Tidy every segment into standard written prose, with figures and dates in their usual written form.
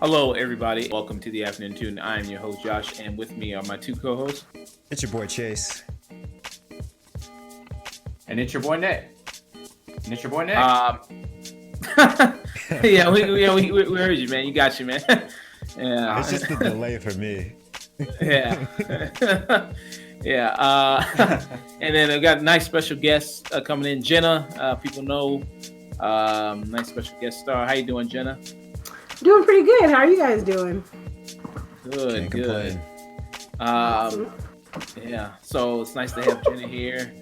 Hello, everybody. Welcome to the Afternoon Tune. I am your host, Josh, and with me are my two co-hosts. It's your boy, Chayse. And it's your boy, Nick. Yeah, we heard you, man. You got you, man. Yeah. It's just the delay for me. Yeah. Yeah. And then I've got a nice special guest coming in, Jena. People know. Nice special guest star. How you doing, Jena? Doing pretty good. How are you guys doing? Good, good. Yeah. So it's nice to have Jena here.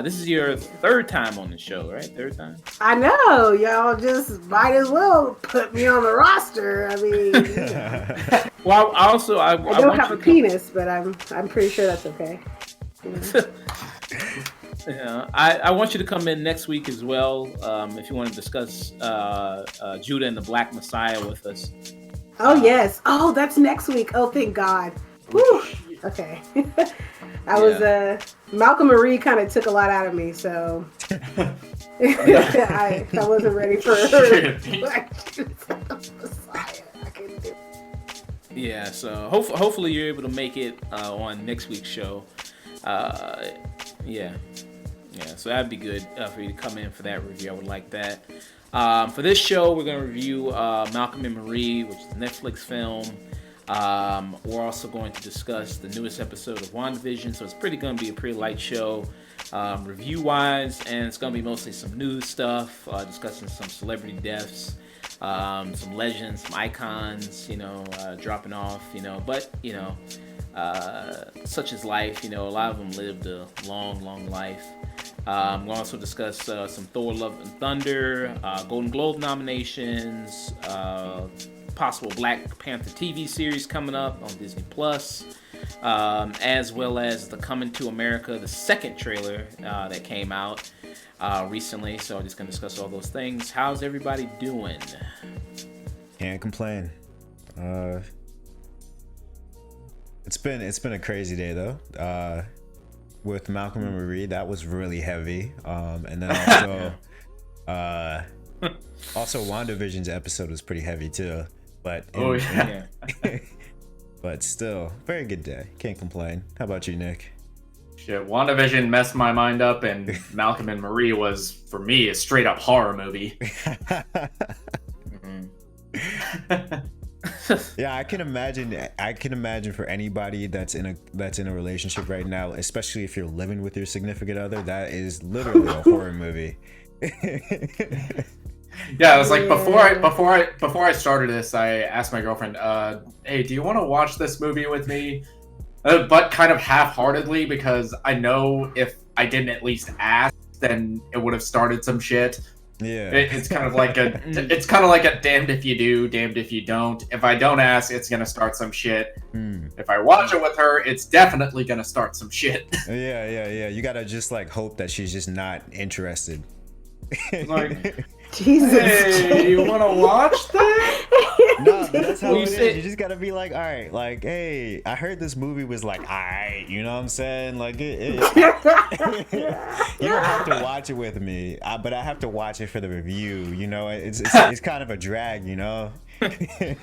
This is your third time on the show, right? Third time? I know. Y'all just might as well put me on the roster. I mean, well, I don't have a penis, but I'm pretty sure that's okay. Yeah, I want you to come in next week as well. If you want to discuss Judah and the Black Messiah with us. Oh yes. Oh, that's next week. Oh, thank God. Whew. Okay. Malcolm and Marie kind of took a lot out of me, so I wasn't ready for her. Messiah. I couldn't do it. Yeah, so hopefully you're able to make it on next week's show. Yeah, so that'd be good for you to come in for that review. I would like that. For this show, we're going to review Malcolm and Marie, which is a Netflix film. We're also going to discuss the newest episode of WandaVision, so it's going to be a pretty light show review-wise, and it's going to be mostly some news stuff, discussing some celebrity deaths, some legends, some icons, dropping off, but, such is life, a lot of them lived a long, long life. We'll also discuss some Thor Love and Thunder, Golden Globe nominations, possible Black Panther TV series coming up on Disney Plus, as well as the Coming to America, the second trailer that came out recently. So I'm just going to discuss all those things. How's everybody doing? Can't complain. It's been a crazy day though. With Malcolm and Marie, that was really heavy. And then also WandaVision's episode was pretty heavy too. But but still, very good day. Can't complain. How about you, Nick? Shit, WandaVision messed my mind up, and Malcolm and Marie was, for me, a straight up horror movie. Yeah, I can imagine for anybody that's in a relationship right now, especially if you're living with your significant other, that is literally a horror movie. Yeah, it was like before I started this, I asked my girlfriend, "Hey, do you want to watch this movie with me?" But kind of half-heartedly, because I know if I didn't at least ask, then it would have started some shit. Yeah, it's kind of like a damned if you do, damned if you don't. If I don't ask, it's gonna start some shit. If I watch it with her, it's definitely gonna start some shit. Yeah. You gotta just hope that she's just not interested. Like, Jesus. Hey, you want to watch that? No, that's how it is. You just gotta be like, all right, hey, I heard this movie was all right, you know what I'm saying? You don't have to watch it with me, but I have to watch it for the review. It's kind of a drag, I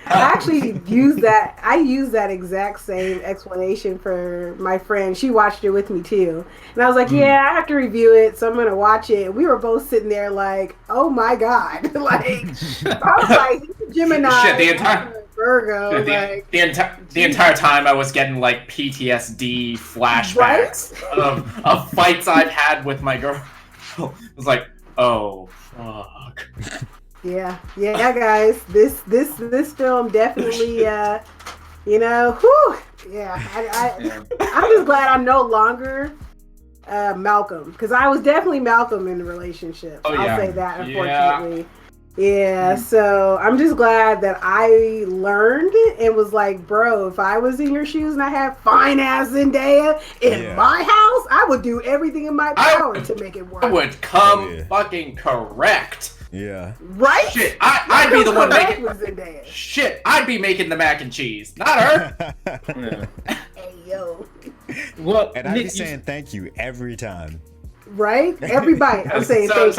actually use that exact same explanation for my friend. She watched it with me too, and I was like, yeah, I have to review it, so I'm gonna watch it. We were both sitting there like, oh my God. I was like, Gemini, shit, the entire Virgo, the entire time I was getting PTSD flashbacks of fights I've had with my girl. It was like, oh fuck. Yeah, guys. This film definitely, whew, yeah. I'm just glad I'm no longer Malcolm, because I was definitely Malcolm in the relationship. I'll say that, unfortunately. Yeah, so I'm just glad that I learned and was like, bro, if I was in your shoes and I had fine ass Zendaya in my house, I would do everything in my power to make it work. I would come fucking correct. Yeah. Right? Shit, I'd be the one making. Shit, I'd be making the mac and cheese, not her. Hey yo. Well, and I'd be saying thank you every time. Right? Everybody, I'm saying thank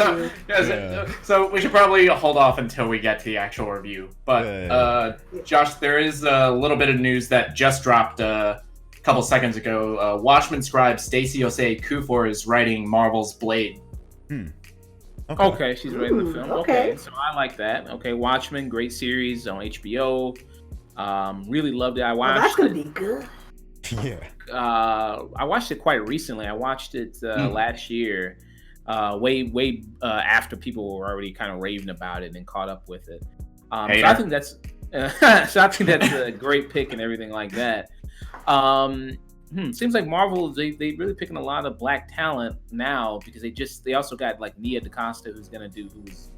you. So we should probably hold off until we get to the actual review. But Josh, there is a little bit of news that just dropped a couple seconds ago. Watchmen scribe Stacey Osei Kuffour is writing Marvel's Blade. Okay, she's writing the film. Okay, so I like that. Okay, Watchmen, great series on HBO. Really loved it. I watched. That's gonna be good. Yeah. I watched it quite recently. I watched it last year, way after people were already kind of raving about it and caught up with it. So I think that's a great pick and everything like that. Seems like Marvel they really picking a lot of black talent now because they also got like Nia DaCosta who's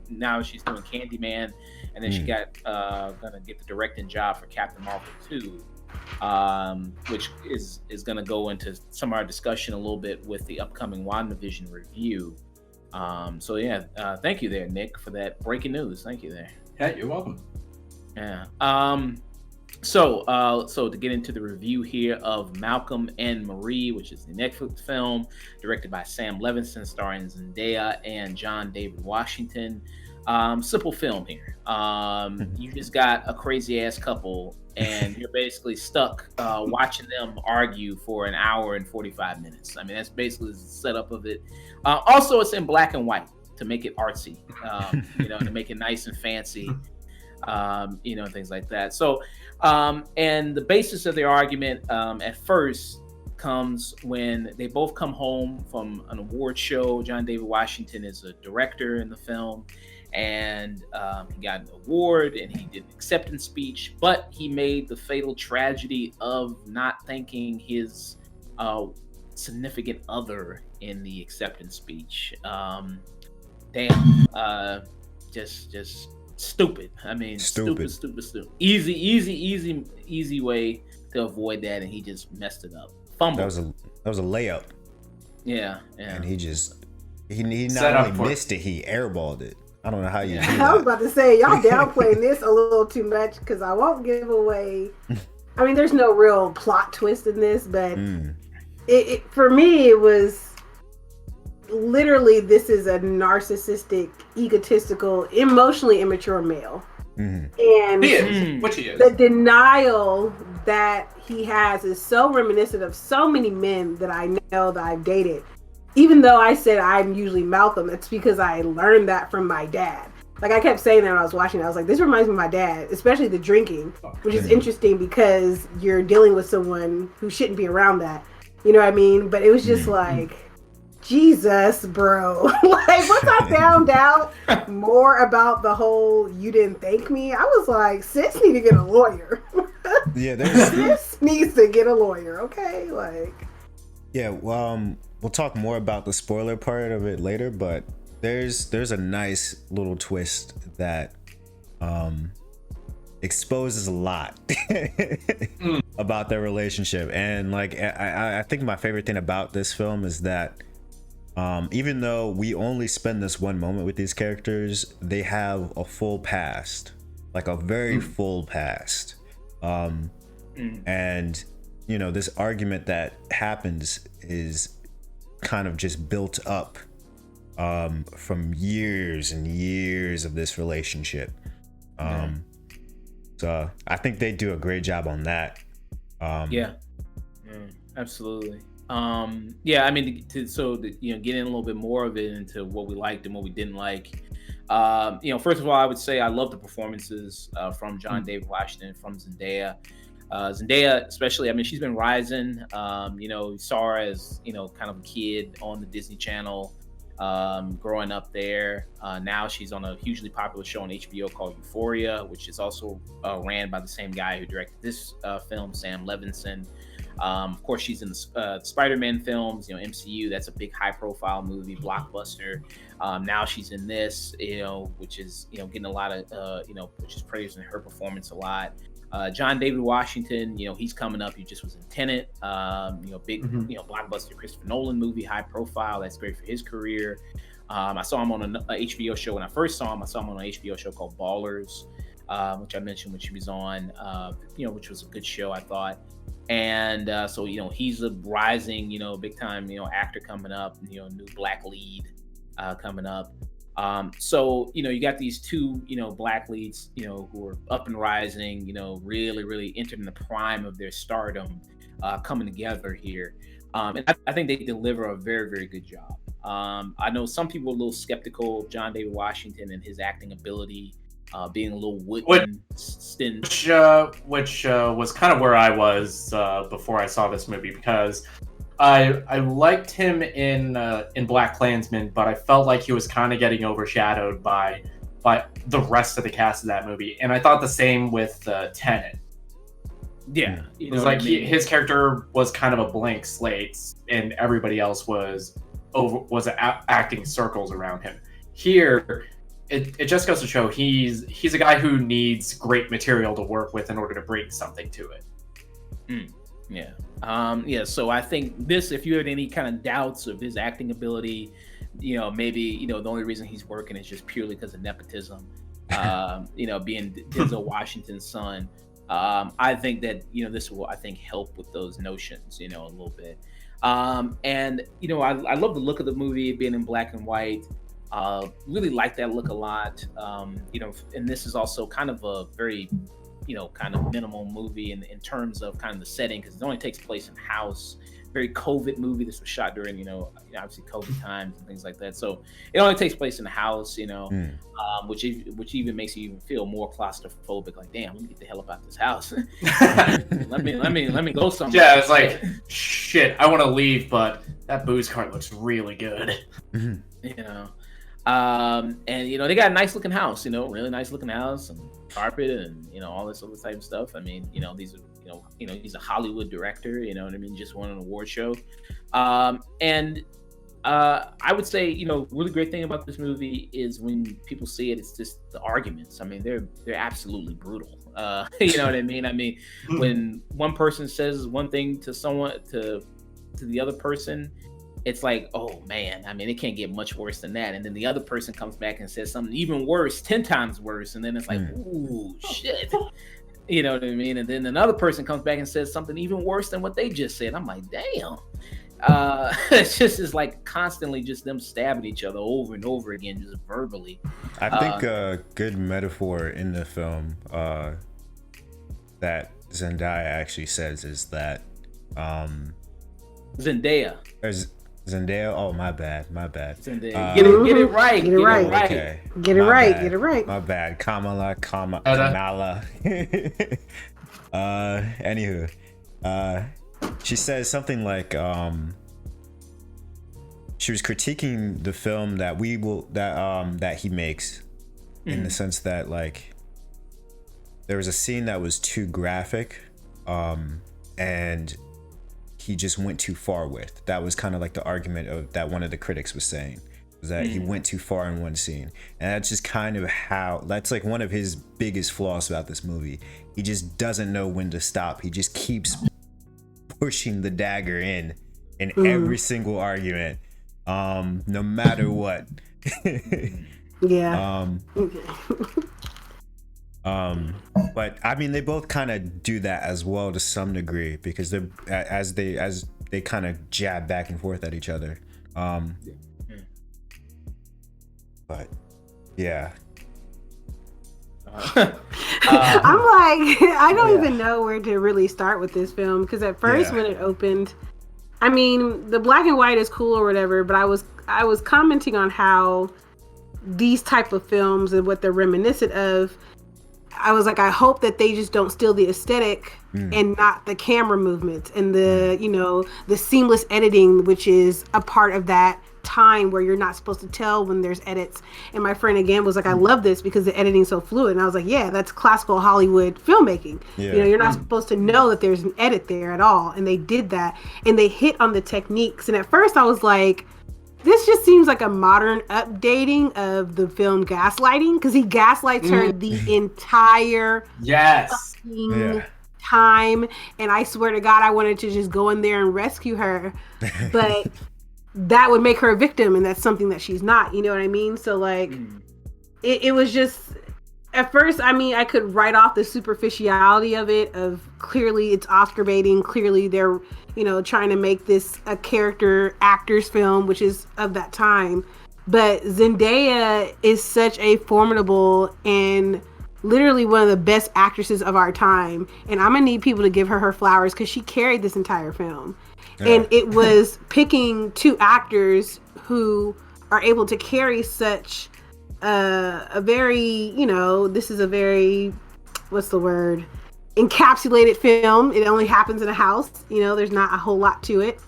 now she's doing Candyman, and then she got gonna get the directing job for Captain Marvel 2. Which is going to go into some of our discussion a little bit with the upcoming WandaVision review. Thank you there, Nick, for that breaking news. Thank you there. Yeah, you're welcome. Yeah. So to get into the review here of Malcolm and Marie, which is the Netflix film directed by Sam Levinson, starring Zendaya and John David Washington. Simple film here. You just got a crazy ass couple and you're basically stuck watching them argue for an hour and 45 minutes. I mean, that's basically the setup of it. Also, it's in black and white to make it artsy, to make it nice and fancy, and things like that. So, and the basis of their argument at first comes when they both come home from an award show. John David Washington is a director in the film, and he got an award and he did an acceptance speech, but he made the fatal tragedy of not thanking his significant other in the acceptance speech. Just stupid. I mean, stupid. Easy way to avoid that, and he just messed it up. Fumble. That was a layup. Yeah. And he not only missed it, he airballed it. I don't know how you do that. I was about to say, y'all downplaying this a little too much because I won't give away. I mean, there's no real plot twist in this, but it for me, it was literally, this is a narcissistic, egotistical, emotionally immature male. And he is. The denial that he has is so reminiscent of so many men that I know that I've dated. Even though I said I'm usually Malcolm, it's because I learned that from my dad. Like, I kept saying that when I was watching it. I was like, this reminds me of my dad, especially the drinking, which is interesting because you're dealing with someone who shouldn't be around that. You know what I mean? But it was just like, Jesus, bro. Like, once I found out more about the whole you didn't thank me, I was like, sis need to get a lawyer. Sis needs to get a lawyer, okay? Like, yeah, we'll talk more about the spoiler part of it later, but there's a nice little twist that exposes a lot about their relationship. And like I think my favorite thing about this film is that even though we only spend this one moment with these characters, they have a full past, like a very full past. And this argument that happens is kind of just built up from years and years of this relationship. So I think they do a great job on that. Absolutely. I mean, get in a little bit more of it into what we liked and what we didn't like. First of all, I would say I love the performances from John David Washington, from Zendaya. Zendaya, especially, I mean, she's been rising. You saw her as, kind of a kid on the Disney Channel, growing up there. Now she's on a hugely popular show on HBO called Euphoria, which is also ran by the same guy who directed this film, Sam Levinson. Of course, she's in the Spider-Man films, MCU. That's a big high-profile movie, blockbuster. Now she's in this, which is, getting a lot of, which is praising her performance a lot. John David Washington, he's coming up. He just was in Tenet, big, blockbuster Christopher Nolan movie, high profile. That's great for his career. I saw him on a HBO show. When I first saw him, on an HBO show called Ballers, which I mentioned when she was on, which was a good show, I thought. And so he's a rising big time actor coming up, new black lead coming up. So you got these two black leads who are up and rising, really really entering the prime of their stardom, coming together here. And I think they deliver a very very good job. I know some people are a little skeptical of John David Washington and his acting ability, being a little wooden, which was kind of where I was before I saw this movie, because I liked him in Black Klansman, but I felt like he was kind of getting overshadowed by the rest of the cast of that movie, and I thought the same with Tenet. Yeah, it was like his character was kind of a blank slate, and everybody else was acting circles around him. Here, it just goes to show he's a guy who needs great material to work with in order to bring something to it. Yeah. So I think this, if you had any kind of doubts of his acting ability, maybe the only reason he's working is just purely because of nepotism. Being Denzel Washington's son. I think that this will help with those notions a little bit. And I love the look of the movie being in black and white. Really like that look a lot. And this is also kind of a very kind of minimal movie in terms of kind of the setting, because it only takes place in house. Very COVID movie. This was shot during obviously COVID times and things like that. So it only takes place in the house, which even makes you even feel more claustrophobic. Like, damn, let me get the hell up out this house. let me go somewhere. Yeah, it's like, shit, I want to leave, but that booze cart looks really good. And they got a nice looking house, really nice looking house, and carpet and all this other type of stuff. I mean, these are he's a Hollywood director, just won an award show. And I would say, really great thing about this movie is when people see it, it's just the arguments. I mean, they're absolutely brutal. You know what I mean? I mean, when one person says one thing to someone, to the other person, it's like, oh man, I mean, it can't get much worse than that. And then the other person comes back and says something even worse, 10 times worse. And then it's like, ooh, shit. You know what I mean? And then another person comes back and says something even worse than what they just said. I'm like, damn. It's like constantly just them stabbing each other over and over again, just verbally. I think a good metaphor in the film that Zendaya actually says is that Zendaya. Oh, my bad. Zendaya. Get it right. Okay. Get it right. My bad. Kamala. Anywho, she says something like, she was critiquing the film that he makes, in the sense that, like, there was a scene that was too graphic, and he just went too far with. That was kind of like the argument that one of the critics was saying, was that he went too far in one scene. And that's just kind of that's like one of his biggest flaws about this movie. He just doesn't know when to stop. He just keeps pushing the dagger in every single argument, no matter what. Yeah. But I mean, they both kind of do that as well to some degree, because they're as they kind of jab back and forth at each other. But yeah. I'm like, I don't even know where to really start with this film, because at first when it opened, I mean, the black and white is cool or whatever, but I was commenting on how these type of films and what they're reminiscent of. I was like, I hope that they just don't steal the aesthetic and not the camera movements and the the seamless editing, which is a part of that time where you're not supposed to tell when there's edits. And my friend again was like, I love this because the editing's so fluid. And I was like, yeah, that's classical Hollywood filmmaking. Yeah. You're not supposed to know that there's an edit there at all. And they did that, and they hit on the techniques. And at first I was like, this just seems like a modern updating of the film Gaslighting, because he gaslights her the entire time. And I swear to God, I wanted to just go in there and rescue her. But that would make her a victim, and that's something that she's not. You know what I mean? So like, it was just, at first, I mean, I could write off the superficiality of it, of clearly it's Oscar baiting, clearly they're, trying to make this a character actors film, which is of that time. But Zendaya is such a formidable and literally one of the best actresses of our time. And I'm going to need people to give her flowers because she carried this entire film. Yeah. And it was picking two actors who are able to carry such a very, this is a very, what's the word? Encapsulated film. It only happens in a house. There's not a whole lot to it.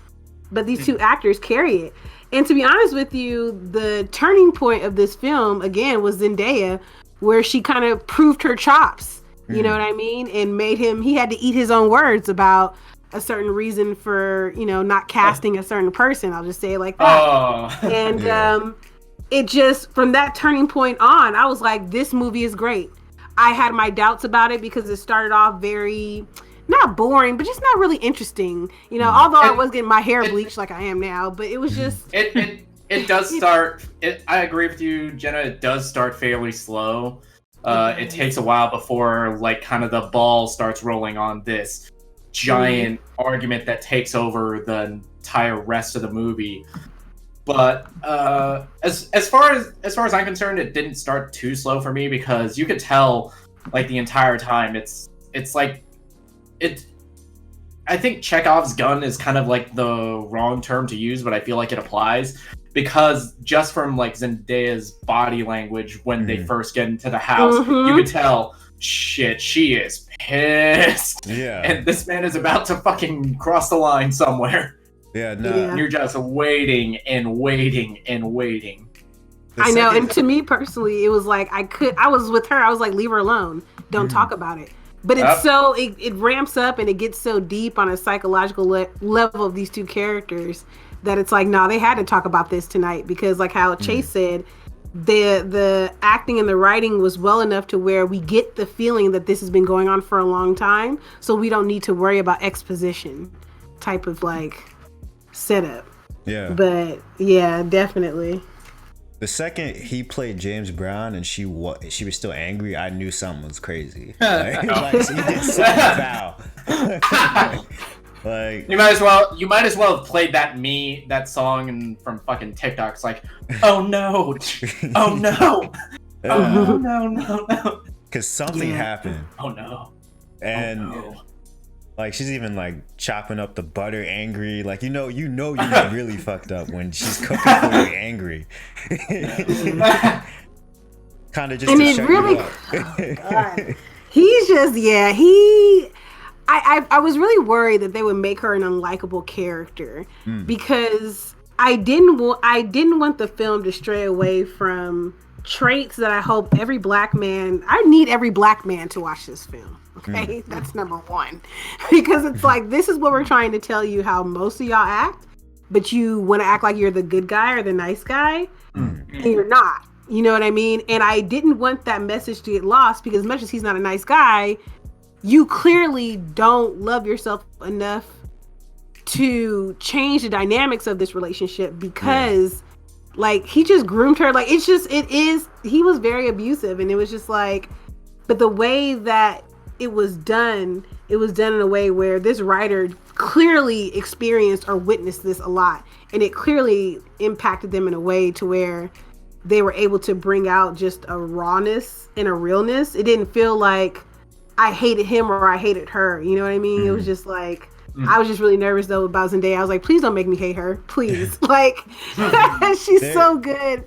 But these two actors carry it. And to be honest with you, the turning point of this film, again, was Zendaya, where she kind of proved her chops. You know what I mean? And made he had to eat his own words about a certain reason for, not casting a certain person. I'll just say it like that. Oh. And it just, from that turning point on, I was like, this movie is great. I had my doubts about it because it started off very, not boring, but just not really interesting. Although I was getting my hair bleached like I am now, but it was just... It does start... I agree with you, Jenna. It does start fairly slow. It takes a while before, kind of the ball starts rolling on this giant argument that takes over the entire rest of the movie. But as far as I'm concerned, it didn't start too slow for me because you could tell, the entire time, I think Chekhov's gun is kind of the wrong term to use, but I feel like it applies because just from Zendaya's body language when they first get into the house, you could tell, shit, she is pissed. Yeah. And this man is about to fucking cross the line somewhere. Yeah, no. And you're just waiting and waiting and waiting. I know, and to me personally, it was I was with her, I was like, leave her alone. Don't talk about it. But it's it ramps up and it gets so deep on a psychological level of these two characters that it's nah, they had to talk about this tonight because how Chayse said, the acting and the writing was well enough to where we get the feeling that this has been going on for a long time, so we don't need to worry about exposition type of setup. Yeah. But yeah, definitely. The second he played James Brown and she was still angry, I knew something was crazy. He did something foul. You might as well have played that song from fucking TikTok. It's oh no, oh no, oh no. Because something happened. Oh no. And she's even chopping up the butter angry. You really fucked up when she's cooking for you angry. Kind of just. And it really. God. He's just I was really worried that they would make her an unlikable character because I didn't want the film to stray away from traits that I hope every black man. I need every black man to watch this film. Okay, that's number one, because it's this is what we're trying to tell you how most of y'all act, but you want to act like you're the good guy or the nice guy, and you're not. You know what I mean? And I didn't want that message to get lost because as much as he's not a nice guy, you clearly don't love yourself enough to change the dynamics of this relationship because he just groomed her. He was very abusive, and it was just but the way that it was done in a way where this writer clearly experienced or witnessed this a lot, and it clearly impacted them in a way to where they were able to bring out just a rawness and a realness. It didn't feel like I hated him or I hated her. You know what I mean? It was just I was just really nervous though about Zendaya. I was like, please don't make me hate her. Please. She's so good.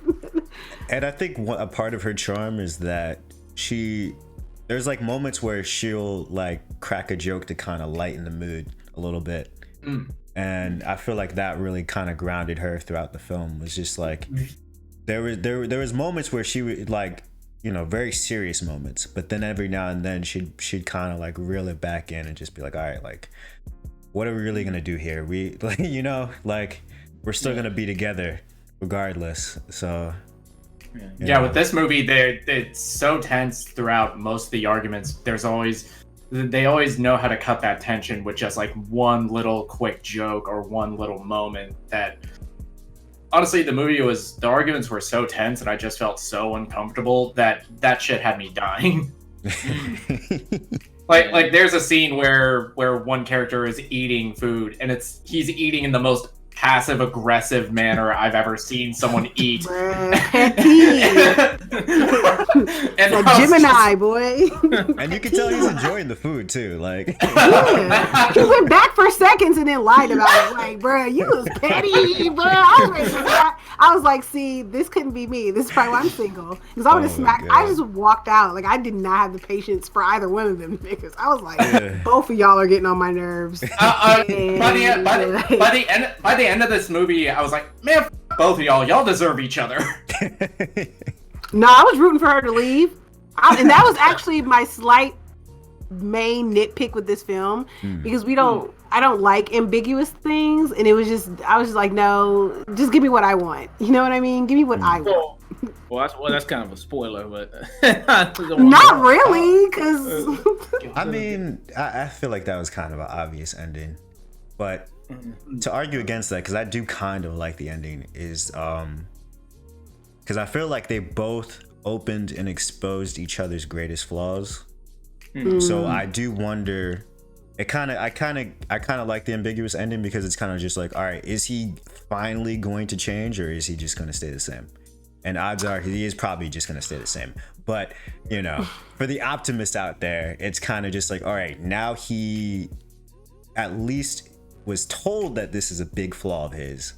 And I think a part of her charm is that there's moments where she'll crack a joke to kind of lighten the mood a little bit. And I feel like that really kind of grounded her throughout the film. Was just there was moments where she would very serious moments, but then every now and then she'd kind of reel it back in and just be all right, what are we really gonna do here? We we're still gonna be together regardless. So yeah, with this movie, it's so tense throughout most of the arguments. They always know how to cut that tension with just one little quick joke or one little moment that honestly, the arguments were so tense, and I just felt so uncomfortable that shit had me dying. Like there's a scene where one character is eating food, and he's eating in the most passive aggressive manner I've ever seen someone eat. And Gemini boy. And you can tell he's enjoying the food too. Like, yeah. He went back for seconds and then lied about it. Like, bro, you was petty, bro. I was like, see, this couldn't be me. This is probably why I'm single. Because I would have smacked. I just walked out. Like, I did not have the patience for either one of them niggas. I was like, both of y'all are getting on my by the end of this movie, I was like, man, both of y'all. Y'all deserve each other. No, I was rooting for her to leave. And that was actually my slight main nitpick with this film, because I don't like ambiguous things, and it was just, I was just like, no, just give me what I want. You know what I mean? Give me what I want. Well, that's kind of a spoiler, but not really, because I mean, I feel like that was kind of an obvious ending, but to argue against that, because I do kind of like the ending, is because I feel like they both opened and exposed each other's greatest flaws. So I do wonder. I kind of like the ambiguous ending, because it's kind of just like, all right, is he finally going to change, or is he just going to stay the same? And odds are he is probably just going to stay the same. But, you know, for the optimist out there, it's kind of just like, all right, now he at least was told that this is a big flaw of his.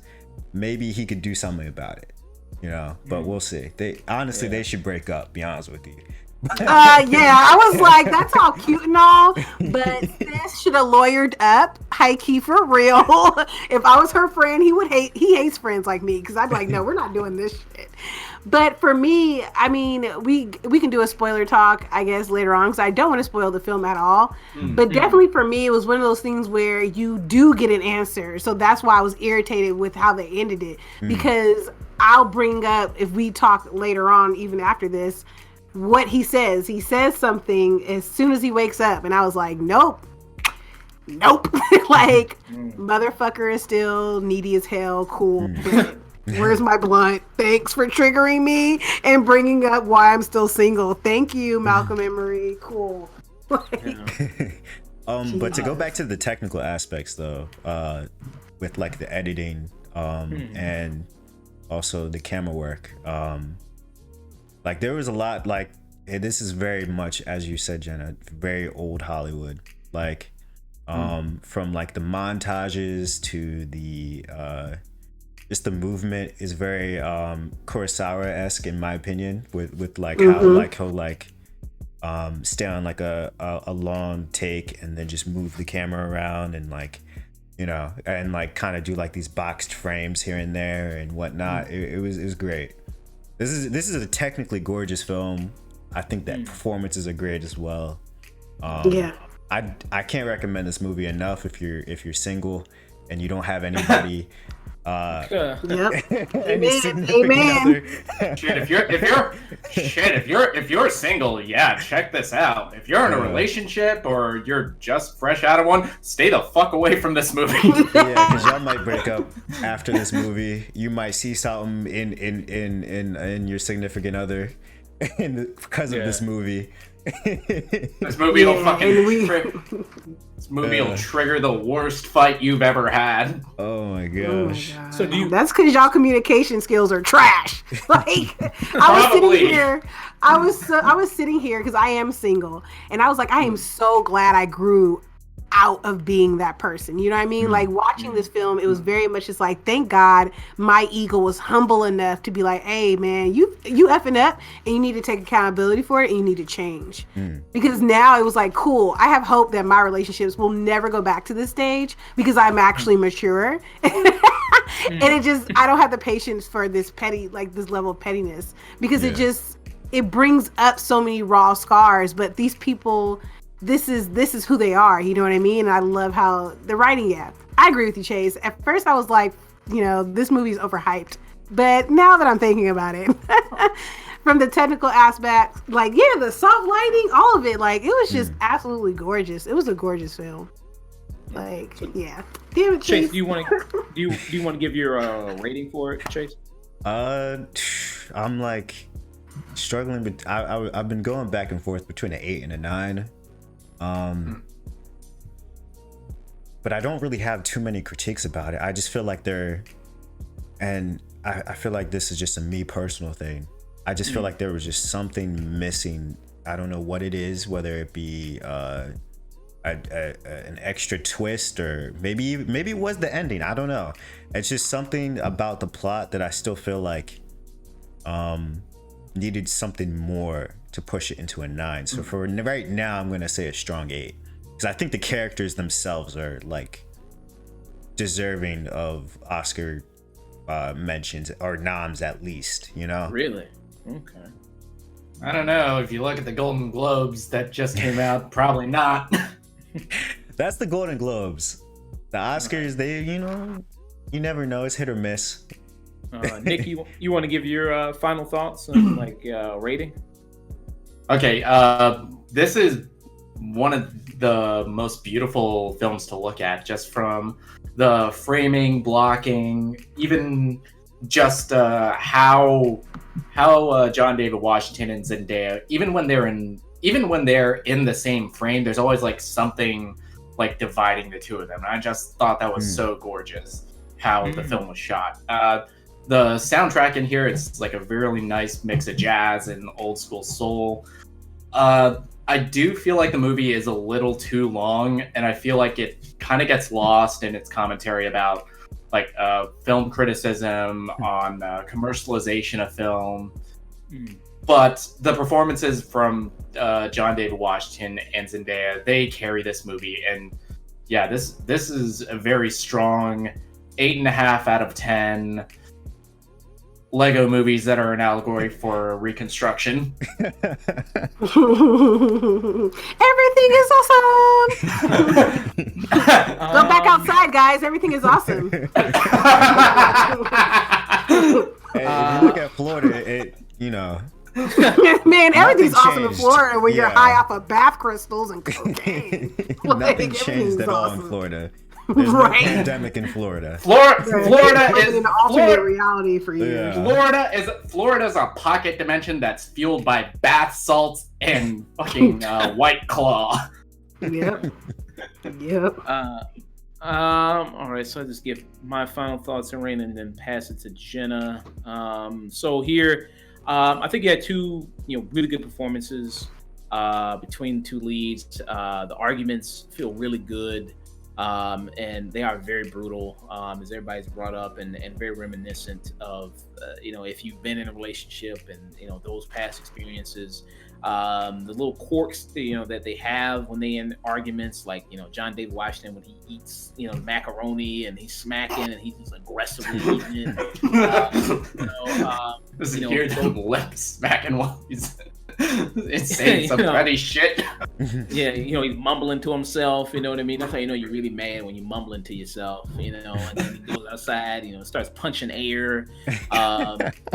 Maybe he could do something about it, you know, but we'll see. They should break up, be honest with you. Yeah, I was like, that's all cute and all, but this should have lawyered up, high key, for real. If I was her friend, he hates friends like me, because I'd be like, no, we're not doing this shit. But for me, I mean, we can do a spoiler talk, I guess, later on, because I don't want to spoil the film at all. But definitely for me, it was one of those things where you do get an answer. So that's why I was irritated with how they ended it, because I'll bring up, if we talk later on, even after this, what he says. He says something as soon as he wakes up, and I was like, nope. Like, motherfucker is still needy as hell. Cool. Where's my blunt? Thanks for triggering me and bringing up why I'm still single. Thank you, Malcolm and Marie. Cool. But to go back to the technical aspects, though, with like the editing and also the camera work, like there was a lot, like this is very much, as you said, Jena, very old Hollywood, like from like the montages to the just the movement is very Kurosawa-esque, in my opinion, with like how stay on like a long take and then just move the camera around and like, you know, and like kind of do like these boxed frames here and there and whatnot. It was great. This is a technically gorgeous film. I think that performances are great as well. I can't recommend this movie enough if you're single and you don't have anybody. Yep. Amen. If you're single, yeah, check this out. If you're in a relationship or you're just fresh out of one, stay the fuck away from this movie. Yeah, because y'all might break up after this movie. You might see something in your significant other because of this movie. This movie will will trigger the worst fight you've ever had. Oh my gosh. So that's because y'all communication skills are trash. Like, I was sitting here because I am single, and I was like, I am so glad I grew out of being that person. You know what I mean? Like, watching this film, it was very much just like, thank God my ego was humble enough to be like, hey man, you effing up, and you need to take accountability for it, and you need to change. Because now it was like, cool, I have hope that my relationships will never go back to this stage because I'm actually mature. And it just, I don't have the patience for this petty, like this level of pettiness, because it brings up so many raw scars. But these people, this is who they are, you know what I mean? And I love how the writing, I agree with you, Chayse. At first I was like, you know, this movie's overhyped, but now that I'm thinking about it, from the technical aspect, like, the soft lighting, all of it, like, it was just absolutely gorgeous. It was a gorgeous film. Like, yeah. Damn it, Chase, do you want to give your rating for it, Chase? I'm like struggling, but I've been going back and forth between an 8 and a 9. But I don't really have too many critiques about it. I just feel like I feel like this is just a me personal thing. I just feel like there was just something missing. I don't know what it is, whether it be an extra twist, or maybe it was the ending. I don't know. It's just something about the plot that I still feel like needed something more to push it into a 9. So for right now, I'm gonna say a strong 8, because I think the characters themselves are like deserving of Oscar mentions, or noms at least, you know? Really? Okay. I don't know. If you look at the Golden Globes that just came out, probably not. That's the Golden Globes. The Oscars, they, you you never know. It's hit or miss. Nick, you want to give your final thoughts on rating? Okay. This is one of the most beautiful films to look at, just from the framing, blocking, even just how John David Washington and Zendaya, even when they're in the same frame, there's always like something like dividing the two of them. And I just thought that was so gorgeous how the film was shot. The soundtrack in here, it's like a really nice mix of jazz and old school soul. I do feel like the movie is a little too long, and I feel like it kind of gets lost in its commentary about like film criticism on commercialization of film. But the performances from John David Washington and Zendaya, they carry this movie. And yeah, this is a very strong 8.5 out of 10 Lego movies that are an allegory for Reconstruction. Everything is awesome. Go back outside, guys. Everything is awesome. Hey, if you look at Florida, man, everything's awesome in Florida when you're high off of bath crystals and cocaine. Nothing changed at all in Florida. There's no pandemic in Florida. Florida is an alternate reality for you. Yeah. Florida's a pocket dimension that's fueled by bath salts and fucking White Claw. Yep. All right, so I just give my final thoughts and rating, and then pass it to Jena. So here, I think you had two, really good performances between the two leads. The arguments feel really good. And they are very brutal, as everybody's brought up, and very reminiscent of, if you've been in a relationship and, those past experiences, the little quirks, that they have when they in arguments, like, John David Washington, when he eats, macaroni and he's smacking and he's just aggressively eating it. You hear them lips smacking while he's saying some funny shit. Yeah, he's mumbling to himself, you know what I mean? That's how you know you're really mad, when you're mumbling to yourself, and then he goes outside, starts punching air,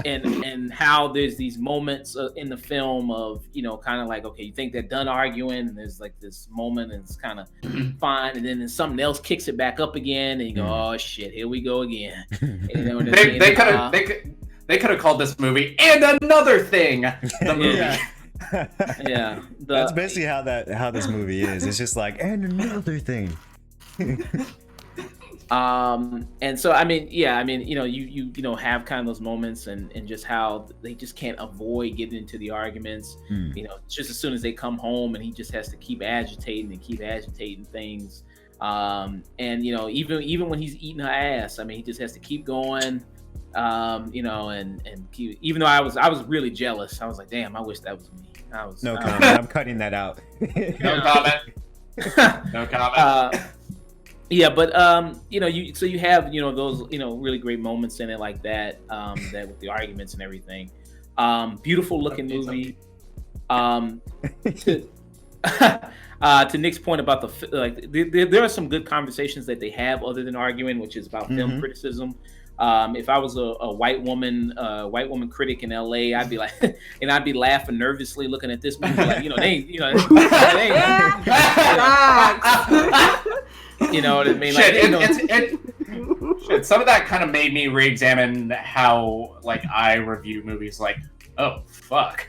and how there's these moments in the film of, kind of like, okay, you think they're done arguing, and there's like this moment, and it's kind of fine, and then something else kicks it back up again, and you go, oh shit, here we go again. And they could have called this movie "And Another Thing." The movie. Yeah. That's basically how this movie is. It's just like, and another thing. And so you have kind of those moments, and just how they just can't avoid getting into the arguments. Just as soon as they come home, and he just has to keep agitating things. And even when he's eating her ass, he just has to keep going. And keep, even though I was really jealous, I was like, damn, I wish that was me. No comment. I'm cutting that out. No comment. No comment. Yeah, but you have those really great moments in it like that, that with the arguments and everything. Beautiful looking movie. To Nick's point about there are some good conversations that they have other than arguing, which is about film criticism. If I was a white woman critic in LA, I'd be like, and I'd be laughing nervously looking at this movie, like, You know what I mean? Some of that kind of made me re-examine how like I review movies. Like, oh fuck.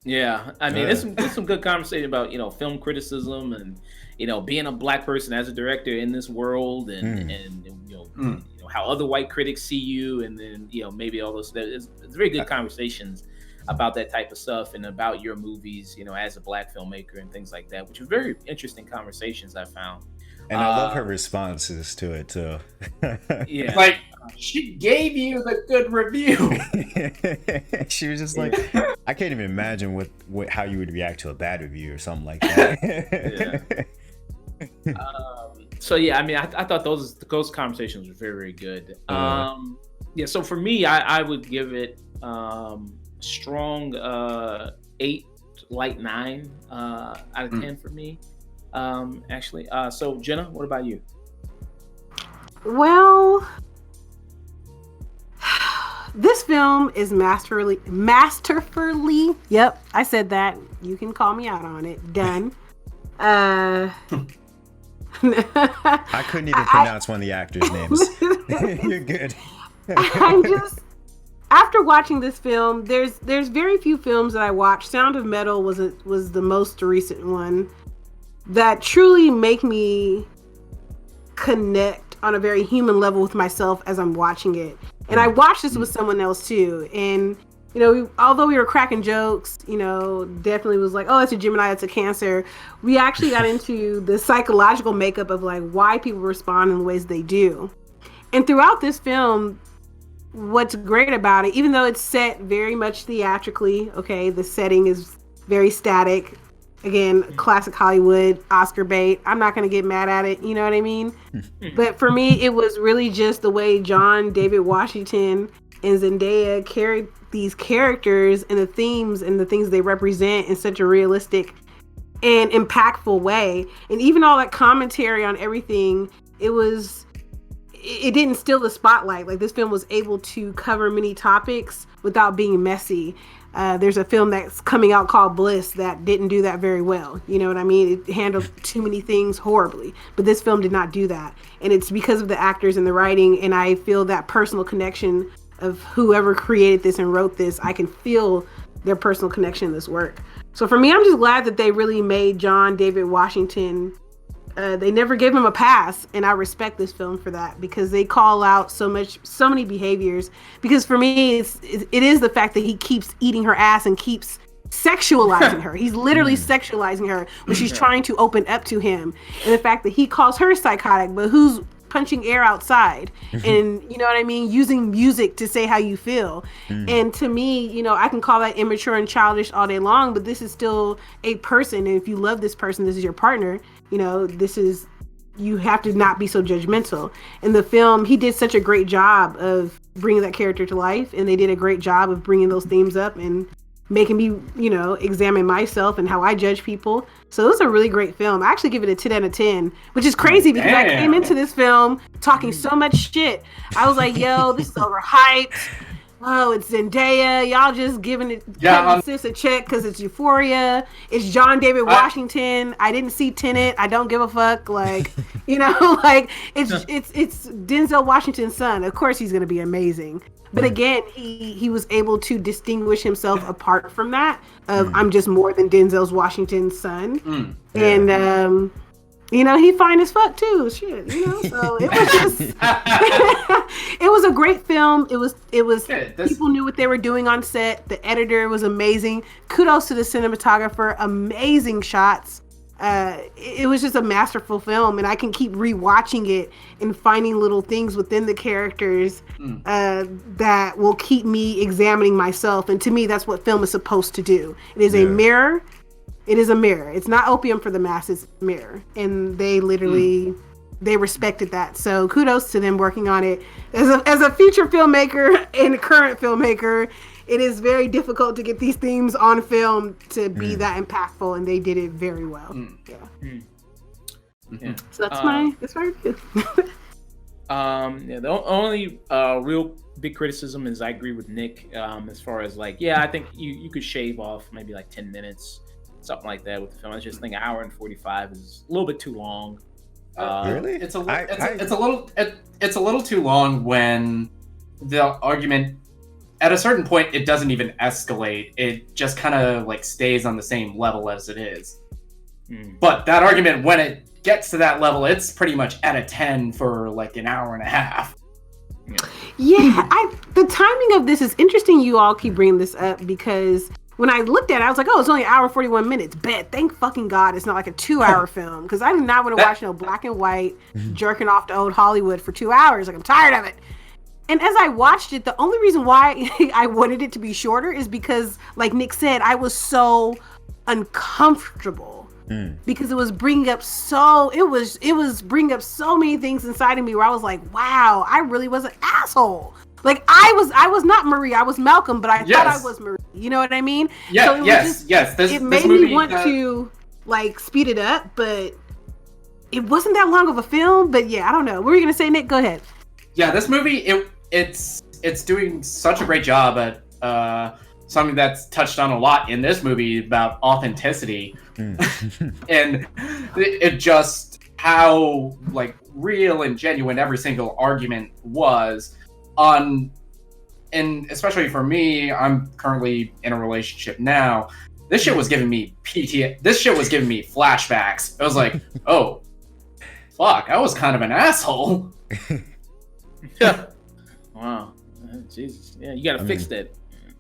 Yeah, I mean, there's some good conversation about film criticism and being a black person as a director in this world and how other white critics see you, and then maybe all those. It's very good conversations about that type of stuff and about your movies, as a black filmmaker and things like that, which are very interesting conversations I found. And I love her responses to it too. Yeah, like she gave you the good review. She was just like, I can't even imagine what how you would react to a bad review or something like that. So yeah, I mean, I thought those conversations were very, very good. Yeah, so for me, I would give it strong 8, light 9 out of 10 for me. Actually, so Jenna, what about you? Well, this film is masterfully. Yep, I said that. You can call me out on it. Done. I couldn't even pronounce one of the actors' names. You're good. I'm just after watching this film. There's very few films that I watched. Sound of Metal was the most recent one that truly make me connect on a very human level with myself as I'm watching it. And I watched this with someone else too. And, although we were cracking jokes, definitely was like, oh, that's a Gemini, that's a Cancer. We actually got into the psychological makeup of like why people respond in the ways they do. And throughout this film, what's great about it, even though it's set very much theatrically, okay, the setting is very static. Again, classic Hollywood, Oscar bait. I'm not going to get mad at it. You know what I mean? But for me, it was really just the way John David Washington and Zendaya carried these characters and the themes and the things they represent in such a realistic and impactful way. And even all that commentary on everything, it didn't steal the spotlight. Like, this film was able to cover many topics without being messy. There's a film that's coming out called Bliss that didn't do that very well. You know what I mean? It handled too many things horribly. But this film did not do that. And it's because of the actors and the writing. And I feel that personal connection of whoever created this and wrote this. I can feel their personal connection in this work. So for me, I'm just glad that they really made John David Washington. They never gave him a pass, and I respect this film for that, because they call out so many behaviors. Because for me, it is the fact that he keeps eating her ass and keeps sexualizing her. He's literally sexualizing her when she's trying to open up to him, and the fact that he calls her psychotic, but who's punching air outside, and you know what I mean, using music to say how you feel. And to me, I can call that immature and childish all day long, but this is still a person, and if you love this person, this is your partner. You have to not be so judgmental. In the film, he did such a great job of bringing that character to life, and they did a great job of bringing those themes up and making me, examine myself and how I judge people. So it was a really great film. I actually give it a 10 out of 10, which is crazy because I came into this film talking so much shit. I was like, yo, this is overhyped. Oh, it's Zendaya. Y'all just giving it sis a check because it's Euphoria. It's John David Washington. I didn't see Tenet. I don't give a fuck. Like, like it's Denzel Washington's son. Of course, he's gonna be amazing. But again, he was able to distinguish himself apart from that. I'm just more than Denzel's Washington's son, and he fine as fuck too. Shit, So it was just, it was a great film. It was. People knew what they were doing on set. The editor was amazing. Kudos to the cinematographer. Amazing shots. It was just a masterful film, and I can keep rewatching it and finding little things within the characters that will keep me examining myself. And to me, that's what film is supposed to do. It is a mirror. It is a mirror. It's not opium for the masses. It's a mirror, and they literally they respected that. So kudos to them working on it. As a future filmmaker and a current filmmaker, it is very difficult to get these themes on film to be that impactful, and they did it very well. So that's my review. The only real big criticism is I agree with Nick as far as I think you could shave off maybe 10 minutes, something like that with the film. I just think an hour and 45 is a little bit too long. Really? It's a little too long when the argument at a certain point it doesn't even escalate. It just kind of like stays on the same level as it is. But that argument, when it gets to that level, it's pretty much at a 10 for like an hour and a half. Yeah, the timing of this is interesting. You all keep bringing this up because when I looked at it, I was like, oh, it's only an hour and 41 minutes. Bet, thank fucking God it's not like a 2-hour film, because I do not want to watch no black and white jerking off to old Hollywood for 2 hours. Like, I'm tired of it. And as I watched it, the only reason why I wanted it to be shorter is because, like Nick said, I was so uncomfortable. Because it was bringing up so many things inside of me where I was like, wow, I really was an asshole. Like I was not Marie, I was Malcolm, but I thought I was Marie. You know what I mean? Yeah, so it made me want to like speed it up, but it wasn't that long of a film. But yeah, I don't know. What were you gonna say, Nick? Go ahead. Yeah, this movie it's doing such a great job at something that's touched on a lot in this movie about authenticity. And it just how like real and genuine every single argument was on, and especially for me, I'm currently in a relationship now. This shit was giving me this shit was giving me flashbacks. I was like, oh fuck, I was kind of an asshole. Yeah. Wow. Jesus. Yeah, you gotta fix that.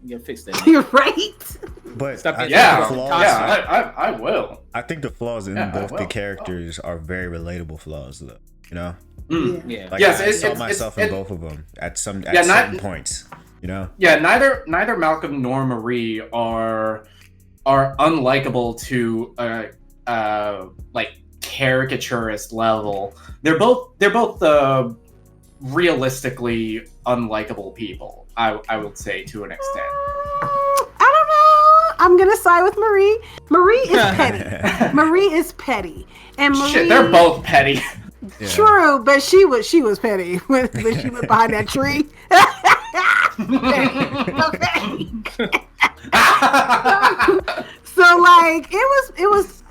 You gotta fix that. You're right. But I will. I think the flaws in both the characters are very relatable flaws, though. You know? Yeah. Like, I saw myself in both of them at certain points. You know? Yeah. Neither Malcolm nor Marie are unlikable to like caricaturist level. They're both realistically unlikable people. I would say to an extent. I don't know. I'm gonna side with Marie. Marie is petty. Marie is petty, and Marie. Shit, they're both petty. Yeah. True, but she was petty when she went behind that tree. So like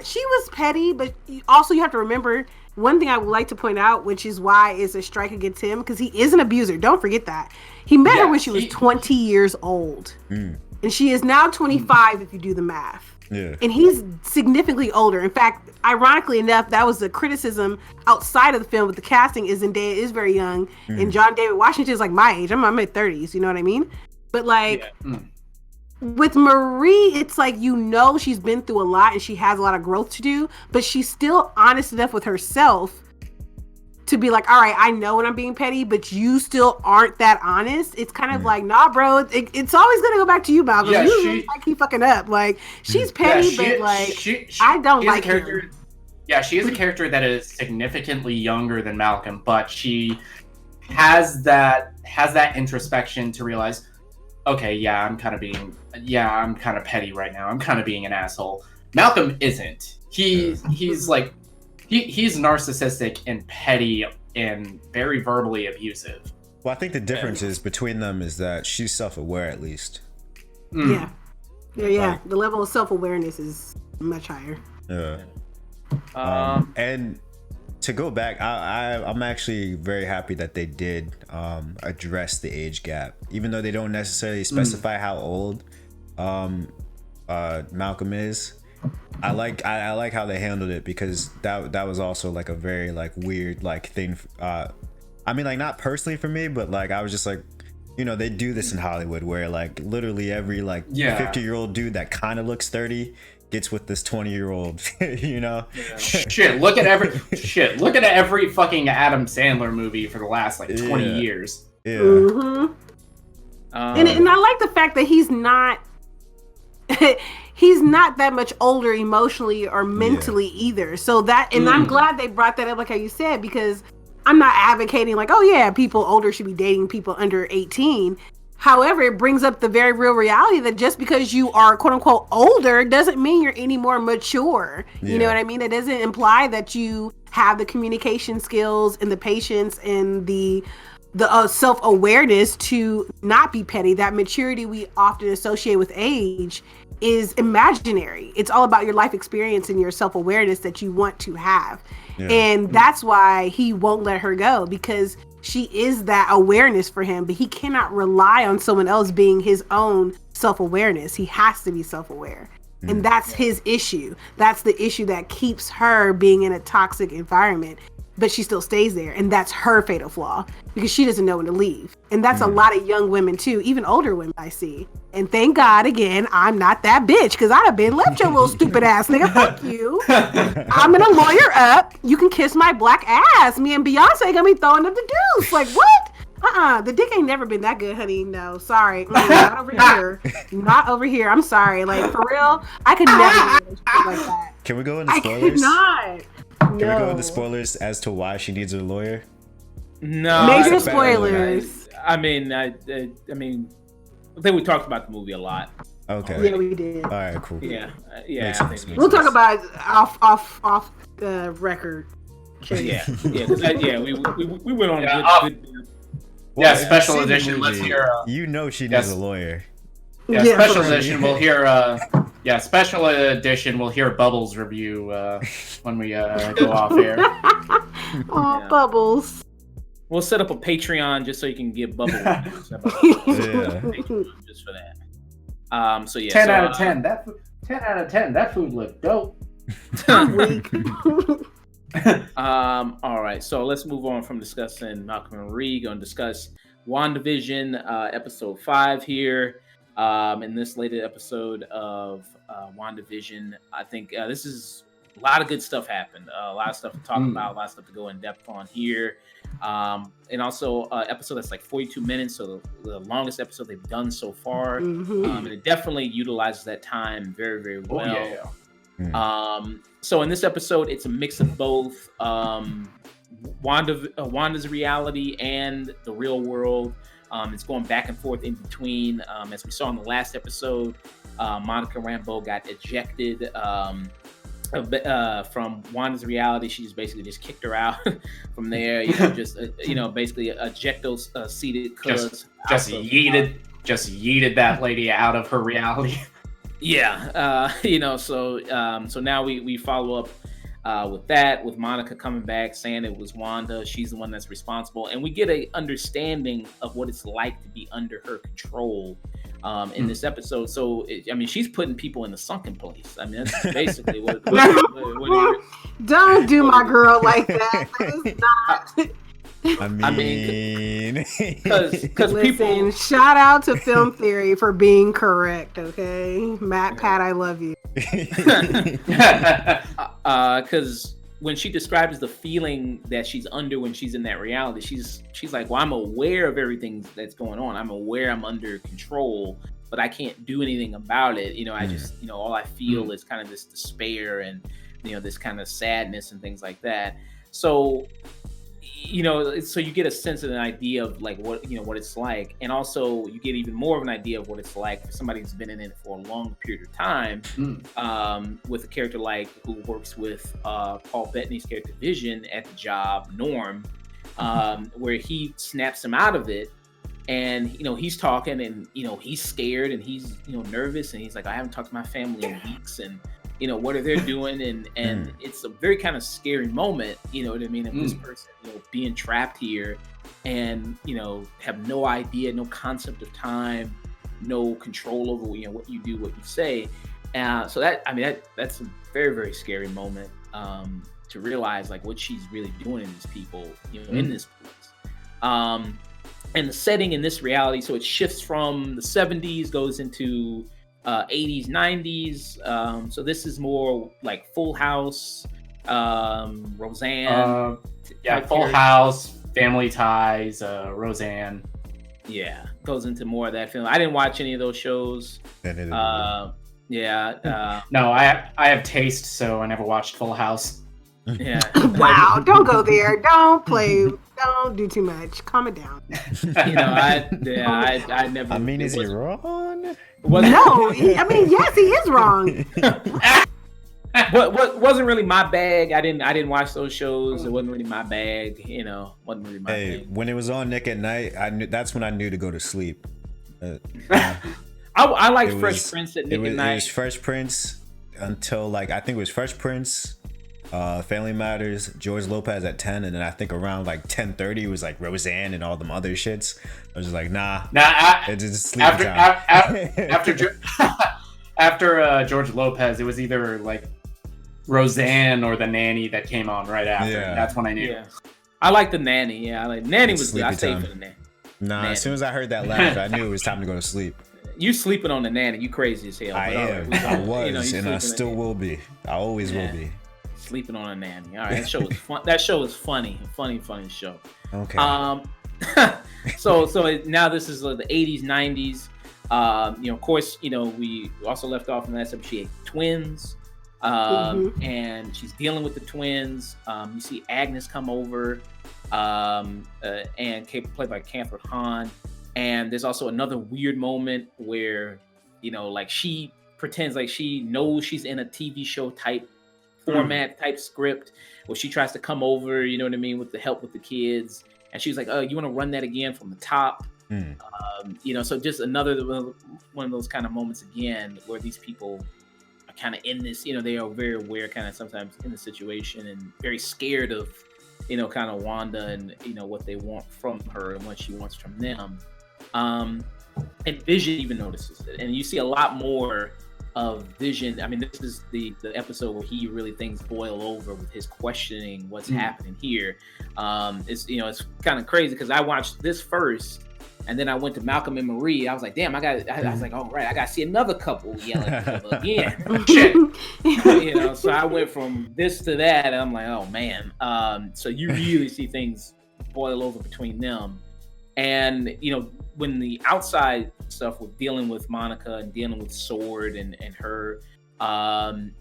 she was petty, but also you have to remember one thing I would like to point out, which is why it's a strike against him, because he is an abuser. Don't forget that. He met her when she was 20 years old. And she is now 25 if you do the math. Yeah. And he's significantly older. In fact, ironically enough, that was a criticism outside of the film with the casting. Is Zendaya is very young, and John David Washington is like my age. I'm in my mid-30s, you know what I mean? But like with Marie, it's like, you know, she's been through a lot and she has a lot of growth to do, but she's still honest enough with herself to be like, all right, I know when I'm being petty, but you still aren't that honest. It's kind of like, nah, bro, it's always gonna go back to you, Malcolm. Yeah, you like keep fucking up. Like, she's petty, but like, I don't like her. Yeah, she is a character that is significantly younger than Malcolm, but she has that introspection to realize, okay, yeah, I'm kind of petty right now. I'm kind of being an asshole. Malcolm isn't. He's narcissistic and petty and very verbally abusive. Well, I think the difference is between them is that she's self-aware at least. Yeah. The level of self-awareness is much higher. Yeah. And to go back, I'm actually very happy that they did address the age gap, even though they don't necessarily specify how old Malcolm is. I like how they handled it, because that was also like a very like weird like thing. I mean, like, not personally for me, but like I was just like, you know, they do this in Hollywood where like literally every like 50-year-old dude that kind of looks 30 gets with this 20-year-old, you know? Shit, look at every fucking Adam Sandler movie for the last like 20 years. Yeah. Mm-hmm. And I like the fact that he's not that much older emotionally or mentally either. So that, and I'm glad they brought that up, like how you said, because I'm not advocating like, oh yeah, people older should be dating people under 18. However, it brings up the very real reality that just because you are quote unquote older doesn't mean you're any more mature. You know what I mean? It doesn't imply that you have the communication skills and the patience and the self-awareness to not be petty. That maturity we often associate with age is imaginary. It's all about your life experience and your self-awareness that you want to have. Yeah. And that's why he won't let her go, because she is that awareness for him, but he cannot rely on someone else being his own self-awareness. He has to be self-aware. And that's his issue. That's the issue that keeps her being in a toxic environment, but she still stays there. And that's her fatal flaw, because she doesn't know when to leave. And that's a lot of young women too, even older women I see. And thank God, again, I'm not that bitch, because I'd have been left your little stupid ass nigga. Fuck you. I'm gonna lawyer up. You can kiss my black ass. Me and Beyonce gonna be throwing up the deuce. Like, what? The dick ain't never been that good, honey. No, sorry. Not over here. Not over here. I'm sorry. Like, for real, I could never do shit like that. Can we go into spoilers? I could not. Can we go into spoilers as to why she needs a lawyer? No. Major spoilers. I think we talked about the movie a lot. Okay. Yeah, we did. All right, cool. Yeah. We'll talk about it off the record. Yeah. We went on a good. Yeah, special edition. Let's hear. She needs a lawyer. Yeah, special edition. We'll hear. Special edition. We'll hear Bubbles review when we go off air. Bubbles. We'll set up a Patreon just so you can get Bubbles reviews. Just for that. 10 out of 10. 10 out of 10. That food looked dope. All right, so let's move on from discussing Malcolm and Marie. Going to discuss WandaVision, episode 5 here. In this latest episode of WandaVision, I think this is a lot of good stuff happened. A lot of stuff to talk about, a lot of stuff to go in depth on here. And also episode that's like 42 minutes, so the longest episode they've done so far. And it definitely utilizes that time very, very well. So in this episode, it's a mix of both Wanda's reality and the real world. It's going back and forth in between. As we saw in the last episode, Monica Rambeau got ejected from Wanda's reality. She just basically kicked her out from there. Basically ejecto seated cuz just yeeted that lady out of her reality. Yeah, so now we follow up with Monica coming back, saying it was Wanda. She's the one that's responsible, and we get a understanding of what it's like to be under her control in this episode. So, she's putting people in the sunken place. That's basically what Don't do my girl like that. It's not. Because people. Shout out to Film Theory for being correct. Okay, Pat, I love you. Because when she describes the feeling that she's under when she's in that reality, she's like, well, I'm aware of everything that's going on. I'm aware I'm under control, but I can't do anything about it. I just, all I feel is kind of this despair and, this kind of sadness and things like that. So, so you get a sense of an idea of like what it's like, and also you get even more of an idea of what it's like for somebody who's been in it for a long period of time, with a character who works with Paul Bettany's character Vision at the job Norm, where he snaps him out of it, and he's talking and he's scared and he's nervous, and he's like, I haven't talked to my family in weeks, and what are they doing? And it's a very kind of scary moment, of this person, being trapped here and, have no idea, no concept of time, no control over, what you do, what you say. So that's a very, very scary moment, to realize like what she's really doing in these people, in this place. And the setting in this reality, so it shifts from the 70s, goes into 80s, 90s. So this is more like Full House, Roseanne. Full House, Family Ties, Roseanne. Yeah, goes into more of that film. I didn't watch any of those shows. No, I have taste, so I never watched Full House. Yeah. Wow, don't go there. Don't play. Don't do too much. Calm it down. I never. Is he wrong? No, yes, he is wrong. What wasn't really my bag. I didn't watch those shows. It wasn't really my bag. Wasn't really my bag. When it was on Nick at Night, that's when I knew to go to sleep. I like Fresh Prince at Nick at Night. It was Fresh Prince until like I think it was Fresh Prince, Family Matters, George Lopez at 10, and then I think around like 10:30 it was like Roseanne and all them other shits. I was just like, it's just sleep time. After George Lopez, it was either like Roseanne or The Nanny that came on right after. Yeah. That's when I knew. Yeah. I like The Nanny. Yeah, I like Nanny was good. I stayed for The Nanny. Nah, as soon as I heard that laugh, I knew it was time to go to sleep. You sleeping on The Nanny? You crazy as hell. I am. I was, and I still will be. I always will be. Sleeping on A Nanny. All right, that show was fun. That show was funny show. Okay. So now this is the 80s, 90s. Of course, we also left off in the last episode. She had twins, and she's dealing with the twins. You see Agnes come over, and played by Catherine Hahn. And there's also another weird moment where, like she pretends like she knows she's in a TV show type format, type script, where she tries to come over, you know what I mean, with the help with the kids. And she's like, "Oh, you want to run that again from the top?" So just another one of those kind of moments again, where these people are kind of in this, they are very aware kind of sometimes in the situation and very scared of, kind of Wanda and, what they want from her and what she wants from them. And Vision even notices it. And you see a lot more of Vision. I mean, this is the episode where he really things boil over with his questioning what's happening here. It's kind of crazy because I watched this first, and then I went to Malcolm and Marie. I was like, damn, I was like, all right, I got to see another couple yelling at each other again. Shit. So I went from this to that, and I'm like, oh man. So you really see things boil over between them. And, when the outside stuff with dealing with Monica and dealing with Sword and her, and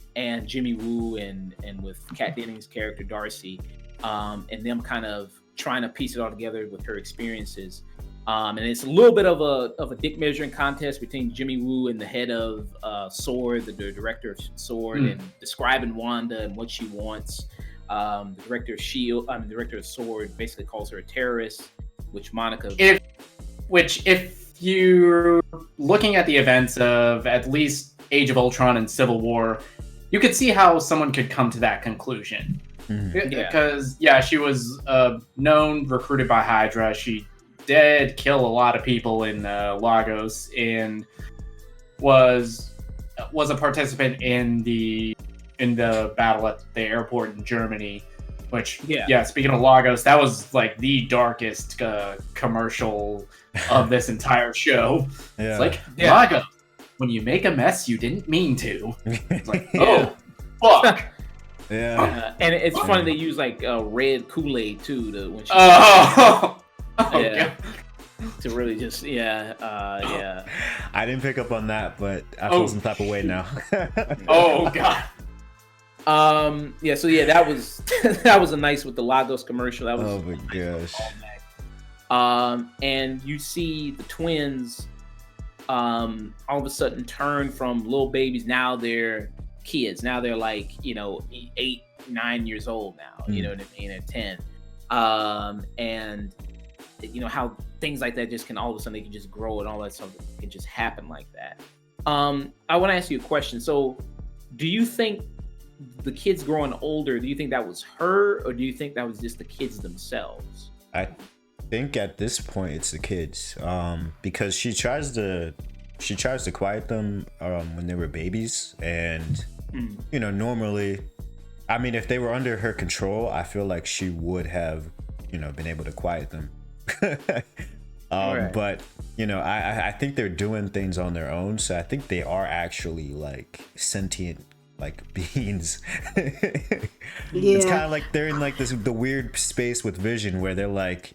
Jimmy Woo and with Kat Dennings' character Darcy, and them kind of trying to piece it all together with her experiences. And it's a little bit of a dick measuring contest between Jimmy Woo and the head of Sword, the director of Sword, and describing Wanda and what she wants. The director of director of Sword basically calls her a terrorist, which Monica. If you're looking at the events of at least Age of Ultron and Civil War, you could see how someone could come to that conclusion. Because she was known, recruited by Hydra. She did kill a lot of people in Lagos and was a participant in the battle at the airport in Germany. Which, speaking of Lagos, that was like the darkest commercial of this entire show. It's like, Lagos, when you make a mess you didn't mean to. It's like, oh, fuck. And it's funny they use like red Kool-Aid too when she to really just I didn't pick up on that, but I feel some type of way now. Oh god. That was that was a nice with the Lagos commercial. That was oh my gosh. And you see the twins all of a sudden turn from little babies. Now they're kids. Now they're like 8, 9 years old now. You know what I mean? At 10. And how things like that just can all of a sudden they can just grow and all that stuff can just happen like that. I want to ask you a question. So, do you think the kids growing older, do you think that was her, or do you think that was just the kids themselves? I think at this point it's the kids, because she tries to quiet them when they were babies, and normally, I mean, if they were under her control, I feel like she would have been able to quiet them. But I think they're doing things on their own, so I think they are actually like sentient like beings. It's kind of like they're in like the weird space with Vision where they're like,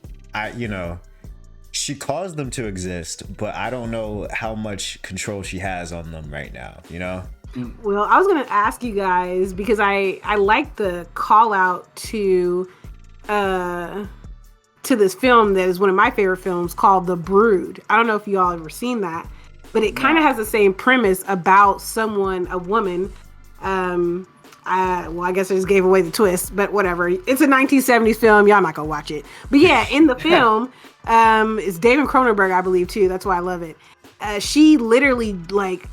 she caused them to exist, but I don't know how much control she has on them right now, Well, I was gonna ask you guys, because I like the call out to this film that is one of my favorite films called The Brood. I don't know if you all ever seen that, but it kind of has the same premise about a woman. I guess I just gave away the twist, but whatever. It's a 1970s film. Y'all not gonna watch it. But yeah, in the film, it's David Cronenberg, I believe, too. That's why I love it. she literally like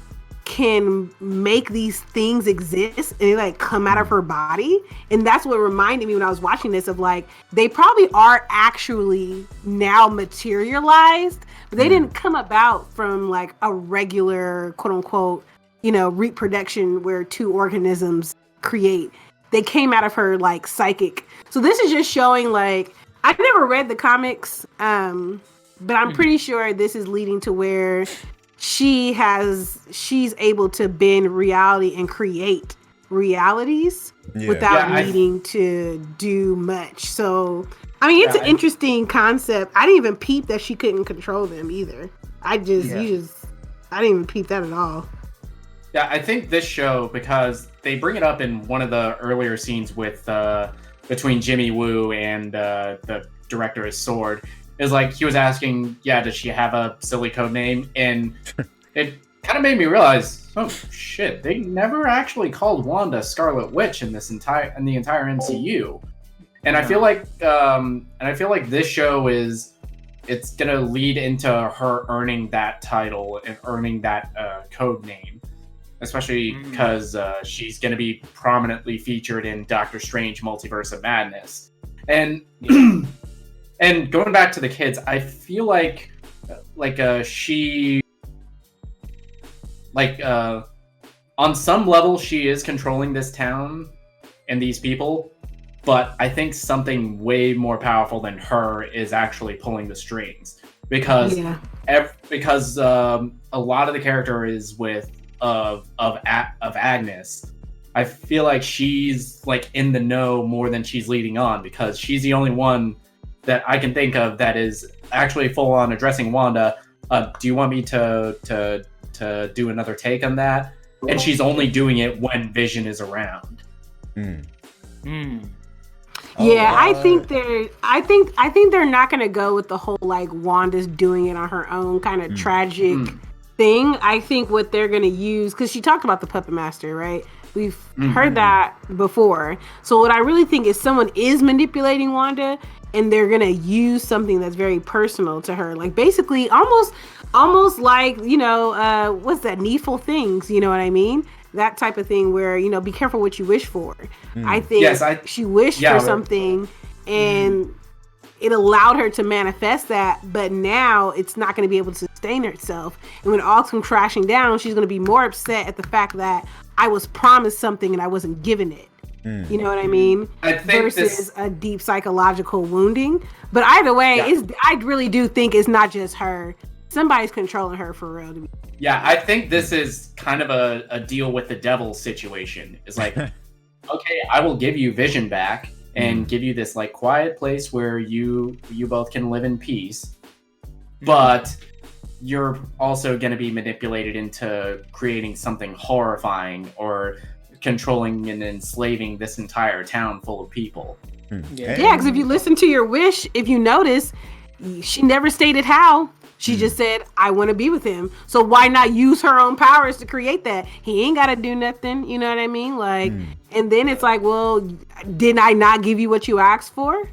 can make these things exist and they like come out of her body. And that's what reminded me when I was watching this of like, they probably are actually now materialized, but they didn't come about from like a regular quote unquote, reproduction where two organisms create. They came out of her like psychic. So this is just showing like, I've never read the comics, but I'm pretty sure this is leading to where she's able to bend reality and create realities without needing to do much. So, I mean, it's an interesting concept. I didn't even peep that she couldn't control them either. I didn't even peep that at all. Yeah, I think this show, because they bring it up in one of the earlier scenes with between Jimmy Woo and the director of Sword, is like he was asking, does she have a silly code name? And it kind of made me realize, oh shit, they never actually called Wanda Scarlet Witch in the entire MCU. And I feel like this show it's gonna lead into her earning that title and earning that code name, especially because she's gonna be prominently featured in Doctor Strange: Multiverse of Madness. And and going back to the kids, I feel like she on some level she is controlling this town and these people, but I think something way more powerful than her is actually pulling the strings, because a lot of the character is of Agnes. I feel like she's like in the know more than she's leading on, because she's the only one that I can think of that is actually full on addressing Wanda. Do you want me to do another take on that? And she's only doing it when Vision is around. I think they're not gonna go with the whole like Wanda's doing it on her own kind of tragic thing. I think what they're gonna use, because she talked about the Puppet Master, right? We've heard that before. So what I really think is someone is manipulating Wanda, and they're gonna use something that's very personal to her, like basically almost like what's that, needful things, you know what I mean? That type of thing where be careful what you wish for. I think she wished for something, and it allowed her to manifest that, but now it's not going to be able to sustain herself. And when it all comes crashing down, she's going to be more upset at the fact that I was promised something and I wasn't given it. You know what I mean? Versus a deep psychological wounding. But either way, I really do think it's not just her. Somebody's controlling her for real. Yeah, I think this is kind of a deal with the devil situation. It's like, okay, I will give you Vision back and give you this like quiet place where you both can live in peace, but you're also going to be manipulated into creating something horrifying or controlling and enslaving this entire town full of people. Because if you listen to your wish, if you notice, she never stated how. She just said, I want to be with him. So why not use her own powers to create that? He ain't got to do nothing. You know what I mean? Like, and then it's like, well, didn't I not give you what you asked for?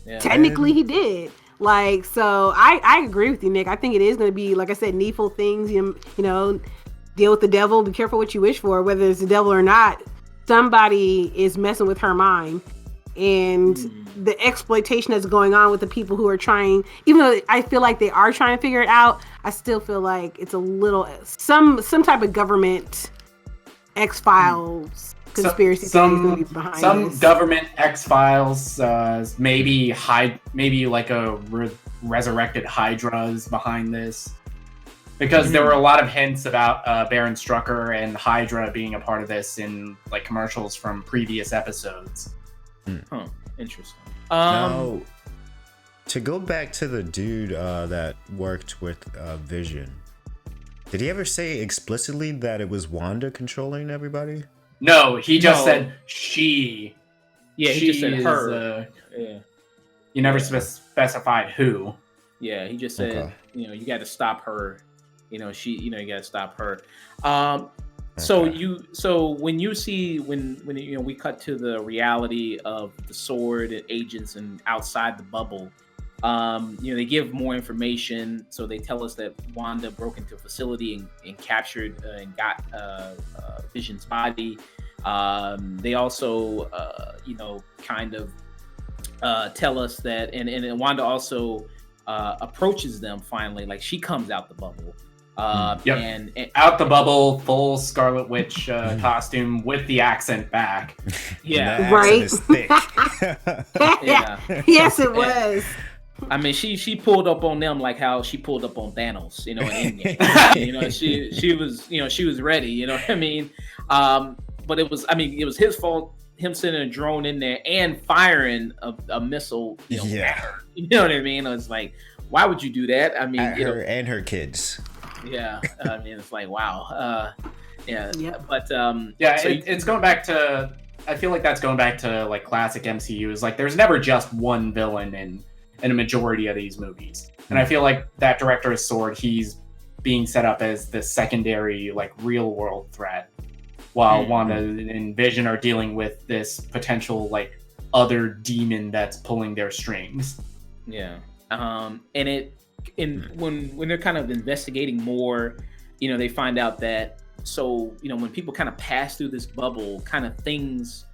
Yeah. Technically, he did. Like, so I agree with you, Nick. I think it is going to be, like I said, needful things, you know, deal with the devil, be careful what you wish for, whether it's the devil or not. Somebody is messing with her mind. And the exploitation that's going on with the people who are trying, even though I feel like they are trying to figure it out, I still feel like it's a little some type of government X-Files conspiracy theory behind some this. Government X-Files, maybe like a resurrected Hydra's behind this, because there were a lot of hints about Baron Strucker and Hydra being a part of this in like commercials from previous episodes. Huh. Interesting. Now, to go back to the dude that worked with Vision, did he ever say explicitly that it was Wanda controlling everybody? No, he just said she. Yeah, he just said her. He never specified who. Yeah, he just said, you got to stop her. You got to stop her. So when you see when we cut to the reality of the Sword and agents and outside the bubble, They give more information. So they tell us that Wanda broke into a facility and captured and got Vision's body. They also, kind of tell us that, and Wanda also approaches them finally, like she comes out the bubble. And out the bubble, full Scarlet Witch costume with the accent back. Yeah, right. Is thick. Yeah. Yes, it was. I mean, she pulled up on them like how she pulled up on Thanos, in Endgame. She was ready. You know what I mean? But it was his fault. Him sending a drone in there and firing a missile. At her. You know what I mean? It's like, why would you do that? I mean, at her and her kids. Yeah, I mean, it's like, wow. But it's going back to. I feel like that's going back to like classic MCU. Is like there's never just one villain in a majority of these movies, and I feel like that director of Sword, he's being set up as the secondary, like real world threat, while Wanda and Vision are dealing with this potential like other demon that's pulling their strings. Yeah, when they're kind of investigating more, they find out that when people kind of pass through this bubble, kind of things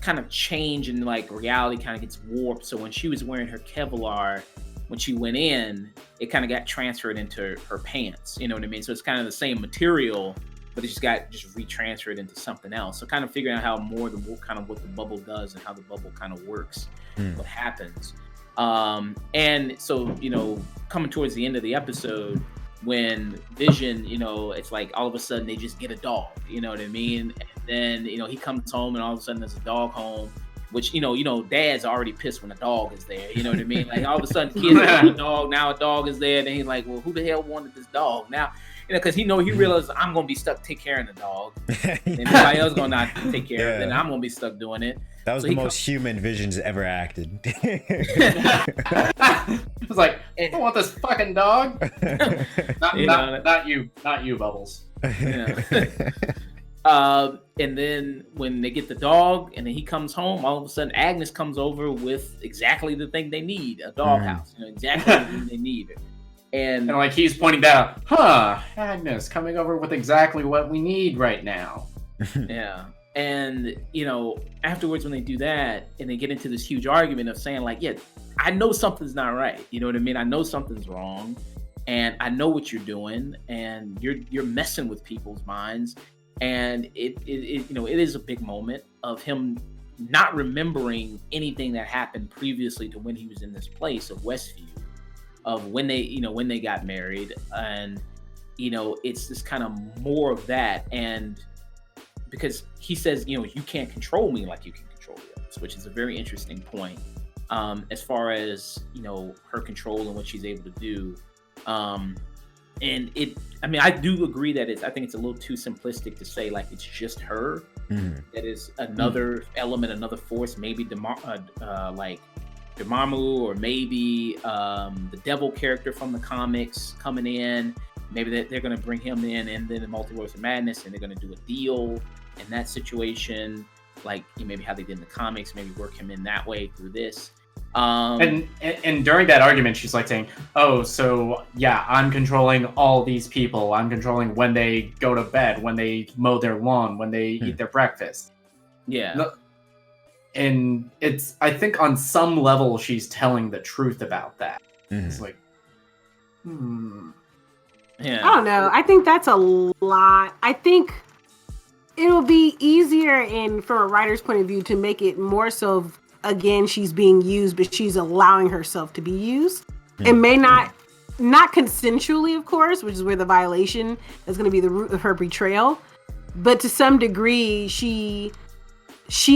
kind of change and like reality kind of gets warped. So when she was wearing her Kevlar, when she went in, it kind of got transferred into her pants. You know what I mean? So it's kind of the same material, but it just got retransferred into something else. So kind of figuring out how what the bubble does and how the bubble kind of works, what happens. And so, coming towards the end of the episode, when Vision, it's like all of a sudden they just get a dog, you know what I mean? And then, he comes home and all of a sudden there's a dog home, which, dad's already pissed when a dog is there, you know what I mean? Like all of a sudden kids have a dog, now a dog is there, and he's like, well, who the hell wanted this dog? Now, because he realized I'm going to be stuck take care of the dog. And nobody else going to not take care of it, and I'm going to be stuck doing it. That was the most human Vision's ever acted. It was like, I don't want this fucking dog. Not you, Bubbles. Yeah. And then when they get the dog and then he comes home, all of a sudden Agnes comes over with exactly the thing they need, a doghouse. Exactly the thing they need. And like he's pointing out, Agnes coming over with exactly what we need right now. Yeah. And, afterwards when they do that and they get into this huge argument of saying like, yeah, I know something's not right. You know what I mean? I know something's wrong and I know what you're doing and you're messing with people's minds. And it is a big moment of him not remembering anything that happened previously to when he was in this place of Westview, of when they got married. And, it's this kind of more of that. And because he says, you can't control me like you can control the others, which is a very interesting point as far as, her control and what she's able to do. And I do agree that I think it's a little too simplistic to say like it's just her. That is another element, another force, maybe like Dormammu, or maybe the devil character from the comics coming in. Maybe they're going to bring him in and then the Multiverse of Madness, and they're going to do a deal in that situation, like maybe how they did in the comics, maybe work him in that way through this. And during that argument, she's like saying, oh, so yeah, I'm controlling all these people. I'm controlling when they go to bed, when they mow their lawn, when they eat their breakfast. Yeah. And I think on some level, she's telling the truth about that. It's like, Yeah. I don't know. I think that's a lot. I think it'll be easier from a writer's point of view to make it more so again, she's being used, but she's allowing herself to be used. It may not consensually, of course, which is where the violation is going to be the root of her betrayal. But to some degree, she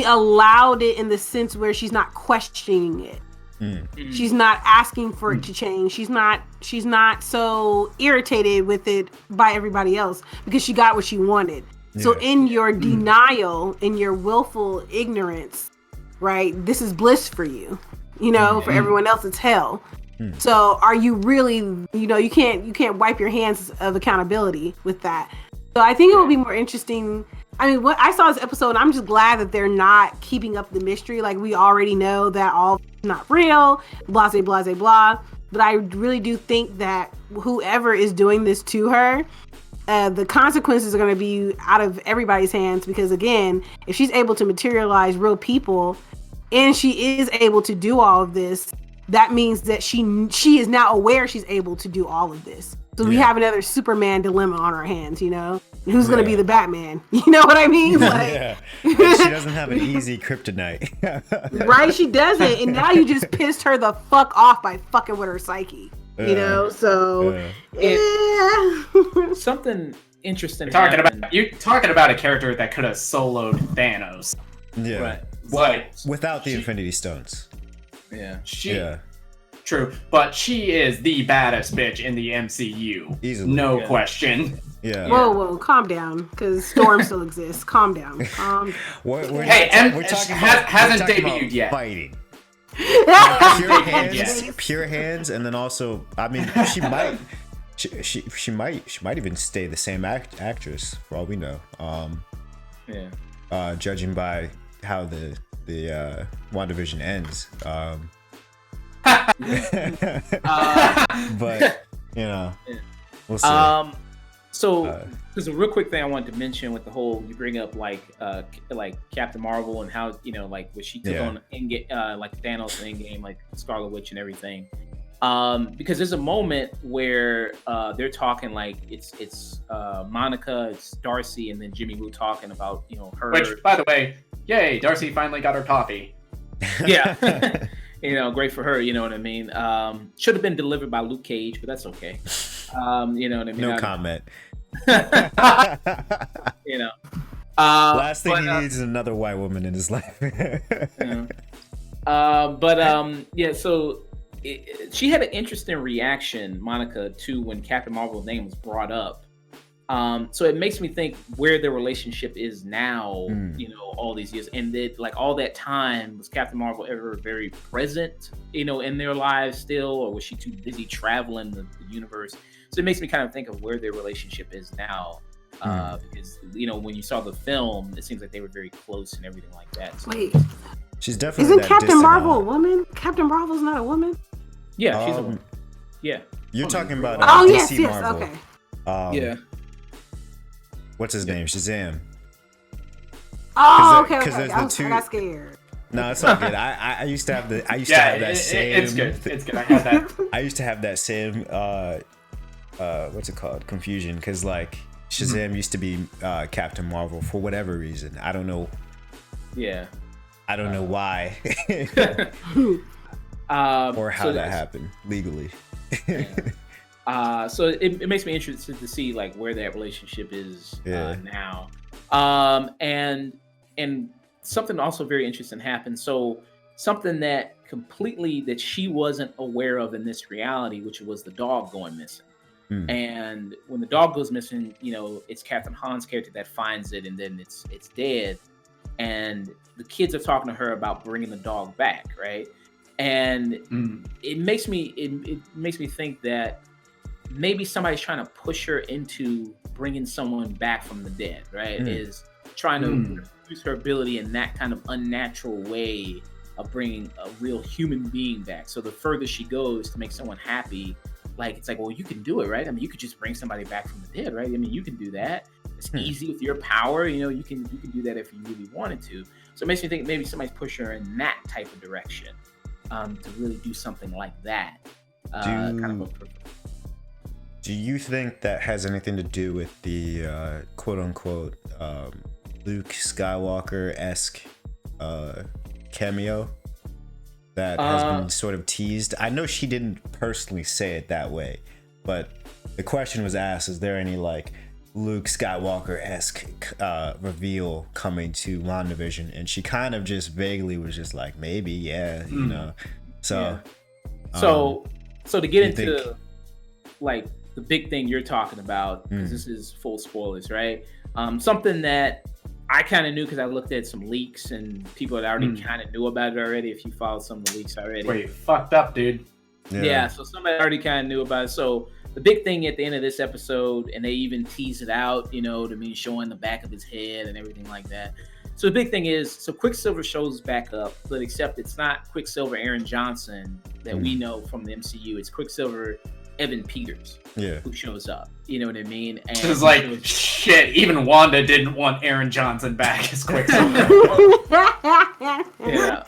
allowed it in the sense where she's not questioning it. She's not asking for it to change. She's not so irritated with it by everybody else because she got what she wanted. Yeah. So in your denial, in your willful ignorance, right? This is bliss for you. For everyone else it's hell. So are you really, you can't wipe your hands of accountability with that. So I think it will be more interesting I mean, what I saw this episode, and I'm just glad that they're not keeping up the mystery. Like, we already know that all not real, blah, blah, blah, blah. But I really do think that whoever is doing this to her, the consequences are going to be out of everybody's hands. Because again, if she's able to materialize real people, and she is able to do all of this, that means that she is now aware she's able to do all of this. So we have another Superman dilemma on our hands, you know? Who's going to be the Batman? You know what I mean? Like, she doesn't have an easy kryptonite. Right? She doesn't. And now you just pissed her the fuck off by fucking with her psyche. You know? So, something interesting you're talking about a character that could have soloed Thanos. Yeah. Right. But without the Infinity Stones. Yeah. True, but she is the baddest bitch in the MCU. Easily. No question. Yeah. Whoa, calm down, because Storm still exists. Calm down. We're talking hasn't debuted yet. Fighting. Pure hands, and then also, I mean, she might even stay the same actress for all we know. Judging by how the WandaVision ends. But we'll see. So there's a real quick thing I wanted to mention with the whole, you bring up like Captain Marvel and how, like what she took on like Thanos in Endgame, like Scarlet Witch and everything. Because there's a moment where they're talking like it's Monica, it's Darcy, and then Jimmy Woo talking about her. Which, by the way, yay, Darcy finally got her coffee. Yeah. Great for her, you know what I mean? Should have been delivered by Luke Cage, but that's okay. You know what I mean? No comment. Last thing he needs is another white woman in his life. So she had an interesting reaction, Monica, to when Captain Marvel's name was brought up. So it makes me think where their relationship is now, all these years, and that like all that time, was Captain Marvel ever very present, in their lives still, or was she too busy traveling the universe? So it makes me kind of think of where their relationship is now, because when you saw the film, it seems like they were very close and everything like that. So, wait, she's definitely isn't Captain Marvel a woman? Captain Marvel's not a woman. Yeah, she's a woman. Yeah, you're talking about DC Marvel. Okay. What's his name? Shazam. Oh, okay. I got scared. No, it's all good. I used to have that same. It's good. It's good. I had that. I used to have that same. What's it called? Confusion, because like Shazam used to be Captain Marvel for whatever reason. I don't know. Yeah. I don't know why. Or how that happened legally. So it makes me interested to see like where that relationship is now. And something also very interesting happened. So something that she wasn't aware of in this reality, which was the dog going missing. And when the dog goes missing, it's Captain Han's character that finds it, and then it's dead. And the kids are talking to her about bringing the dog back, right? And it makes me think that maybe somebody's trying to push her into bringing someone back from the dead, right? Is trying to use her ability in that kind of unnatural way of bringing a real human being back. So the further she goes to make someone happy, like it's like, well, you can do it, right? I mean, you could just bring somebody back from the dead, right? I mean, you can do that. It's easy with your power, you can do that if you really wanted to. So it makes me think maybe somebody's pushing her in that type of direction, to really do something like that. Do you think that has anything to do with the quote unquote Luke Skywalker-esque cameo that has been sort of teased? I know she didn't personally say it that way, but the question was asked, is there any like Luke Skywalker-esque reveal coming to WandaVision? And she kind of just vaguely was just like, maybe, yeah, So, so to get into like the big thing you're talking about, because this is full spoilers, right? Something that I kind of knew because I looked at some leaks and people that already kind of knew about it already. If you followed some of the leaks already, wait, fucked up, dude. Yeah, so somebody already kind of knew about it. So the big thing at the end of this episode, and they even tease it out, to me, showing the back of his head and everything like that. So the big thing is, so Quicksilver shows back up, but except it's not Quicksilver Aaron Johnson that we know from the MCU. It's Quicksilver Evan Peters, who shows up. You know what I mean? And it was like, shit, even Wanda didn't want Aaron Johnson back as Quicksilver. Yeah.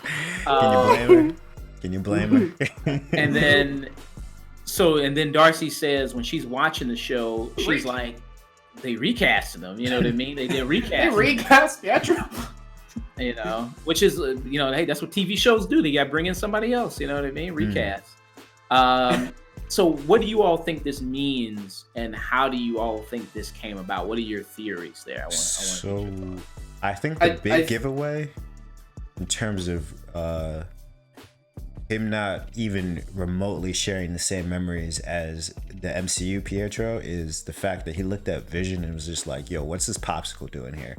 Can you blame her? And then Darcy says when she's watching the show, she's like, they recasted them. You know what I mean? They recast. They recast Pietro. Which is, hey, that's what TV shows do. They got to bring in somebody else. You know what I mean? Recast. So what do you all think this means, and how do you all think this came about? What are your theories there? I think the big giveaway in terms of him not even remotely sharing the same memories as the MCU Pietro is the fact that he looked at Vision and was just like, yo, what's this popsicle doing here?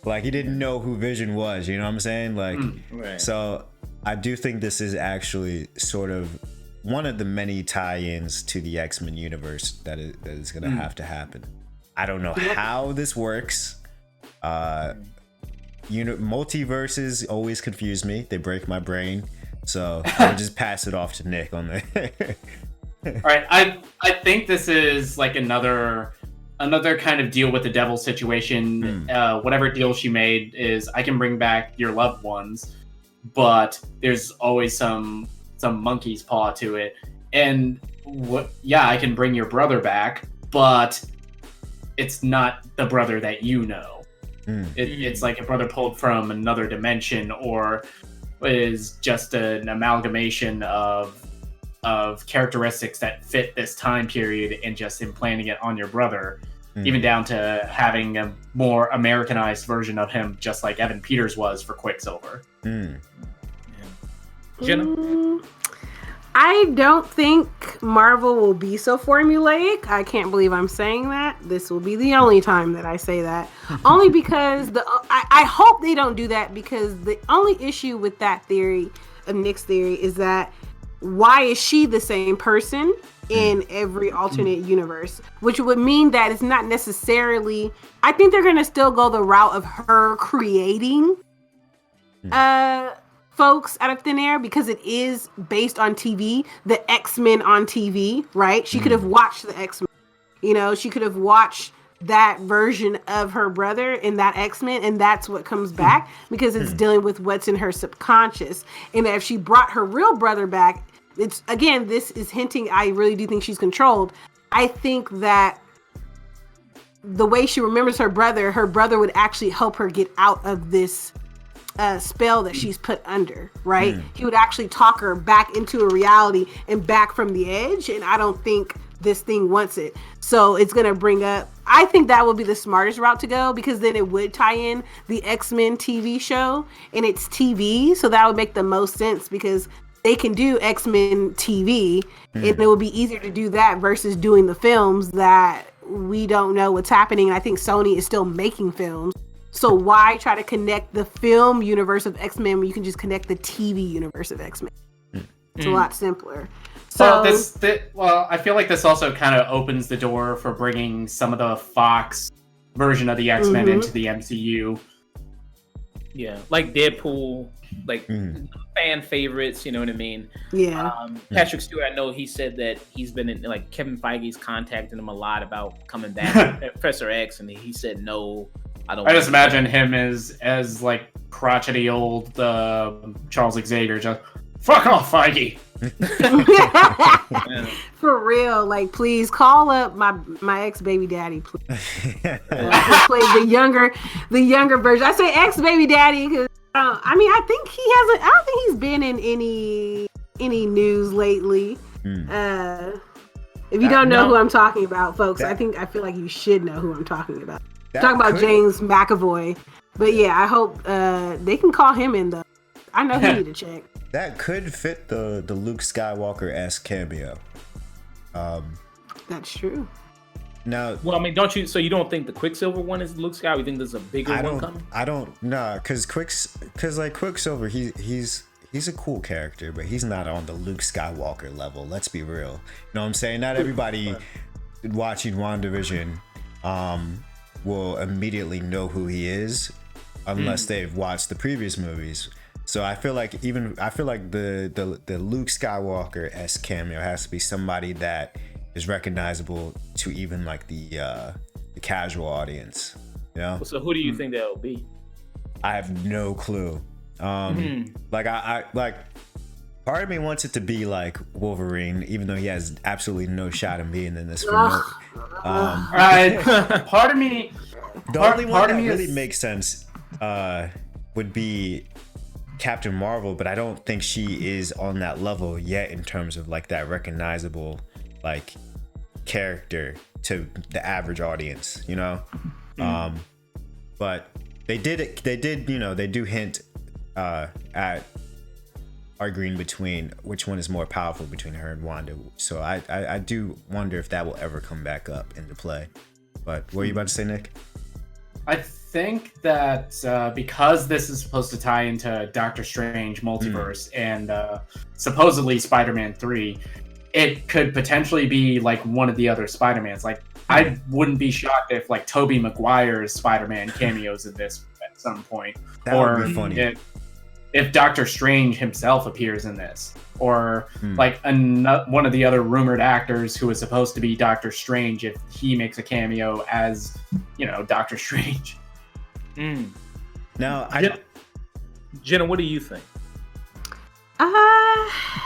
Like, he didn't know who Vision was, you know what I'm saying? Like, right. So I do think this is actually sort of one of the many tie-ins to the X-Men universe that is going to have to happen. I don't know how this works. Multiverses always confuse me. They break my brain. So I'll just pass it off to Nick on that. All right. I think this is like another kind of deal with the devil situation. Whatever deal she made is, I can bring back your loved ones, but there's always some monkey's paw to it. And I can bring your brother back, but it's not the brother that you know. It's like a brother pulled from another dimension, or is just an amalgamation of characteristics that fit this time period and just implanting it on your brother, even down to having a more Americanized version of him, just like Evan Peters was for Quicksilver. Jena? I don't think Marvel will be so formulaic. I can't believe I'm saying that. This will be the only time that I say that. Only because I hope they don't do that, because the only issue with that theory, of Nick's theory, is that why is she the same person in every alternate universe? Which would mean that it's not necessarily... I think they're going to still go the route of her creating folks out of thin air, because it is based on TV, the X-Men on TV, right? She could have watched the X-Men, she could have watched that version of her brother in that X-Men, and that's what comes back, because it's dealing with what's in her subconscious. And if she brought her real brother back, it's, again, this is hinting, I really do think she's controlled. I think that the way she remembers her brother would actually help her get out of this spell that she's put under, right? He would actually talk her back into a reality and back from the edge, and I don't think this thing wants it. So it's going to bring up, I think that would be the smartest route to go, because then it would tie in the X-Men TV show, and it's TV, so that would make the most sense, because they can do X-Men TV, and it would be easier to do that versus doing the films that we don't know what's happening. And I think Sony is still making films. So why try to connect the film universe of X-Men when you can just connect the TV universe of X-Men? It's a lot simpler. So I feel like this also kind of opens the door for bringing some of the Fox version of the X-Men into the MCU. Yeah, like Deadpool, like fan favorites, you know what I mean? Yeah. Patrick Stewart, I know he said that he's been in, like, Kevin Feige's contacting him a lot about coming back to Professor X, and he said no. I just imagine him as like crotchety old Charles Xavier, just fuck off, Feige. For real, like, please call up my ex baby daddy, please. Play the younger version. I say ex baby daddy because I think he hasn't. I don't think he's been in any news lately. If you don't know who I'm talking about, folks, I feel like you should know who I'm talking about. Talking about James McAvoy, but yeah, I hope they can call him in though. I know he need a check. That could fit the Luke Skywalker-esque cameo. That's true. Now, well, I mean, don't you? So you don't think the Quicksilver one is Luke Skywalker? You think there's a bigger one coming? I don't know, because Quicksilver, he's he's a cool character, but he's not on the Luke Skywalker level. Let's be real. You know what I'm saying? Not everybody watching WandaVision will immediately know who he is unless they've watched the previous movies. So I feel like the Luke Skywalker-esque cameo has to be somebody that is recognizable to even like the casual audience. You know? So who do you think that'll be? I have no clue. Like I like part of me wants it to be like Wolverine, even though he has absolutely no shot in being in this film. Part of me, the only one that really makes sense would be Captain Marvel, but I don't think she is on that level yet in terms of like that recognizable like character to the average audience, you know. But they do hint at arguing between which one is more powerful between her and Wanda. So I do wonder if that will ever come back up into play. But what were you about to say, Nick? I think that because this is supposed to tie into Doctor Strange multiverse and supposedly Spider-Man 3, it could potentially be like one of the other Spider-Mans. Like I wouldn't be shocked if like Tobey Maguire's Spider-Man cameos in this at some point. That would be funny. If Doctor Strange himself appears in this, or like one of the other rumored actors who is supposed to be Doctor Strange, if he makes a cameo as, you know, Doctor Strange. Now, Jenna, what do you think?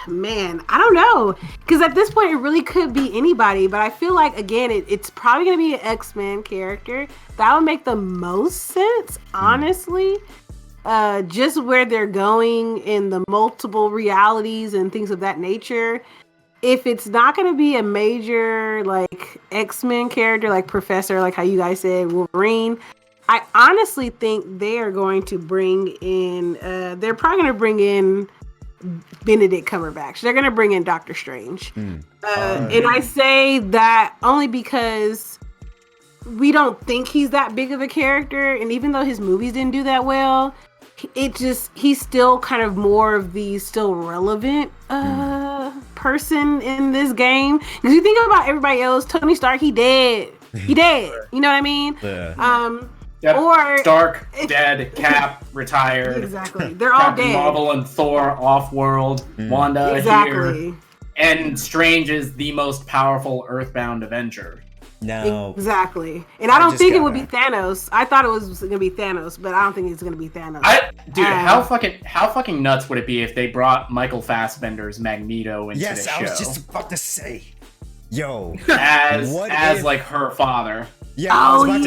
Man, I don't know, because at this point it really could be anybody, but I feel like again it's probably gonna be an X-Men character. That would make the most sense, honestly. Just where they're going in the multiple realities and things of that nature. If it's not going to be a major like X-Men character like Professor, like how you guys said, Wolverine, I honestly think they are going to bring in, they're probably going to bring in Benedict Cumberbatch. They're going to bring in Doctor Strange. And I say that only because we don't think he's that big of a character. And even though his movies didn't do that well, he's still kind of more of the still relevant person in this game. Because you think about everybody else, Tony Stark, he dead. You know what I mean? Yep. Or Stark dead, Cap retired. Exactly, they're all Captain dead. Marvel and Thor off-world. Wanda here, and Strange is the most powerful Earthbound Avenger. No. Exactly. And I don't think it would be Thanos. I thought it was going to be Thanos, but I don't think it's going to be Thanos. How fucking nuts would it be if they brought Michael Fassbender's Magneto into the show? Yes, I was just about to say. Yo. As like her father. Yeah, I was about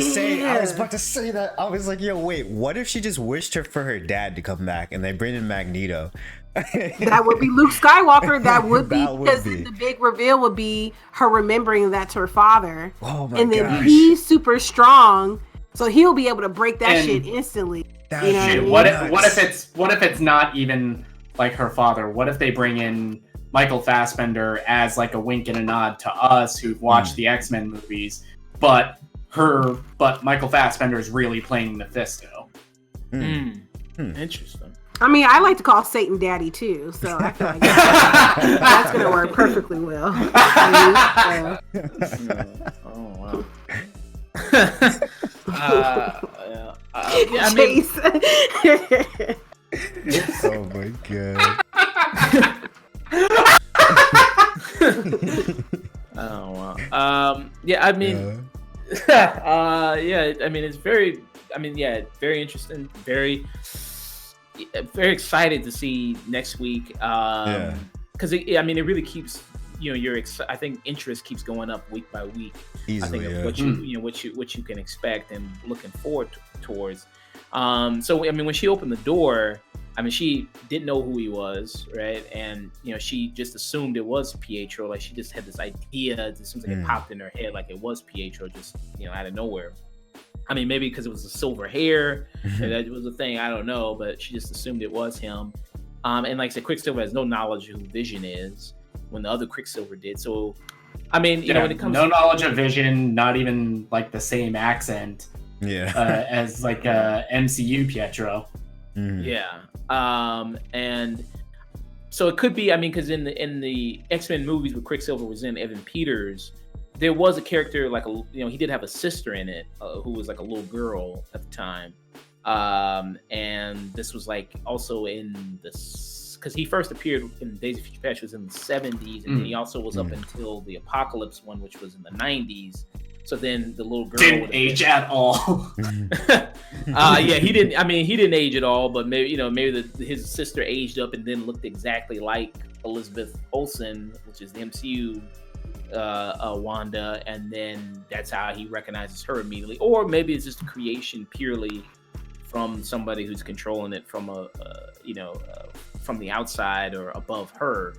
to say that. I was like, yo, wait, what if she just wished for her dad to come back and they bring in Magneto? That would be Luke Skywalker. That would be because the big reveal would be her remembering that's her father. Oh my and then he's super strong, so he'll be able to break that shit instantly. You know what if it's not even like her father? What if they bring in Michael Fassbender as like a wink and a nod to us who've watched the X-Men movies, but Michael Fassbender is really playing Mephisto. Interesting. I mean, I like to call Satan Daddy too, so I feel like that's going to work perfectly well. Oh wow. Chayse. Oh my god. Oh wow. Yeah, I mean, yeah, I mean, it's very, very interesting, very excited to see next week. Because it really keeps, I think interest keeps going up week by week. Easily, I think what you can expect and looking forward towards. So I mean, when she opened the door, I mean, she didn't know who he was, right? And she just assumed it was Pietro. Like she just had this idea. It seems like it popped in her head, like it was Pietro, just out of nowhere. I mean, maybe because it was the silver hair, that was a thing. I don't know, but she just assumed it was him. And like I said, Quicksilver has no knowledge of who Vision is, when the other Quicksilver did. So, I mean, when it comes no knowledge of Vision, not even like the same accent, as like MCU Pietro. Yeah. And So it could be. I mean, because in the X-Men movies where Quicksilver was in, Evan Peters, there was a character like he did have a sister in it who was like a little girl at the time, and this was like also in this because he first appeared in Days of Future Past was in the 70s, and then he also was up until the Apocalypse one, which was in the 90s. So then the little girl didn't age at all. He didn't. I mean, he didn't age at all, but maybe his sister aged up and then looked exactly like Elizabeth Olsen, which is the MCU Wanda, and then that's how he recognizes her immediately. Or maybe it's just a creation purely from somebody who's controlling it from from the outside or above her.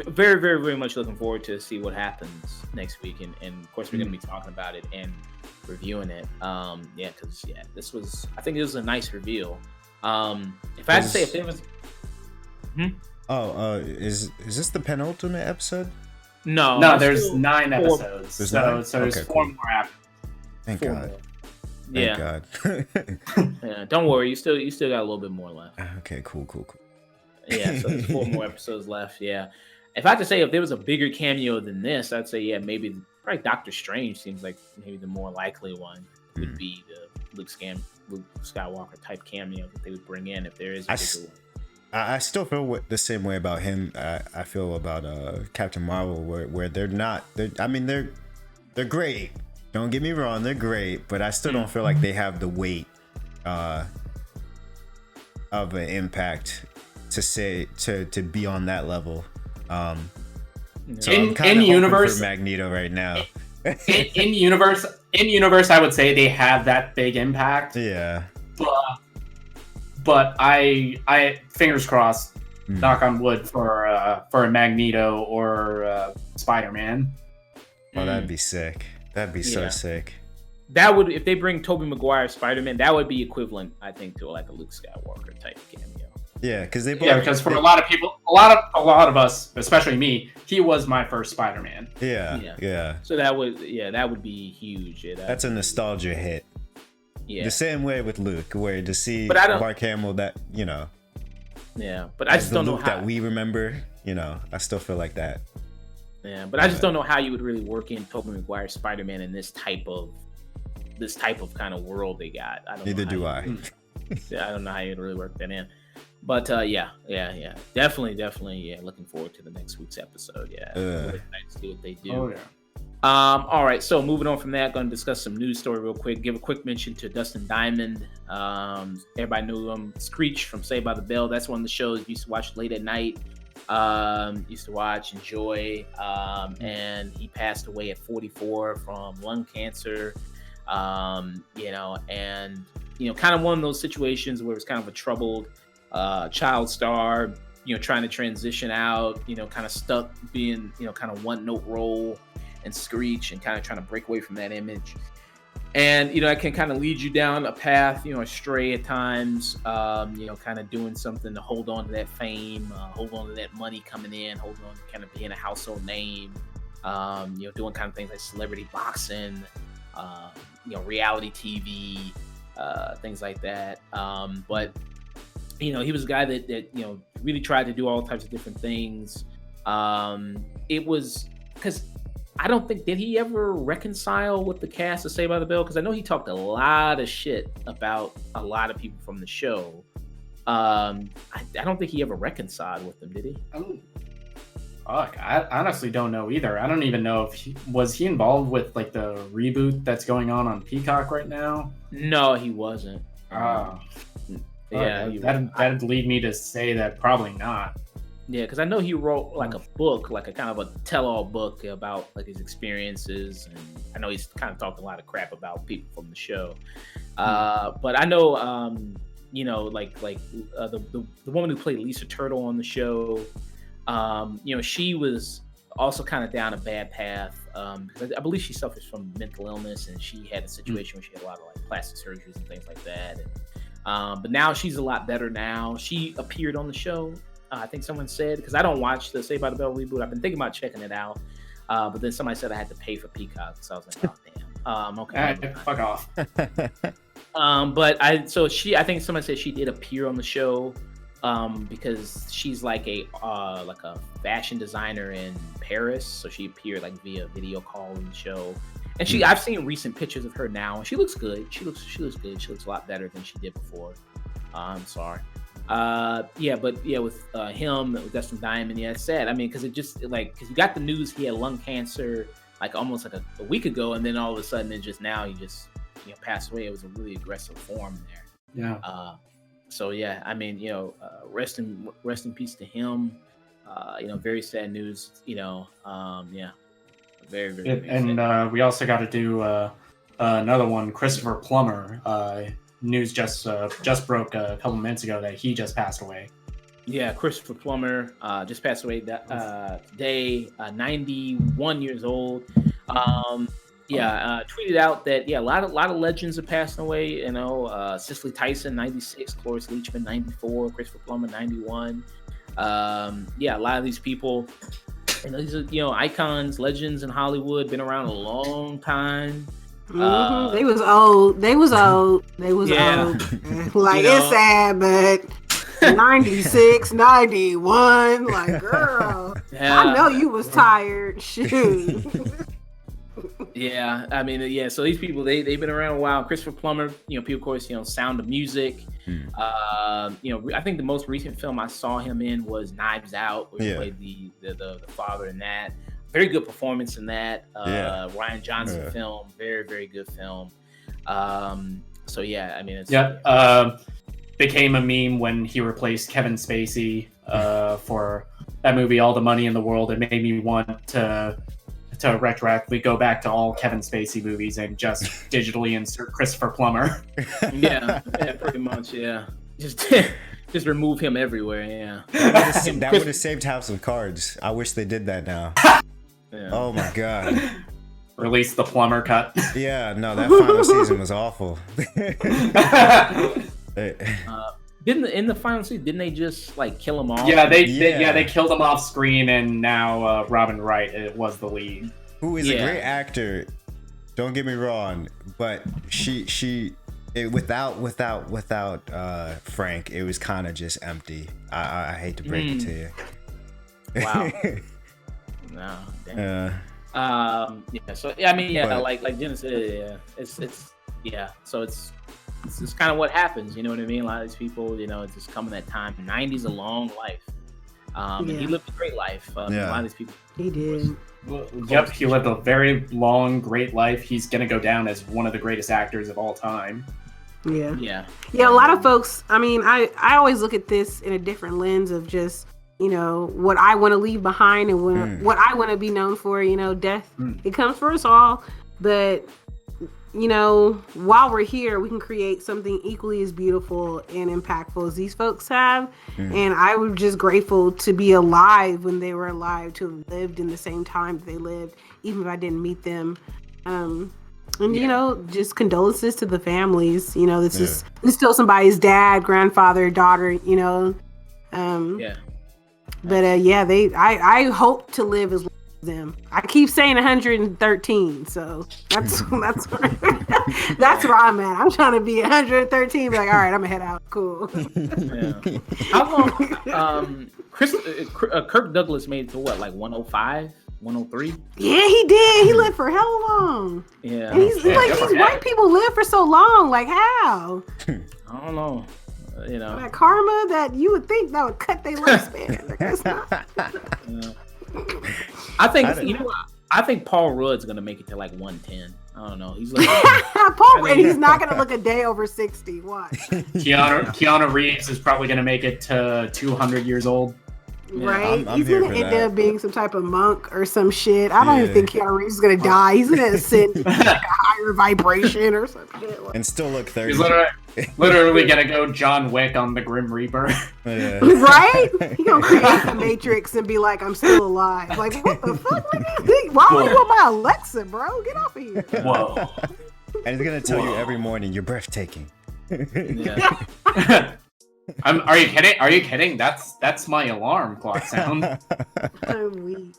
Very, very, very much looking forward to see what happens next week, and of course we're going to be talking about it and reviewing it. This was, I think it was a nice reveal. If I had to say, if there was, is this the penultimate episode? No, there's 9 episodes. There's so there's 4 more after. Thank God. Thank God. Yeah, don't worry, you still got a little bit more left. Okay, cool. Yeah, so there's 4 more episodes left. Yeah. If I had to say, if there was a bigger cameo than this, I'd say, maybe probably Doctor Strange seems like maybe the more likely one would be the Luke Skywalker type cameo that they would bring in if there is a bigger one. I still feel the same way about him. I feel about Captain Marvel, where they're not. They're great. Don't get me wrong, they're great, but I still don't feel like they have the weight of an impact to be on that level. So I'm kind of hoping for Magneto right now. in universe, I would say they have that big impact. Yeah. But I fingers crossed, knock on wood for a Magneto or Spider-Man. Oh, that'd be sick. That'd be so sick. That would, if they bring Tobey Maguire Spider-Man, that would be equivalent, I think, to like a Luke Skywalker type cameo. Yeah, because for a lot of people, a lot of us, especially me, he was my first Spider-Man. Yeah. So that would be huge. Yeah, that's a nostalgia hit. Yeah. The same way with Luke, where to see Mark Hamill, that Yeah, but I just don't know Luke that we remember. I still feel like that. Yeah, but I just don't know how you would really work in Tobey Maguire Spider-Man in this type of kind of world they got. Neither do I. I don't know how you'd really work that in. But definitely, looking forward to the next week's episode. Yeah, really excited to see what they do. Oh yeah. All right, so moving on from that, going to discuss some news story real quick. Give a quick mention to Dustin Diamond. Everybody knew him, Screech from Saved by the Bell. That's one of the shows you used to watch late at night. Used to watch, enjoy, and he passed away at 44 from lung cancer. And kind of one of those situations where it's kind of a troubled child star, trying to transition out, kind of stuck being, kind of one note role and Screech, and kind of trying to break away from that image. And, it can kind of lead you down a path, astray at times, kind of doing something to hold on to that fame, hold on to that money coming in, hold on to kind of being a household name, doing kind of things like celebrity boxing, reality TV, things like that. But he was a guy that really tried to do all types of different things. It was because I don't think, did he ever reconcile with the cast of Saved by the Bell? Because I know he talked a lot of shit about a lot of people from the show. I don't think he ever reconciled with them, did he? I honestly don't know either. I don't even know if he was involved with like the reboot that's going on Peacock right now. No, he wasn't. That'd lead me to say that probably not. Yeah, because I know he wrote like a book, like a kind of a tell-all book about like his experiences, and I know he's kind of talked a lot of crap about people from the show. But I know, the woman who played Lisa Turtle on the show, she was also kind of down a bad path. Because I believe she suffers from mental illness, and she had a situation where she had a lot of like plastic surgeries and things like that. And, but now she's a lot better now. She appeared on the show. I think someone said, because I don't watch the Saved by the Bell reboot. I've been thinking about checking it out. But then somebody said I had to pay for Peacock. So I was like, oh, damn. Okay. Fuck off. But I think someone said she did appear on the show, because she's like a fashion designer in Paris, so she appeared like via video call in the show. And I've seen recent pictures of her now, and she looks good. She looks good. She looks a lot better than she did before. I'm sorry. With him, with Dustin Diamond, it's sad. I mean, because because you got the news he had lung cancer like almost like a week ago, and then all of a sudden, he passed away. It was a really aggressive form there. Yeah. I mean, rest in peace to him. Very sad news. Very, very. And we also got to do another one. Christopher Plummer. News just broke a couple minutes ago that he just passed away. Yeah, Christopher Plummer just passed away today, 91 years old. Tweeted out that a lot of legends are passing away. Cicely Tyson, 96, Cloris Leachman, 94, Christopher Plummer, 91. A lot of these people, these are icons, legends in Hollywood, been around a long time. Mm-hmm. They was old. Old. It's sad, but 96, 91, like, girl, I know you was tired. Shoot. I mean, so these people, they've been around a while. Christopher Plummer, people, of course, Sound of Music. I think the most recent film I saw him in was Knives Out, where he played the father in that. Very good performance in that. Ryan Johnson film, very, very good film. Became a meme when he replaced Kevin Spacey for that movie, All the Money in the World. It made me want to retroactively go back to all Kevin Spacey movies and just digitally insert Christopher Plummer. Pretty much, just remove him everywhere. That would have saved House of Cards. I wish they did that now. Oh my god. Release the Plummer cut. Yeah, no, that final season was awful. In the final season, didn't they just kill him off? They killed him off screen, and now Robin Wright was the lead. Who is a great actor. Don't get me wrong, but without Frank, it was kind of just empty. I hate to break it to you. Wow. No. Damn. Like Jenna said, So it's kind of what happens. You know what I mean? A lot of these people, it's just coming that time. 90's a long life. And he lived a great life. A lot of these people. He did. Yep, he lived a very long, great life. He's gonna go down as one of the greatest actors of all time. Yeah. A lot of folks. I mean, I always look at this in a different lens of just what I want to leave behind and what I want to be known for. Death. It comes for us all, but while we're here, we can create something equally as beautiful and impactful as these folks have. And I was just grateful to be alive when they were alive, to have lived in the same time they lived, even if I didn't meet them. Just condolences to the families. This is still somebody's dad, grandfather, daughter. I hope to live as long as them. I keep saying 113, so that's that's where I'm at. I'm trying to be 113. Be like, all right, I'm gonna head out. Cool. How long? Kirk Douglas made it to what, like 105, 103? Yeah, he did. He lived for hell long. Yeah, and these white people live for so long. Like, how? I don't know. That karma that you would think that would cut their lifespan. Like, that's not. I think Paul Rudd's gonna make it to like 110. I don't know. He's like Paul Rudd. He's not gonna look a day over 60. Watch. Keanu Reeves is probably gonna make it to 200 years old. Right? He's gonna end up being some type of monk or some shit. I don't even think Keanu Reeves is gonna die. He's gonna ascend to like a higher vibration or some shit. And still look 30. He's literally gonna go John Wick on the Grim Reaper. Right? He gonna create the Matrix and be like, I'm still alive. Like, what the fuck? Why are you on my Alexa, bro? Get off of here. Whoa. And he's gonna tell you every morning, you're breathtaking. Are you kidding? Are you kidding? That's my alarm clock sound. I'm weak.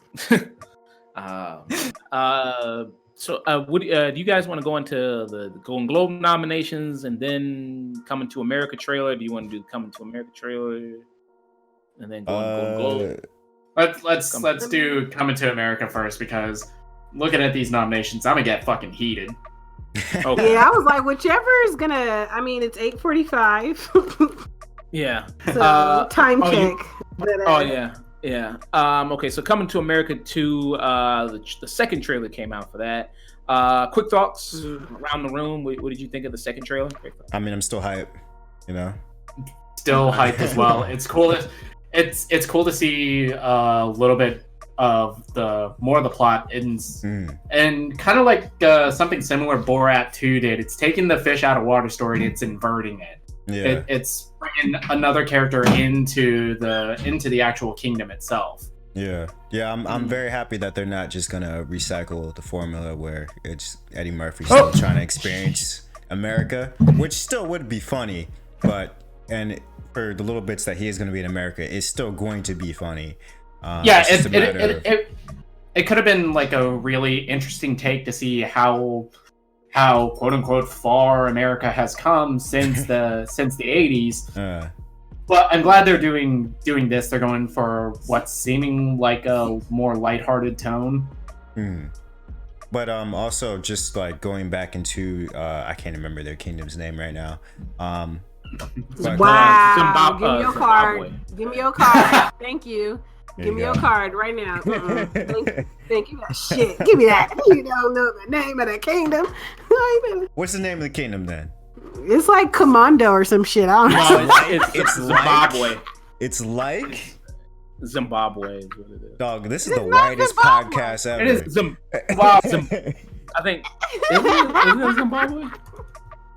So, do you guys want to go into the Golden Globe nominations and then Coming to America trailer? Do you want to do the Coming to America trailer and then go on Golden Globe? Let's do Coming to America first, because looking at these nominations, I'm gonna get fucking heated. Okay. Yeah, I was like, whichever is gonna. I mean, it's 8:45. Yeah. So time check. Yeah. Okay, so Coming to America 2, the second trailer came out for that. Quick thoughts around the room. What did you think of the second trailer? I mean, I'm still hyped, you know. Still hyped as well. It's cool. It's cool to see a little bit of more of the plot and kind of like something similar Borat 2 did. It's taking the fish out of water story and it's inverting it. Yeah. It's bringing another character into the actual kingdom itself. Yeah. I'm very happy that they're not just gonna recycle the formula where it's Eddie Murphy still trying to experience America, which still would be funny, and for the little bits that he is gonna be in America, it's still going to be funny. It could have been like a really interesting take to see how quote unquote far America has come since the 80s. But I'm glad they're doing this. They're going for what's seeming like a more lighthearted tone. But also just like going back into I can't remember their kingdom's name right now. Wow! Give me your card. Give me your card. Thank you. Give me your card right now. Thank you. Shit. Give me that. You don't know the name of the kingdom. What's the name of the kingdom then? It's like Commando or some shit. I don't know. It's Zimbabwe. It's like Zimbabwe is what it is. Dog, this is the whitest podcast ever. It is I think isn't it Zimbabwe?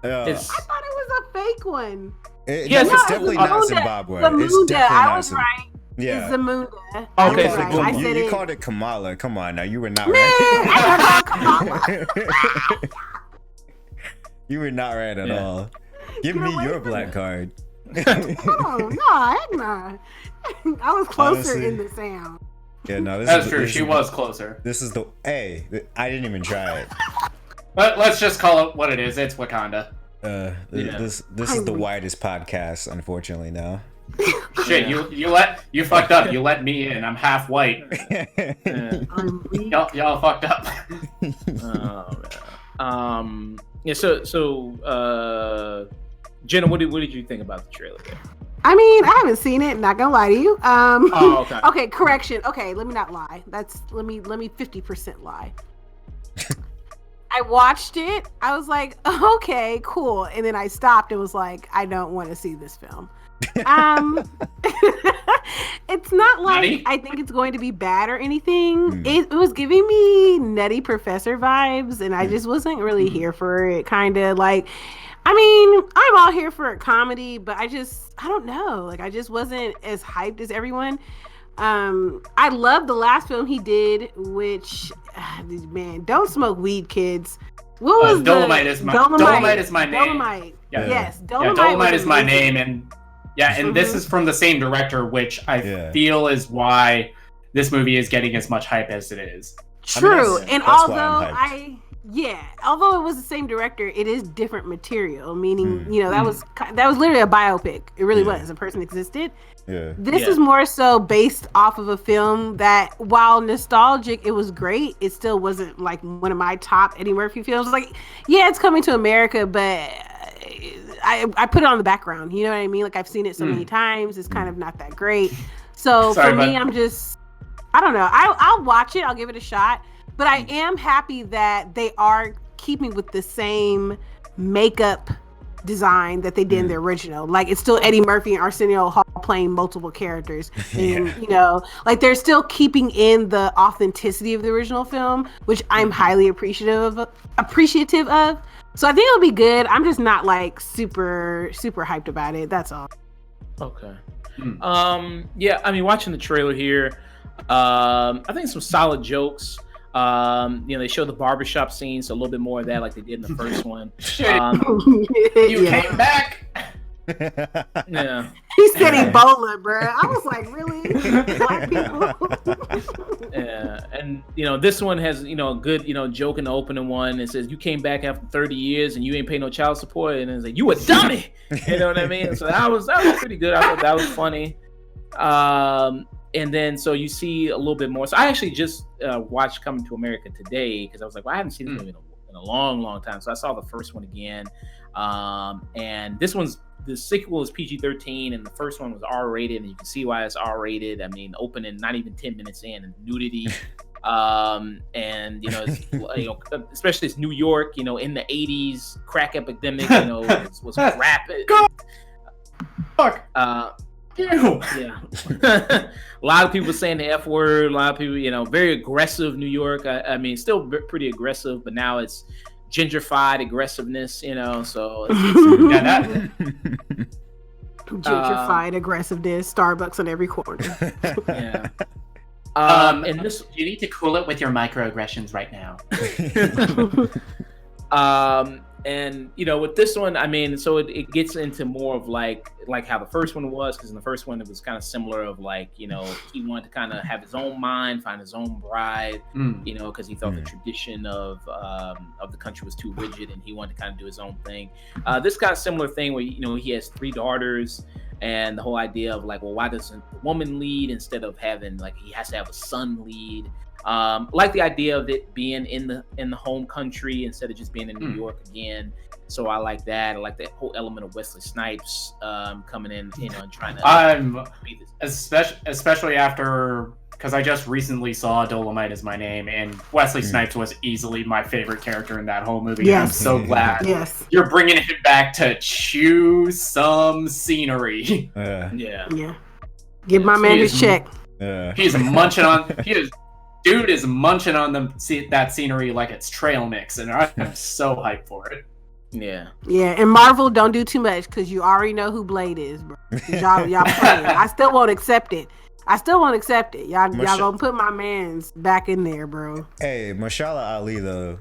I thought it was a fake one. Yes, it's definitely not Zimbabwe. It's definitely I was right. Yeah. It's Zamunda. Okay, so right. You called it Kamala. Come on now, you were not right. right. I Kamala. You were not right at all. Give me your black card. Oh no. I was closer in the sound. Yeah, no, that's true. She was closer. This is I didn't even try it. But let's just call it what it is. It's Wakanda. This is the widest podcast, unfortunately. Now. Shit, you fucked up. You let me in. I'm half white. Y'all fucked up. Yeah. So, Jenna, what did you think about the trailer? I mean, I haven't seen it. Not gonna lie to you. Okay. Okay. Correction. Okay. Let me not lie. Let me 50% lie. I watched it. I was like, okay, cool. And then I stopped and was like, I don't want to see this film. It's not like I think it's going to be bad or anything. It was giving me Nutty Professor vibes, and I just wasn't really here for it. Kind of like, I mean, I'm all here for a comedy, but I don't know. Like, I just wasn't as hyped as everyone. I love the last film he did, which, man, don't smoke weed, kids. What was Dolomite is my name. Dolomite. Yeah. Yes, Dolomite is my name, and this is from the same director, which I feel is why this movie is getting as much hype as it is. True, and although although it was the same director, it is different material. Meaning, that was literally a biopic. It really was. A person existed. Yeah. This is more so based off of a film that, while nostalgic, it was great. It still wasn't like one of my top Eddie Murphy films. Like, yeah, it's Coming to America, but I put it on the background. You know what I mean? Like, I've seen it so many times. It's kind of not that great. So for me, I'm just, I don't know. I'll watch it. I'll give it a shot. But I am happy that they are keeping with the same makeup design that they did in the original. Like, it's still Eddie Murphy and Arsenio Hall playing multiple characters, and like, they're still keeping in the authenticity of the original film, which I'm highly appreciative of. So I think it'll be good. I'm just not like super hyped about it. That's all. Okay. Yeah, I mean, watching the trailer here, I think some solid jokes. They show the barbershop scene, so a little bit more of that, like they did in the first one. You came back. Yeah. He said Ebola, bro. I was like, really? Black people? Yeah, and this one has a good joke in the opening one. It says you came back after 30 years and you ain't pay no child support, and it's like you a dummy. You know what I mean? So that was pretty good. I thought that was funny. And then so you see a little bit more. So I actually just watched Coming to America today because I was like, well, I haven't seen this movie in a long time. So I saw the first one again, and the sequel is PG-13, and the first one was R-rated, and you can see why it's R-rated. I mean, opening not even 10 minutes in, and nudity, and it's, especially it's New York, in the 80s, crack epidemic, was rapid. Fuck. Yeah. A lot of people saying the F word. A lot of people, very aggressive New York. I mean, still pretty aggressive, but now it's gentrified aggressiveness, so gentrified aggressiveness, Starbucks on every corner. Yeah. And this, you need to cool it with your microaggressions right now. And with this one, I mean, so it gets into more of like how the first one was, because in the first one it was kind of similar of he wanted to kind of have his own mind, find his own bride, because he thought the tradition of the country was too rigid, and he wanted to kind of do his own thing. This kind of similar thing where he has 3 daughters, and the whole idea of well, why doesn't the woman lead instead of having he has to have a son lead. Like the idea of it being in the home country instead of just being in New York again. So I like that. I like that whole element of Wesley Snipes coming in, and trying to be this. Especially after, because I just recently saw Dolomite Is My Name, and Wesley Snipes was easily my favorite character in that whole movie. Yes. I'm so glad you're bringing him back to chew some scenery. Yeah. Give my man his check. He's munching on. Dude is munching on that scenery like it's trail mix, and I'm so hyped for it. Yeah. And Marvel, don't do too much because you already know who Blade is, bro. Y'all playing. I still won't accept it. Y'all gonna put my man's back in there, bro. Hey, Mashallah Ali though.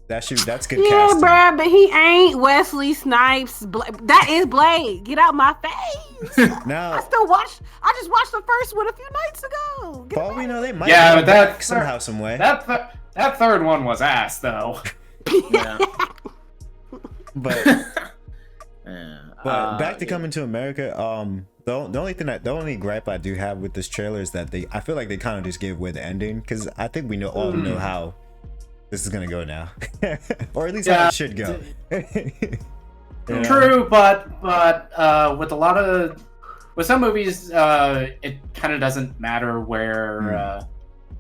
That's good casting. Yeah, bro, but he ain't Wesley Snipes. That is Blade. Get out my face. No. I just watched the first one a few nights ago. Well, we know they might but that somehow, some way. That third one was ass, though. Yeah. But back to Coming to America. The only gripe I do have with this trailer is that I feel like they kind of just gave away the ending, because I think we all know how this is gonna go now, or at least how it should go. True, but with some movies, it kind of doesn't matter where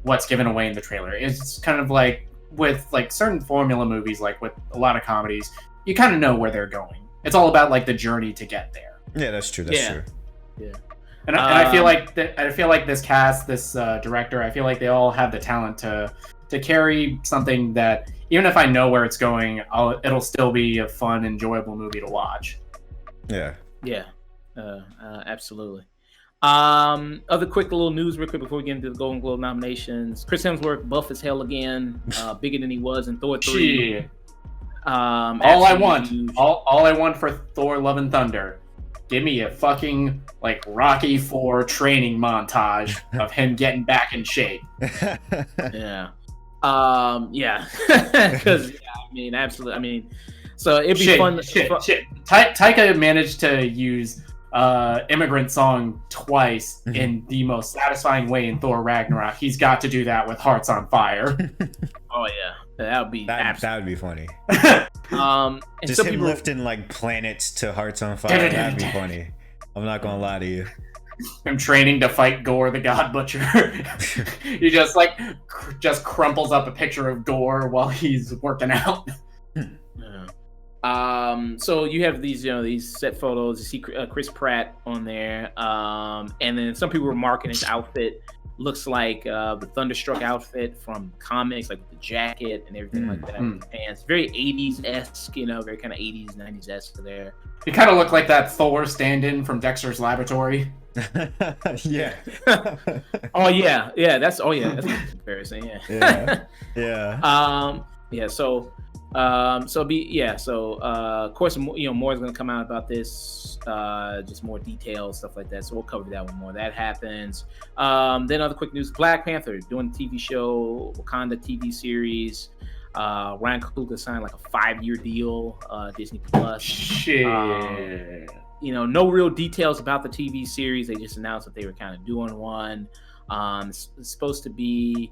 what's given away in the trailer. It's kind of like with certain formula movies, like with a lot of comedies, you kind of know where they're going. It's all about the journey to get there. Yeah, that's true. That's true. Yeah. And I feel like this cast, this director, I feel like they all have the talent to carry something that, even if I know where it's going, it'll still be a fun, enjoyable movie to watch. Yeah. Absolutely. Other quick little news real quick before we get into the Golden Globe nominations. Chris Hemsworth, buff as hell again, bigger than he was in Thor 3. All I want for Thor Love and Thunder, give me a fucking Rocky IV training montage of him getting back in shape. Yeah. Because I mean, absolutely. I mean, so it'd be fun. Taika managed to use Immigrant Song twice in the most satisfying way in Thor Ragnarok. He's got to do that with Hearts on Fire. Oh yeah, that would be that would be funny. And just him lifting planets to Hearts on Fire. That'd be funny. I'm not gonna lie to you. I'm training to fight Gore the God Butcher. He just crumples up a picture of Gore while he's working out. So you have these set photos. You see Chris Pratt on there, and then some people were marking his outfit. Looks like the Thunderstruck outfit from comics, like the jacket and everything like that. With the pants, very 80s-esque, very kind of 80s, 90s-esque there. He kind of looked like that Thor stand-in from Dexter's Laboratory. Yeah. That's a comparison. Yeah. Yeah. So Of course, more is going to come out about this, just more details, stuff like that. So we'll cover that when more of that happens. Then other quick news: Black Panther doing the TV show, Wakanda TV series. Ryan Coogler signed like a 5-year deal, Disney Plus. Shit. No real details about the TV series. They just announced that they were kind of doing one. It's supposed to be.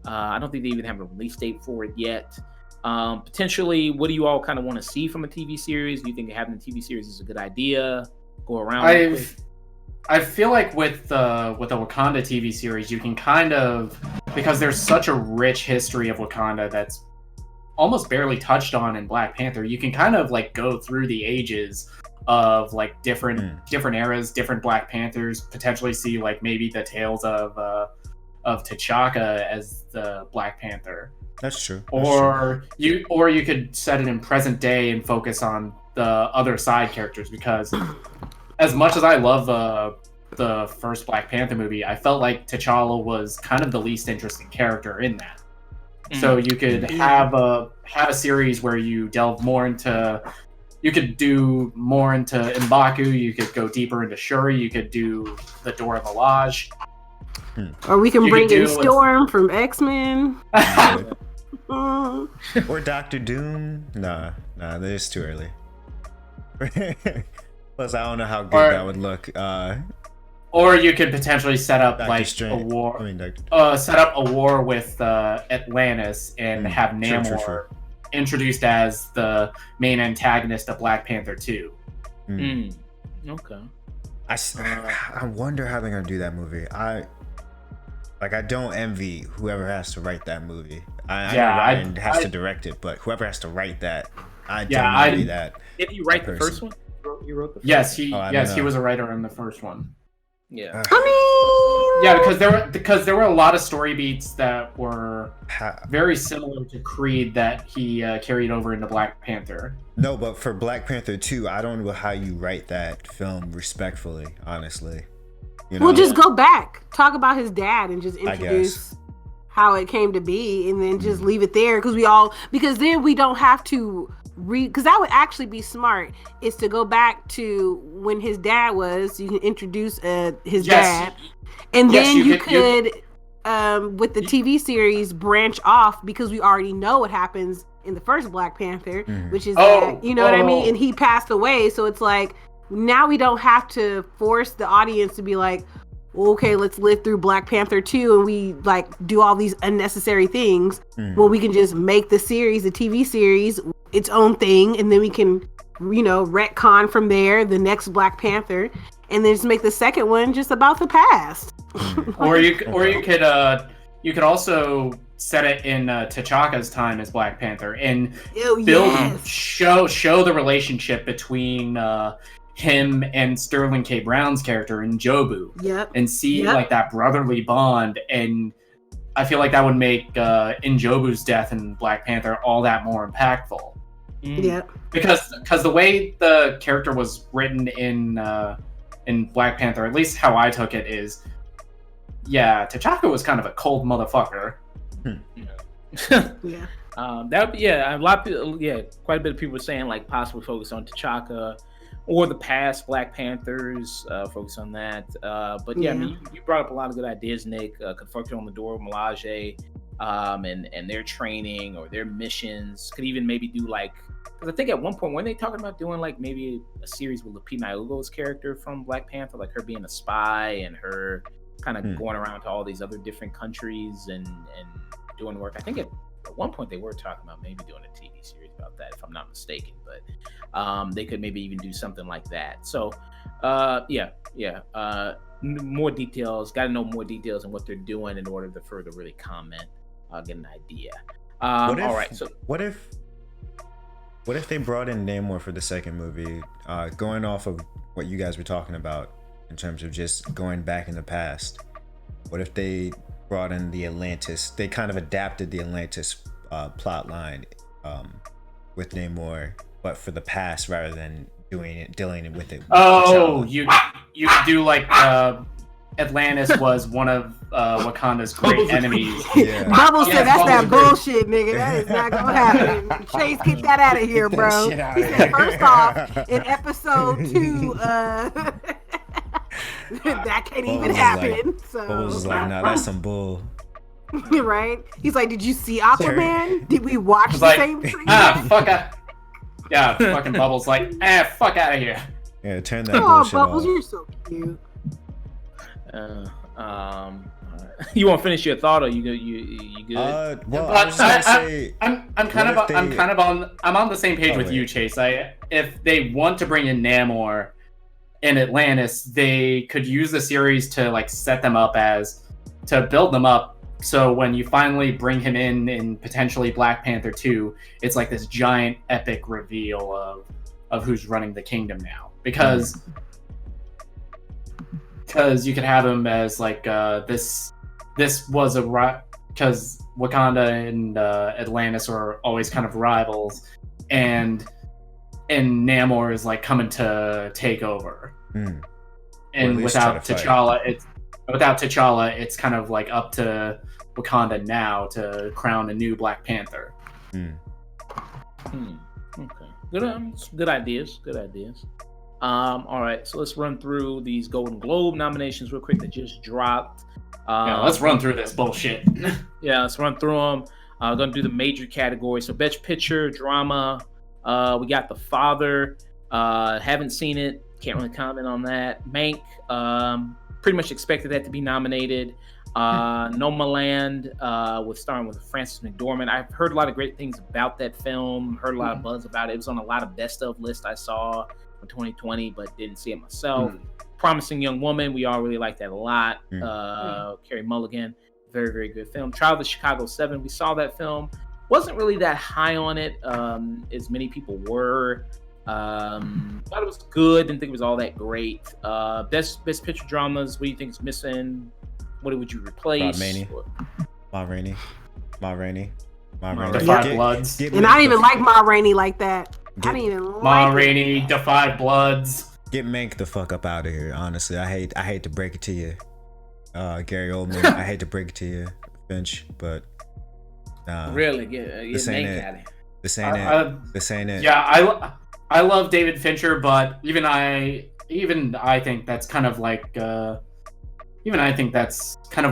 I don't think they even have a release date for it yet. Potentially, what do you all kind of want to see from a TV series? Do you think having a TV series is a good idea? Go around. I feel like with the Wakanda TV series, you can kind of, because there's such a rich history of Wakanda that's almost barely touched on in Black Panther, you can kind of like go through the ages of like different eras, different Black Panthers, potentially see like maybe the tales of T'Chaka as the Black Panther. That's true. You could set it in present day and focus on the other side characters, because as much as I love the first Black Panther movie, I felt like T'Challa was kind of the least interesting character in that. So you could have a series where you delve more into, you could do more into M'Baku, you could go deeper into Shuri, you could do the Dora Milaje. Or we can bring in Storm from X-Men. Or Doctor Doom. Nah, that's too early. Plus, I don't know how good that would look. Or you could potentially set up Dr. like Strange. a war. Set up a war with Atlantis and have Namor introduced as the main antagonist of Black Panther 2. Okay. I wonder how they're gonna do that movie. I don't envy whoever has to write that movie. I know Ryan has to direct it, but whoever has to write that, I don't envy that. Did you write the first one? You wrote the first one? Yes, he was a writer in the first one. Yeah. Because there were a lot of story beats that were very similar to Creed that he carried over into Black Panther. No, but for Black Panther 2, I don't know how you write that film respectfully, honestly. We'll just go back, talk about his dad, and just introduce how it came to be, and then just leave it there, because then we don't have to because that would actually be smart, is to go back to when his dad was. You can introduce his dad, and then you could with the TV series branch off, because we already know what happens in the first Black Panther, which is that, what I mean, and he passed away, so it's like now we don't have to force the audience to be like, well, okay, let's live through Black Panther 2 and we like do all these unnecessary things. Well, we can just make the TV series, its own thing, and then we can, retcon from there the next Black Panther, and then just make the second one just about the past. Or you could also set it in T'Chaka's time as Black Panther and show the relationship between him and Sterling K. Brown's character in Jobu, and see like that brotherly bond. And I feel like that would make N'Jobu's death in Black Panther all that more impactful. Because the way the character was written in Black Panther, at least how I took it, is T'Chaka was kind of a cold motherfucker. That would be a lot of people. Quite a bit of people were saying like possibly focus on T'Chaka or the past Black Panthers, focus on that. But I mean, you brought up a lot of good ideas, Nick. Conflicted on the Dora Milaje, and their training or their missions. Could even maybe do like, because I think at one point when they talking about doing like maybe a series with Lupita Nyong'o's character from Black Panther, like her being a spy and her kind of going around to all these other different countries and doing work. I think at one point they were talking about maybe doing a TV series about that, if I'm not mistaken. But they could maybe even do something like that. So more details. Got to know more details on what they're doing in order to further really comment, get an idea. All right. So what if they brought in Namor for the second movie, going off of what you guys were talking about in terms of just going back in the past? What if they brought in the Atlantis? They kind of adapted the Atlantis plot line with Namor, but for the past rather than dealing with it. You could do like Atlantis was one of Wakanda's great enemies. Yeah. Bubble said that's that bullshit, nigga. That is not gonna happen. Chayse, get that out of here, bro. He said, first off, in episode 2, that can't even happen. Bubbles was like, nah, that's some bull. Right? He's like, did you see Aquaman? Did we watch the same thing? Fuck out. Yeah, fucking Bubbles like, fuck out of here. Yeah, turn that bullshit Bubbles, off. you're so cute. You want to finish your thought, or you good? Well, I was gonna say, I'm on the same page with you, Chayse. If they want to bring in Namor in Atlantis, they could use the series to like set them up to build them up. So when you finally bring him in potentially Black Panther 2, it's like this giant epic reveal of who's running the kingdom now. Because you could have him as like this was because Wakanda and Atlantis are always kind of rivals, and Namor is like coming to take over. And without T'Challa, it's kind of like up to Wakanda now to crown a new Black Panther. Okay. Good ideas. All right, so let's run through these Golden Globe nominations real quick that just dropped. Let's run through this bullshit. Yeah, let's run through them. Gonna do the major categories. So Best Picture, Drama. We got The Father. Haven't seen it. Can't really comment on that. Mank. Pretty much expected that to be nominated. Nomadland, starring with Frances McDormand. I've heard a lot of great things about that film. Heard a lot of buzz about it. It was on a lot of best of lists I saw for 2020, but didn't see it myself. Promising Young Woman. We all really like that a lot. Carey Mulligan. Very, very good film. Trial of the Chicago 7. We saw that film. Wasn't really that high on it, as many people were. Thought it was good. Didn't think it was all that great. Best Picture Dramas. What do you think is missing? What would you replace? Ma Rainey. Defy Bloods. And I didn't even like Ma Rainey like that. I didn't even like Ma Rainey, Defy Bloods. Get Mank the fuck up out of here. Honestly, I hate to break it to you, Gary Oldman. I hate to break it to you, Finch, but really, get Mank out of here. This ain't it. Yeah, I love David Fincher, but even I think that's kind of like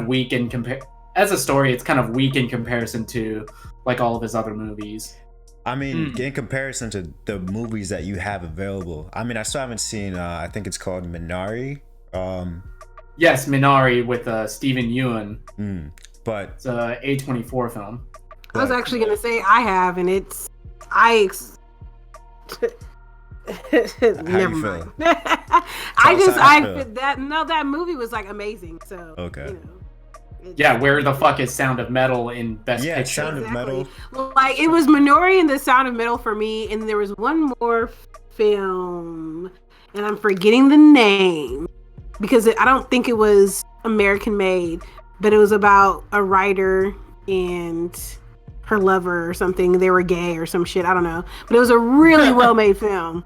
weak in as a story. It's kind of weak in comparison to like all of his other movies. I mean, in comparison to the movies that you have available. I mean, I still haven't seen. I think it's called Minari. Yes, Minari with Stephen Yeun. But it's a A24 film. I was actually gonna say I have, and it's never mind. That movie was like amazing. So okay. You know, yeah, where the fuck is Sound of Metal in Best Picture? Sound of Metal. Like it was Minari and The Sound of Metal for me, and there was one more film, and I'm forgetting the name because I don't think it was American made, but it was about a writer and her lover or something. They were gay or some shit. I don't know, but it was a really well made film.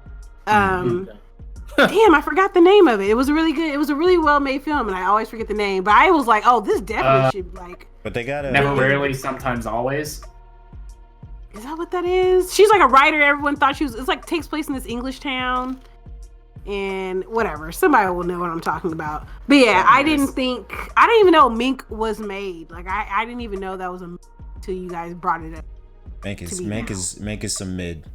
Damn, I forgot the name of it. It was really good. It was a really well made film, and I always forget the name. But I was like, oh, this definitely should like. But they got Never, Rarely, Sometimes, Always. Is that what that is? She's like a writer. Everyone thought she was. It's like takes place in this English town, and whatever. Somebody will know what I'm talking about. But yeah, I didn't even know Mink was made. Like I didn't even know that was until you guys brought it up. Mank is some mid.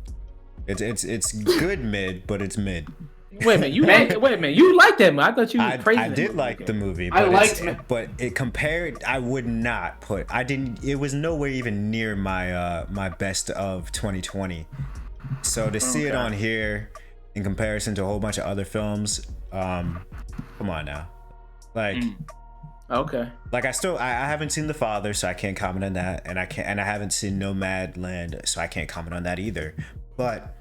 It's good mid, but it's mid. Wait a minute, you like that movie? I thought you were praising I did like the movie, but it compared. I would not put. I didn't. It was nowhere even near my my best of 2020. So to see it on here in comparison to a whole bunch of other films, come on now, like. Okay. Like I haven't seen The Father, so I can't comment on that, and I haven't seen Nomadland, so I can't comment on that either. But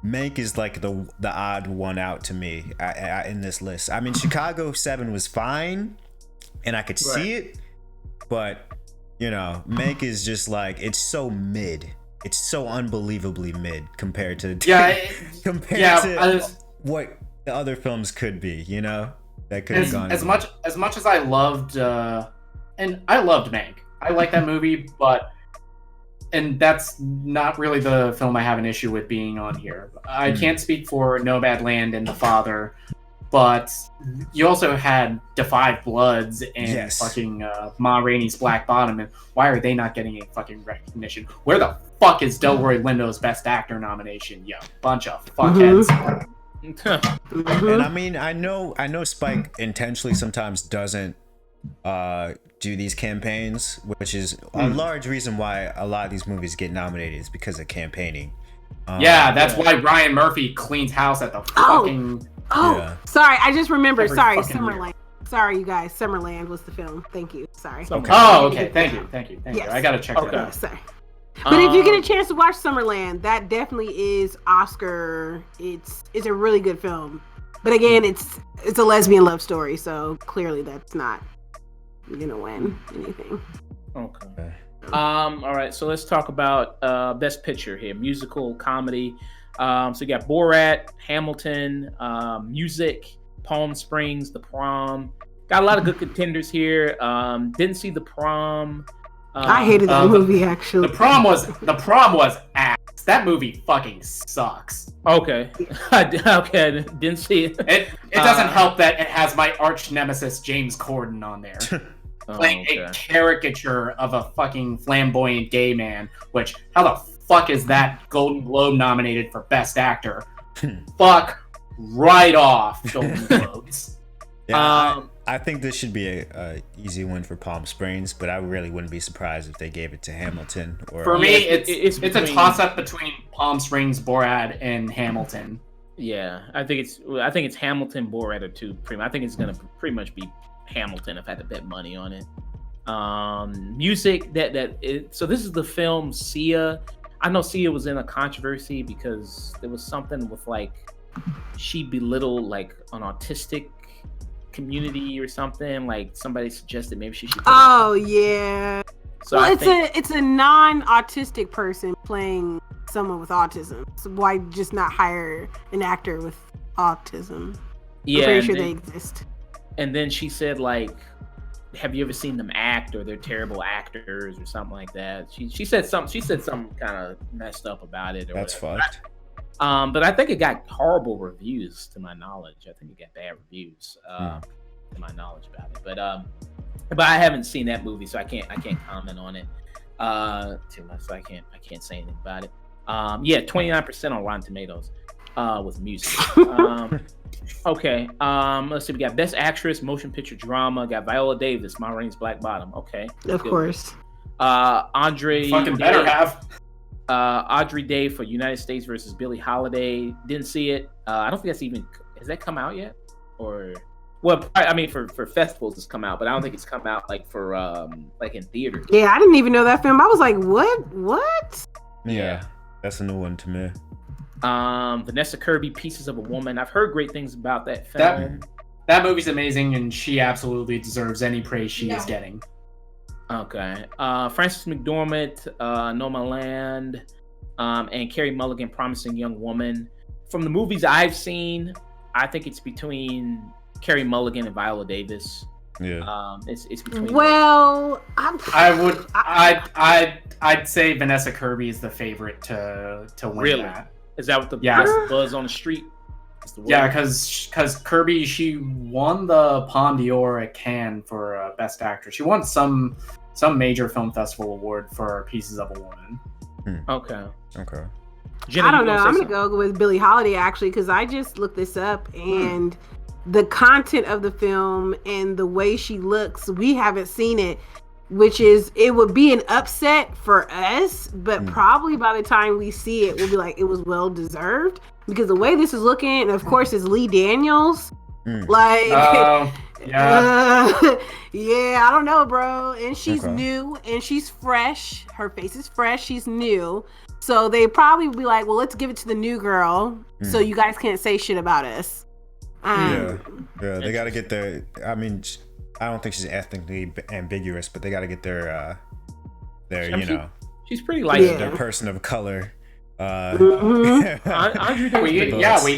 Mank is like the odd one out to me in this list. I mean, Chicago 7 was fine, and I could see it, but you know, Mank is just like it's so mid. It's so unbelievably mid compared to what the other films could be. You know. that could have gone as much as I loved and I loved Mank. I like that movie, and that's not really the film I have an issue with being on here. I can't speak for Nomadland and The Father, but you also had Da 5 Bloods and fucking Ma Rainey's Black Bottom, and why are they not getting a fucking recognition? Where the fuck is Delroy Lindo's Best Actor nomination? You bunch of fuckheads. And I mean, I know Spike intentionally sometimes doesn't do these campaigns, which is a large reason why a lot of these movies get nominated is because of campaigning. That's why Ryan Murphy cleans house at the fucking. Sorry, I just remembered. Sorry, Summerland. Sorry, you guys. Summerland was the film. Thank you. Sorry. Okay. Oh, okay. Thank you. I gotta check that out. Sorry. But if you get a chance to watch Summerland, that definitely is Oscar. It's a really good film. But again, it's a lesbian love story, so clearly that's not gonna win anything. Okay. All right, so let's talk about Best Picture here. Musical, comedy. So you got Borat, Hamilton, music, Palm Springs, The Prom. Got a lot of good contenders here. Didn't see The Prom. I hated that movie, actually. The prom was ass. That movie fucking sucks. Okay. Okay, didn't see it. It doesn't help that it has my arch nemesis James Corden on there. Playing a caricature of a fucking flamboyant gay man, which, how the fuck is that Golden Globe nominated for Best Actor? Fuck right off, Golden Globes. I think this should be a easy win for Palm Springs, but I really wouldn't be surprised if they gave it to Hamilton. Or for me, it's a toss up between Palm Springs, Borat, and Hamilton. Yeah, I think it's Hamilton, Borat, or two. I think it's gonna pretty much be Hamilton if I had to bet money on it. Music so this is the film Sia. I know Sia was in a controversy because there was something with like she belittled like an autistic community or something. Like somebody suggested maybe she should. Yeah. So it's a non-autistic person playing someone with autism. So why just not hire an actor with autism? Yeah, I'm pretty sure they exist. And then she said, like, have you ever seen them act, or they're terrible actors or something like that? She said something kind of messed up about it. That's fucked. But I think it got horrible reviews, to my knowledge. I think it got bad reviews, to my knowledge about it. But I haven't seen that movie, so I can't comment on it too much. So I can't say anything about it. 29% on Rotten Tomatoes with music. Okay. Let's see. We got Best Actress, Motion Picture Drama. Got Viola Davis, Ma Rainey's Black Bottom. Okay. Of course. Andre. Fucking better have. Audrey Day for United States versus Billie Holiday. Didn't see it. I don't think has that come out yet? Or, well, I mean for festivals it's come out, but I don't think it's come out like for like in theaters. Yeah, I didn't even know that film. I was like, what? Yeah, that's a new one to me. Vanessa Kirby, Pieces of a Woman. I've heard great things about that film. That movie's amazing, and she absolutely deserves any praise she is getting. Okay. Frances McDormand, Nomadland, and Carey Mulligan, Promising Young Woman. From the movies I've seen, I think it's between Carey Mulligan and Viola Davis. Yeah. It's between. Well, I'd say Vanessa Kirby is the favorite to win really? that. Is that what the buzz on the street? Yeah, because Kirby, she won the Palme d'Or at Cannes for Best Actress. She won some some major film festival award for Pieces of a Woman. Okay. Jena, I don't know. I'm going to go with Billie Holiday, actually, because I just looked this up, and the content of the film and the way she looks, we haven't seen it, which is, it would be an upset for us, but probably by the time we see it, we'll be like, it was well deserved, because the way this is looking, and of course, it's Lee Daniels. Like, yeah, I don't know, bro. And she's new, and she's fresh. Her face is fresh. She's new. So they probably be like, well, let's give it to the new girl, so you guys can't say shit about us. Yeah, they got to get their. I mean, I don't think she's ethnically ambiguous, but they got to get their, you know, she's pretty light. Their person of color We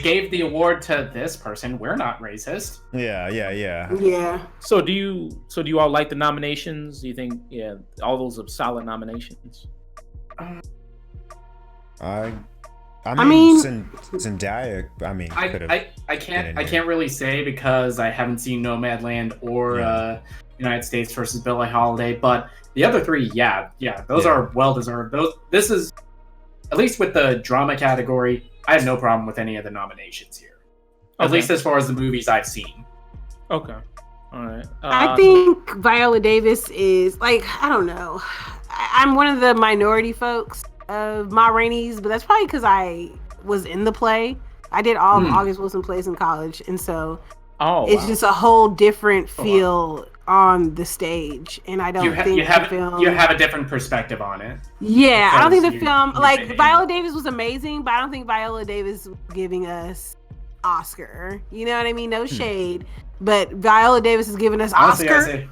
gave the award to this person. We're not racist. Yeah. So do you all like the nominations? Do you think all those are solid nominations? I mean, Zendaya. I mean, I can't really say because I haven't seen Nomadland or United States versus Billie Holiday, but the other three, those are well deserved. This is, at least with the drama category, I have no problem with any of the nominations here. At least as far as the movies I've seen. Okay. All right. I think Viola Davis is, like, I don't know. I'm one of the minority folks of Ma Rainey's, but that's probably because I was in the play. I did all of August Wilson plays in college, and so it's just a whole different feel on the stage, and I don't think the film... You have a different perspective on it. Yeah, I don't think the film... Like, Viola Davis was amazing, but I don't think Viola Davis was giving us Oscar. You know what I mean? No shade. But Viola Davis is giving us Oscar.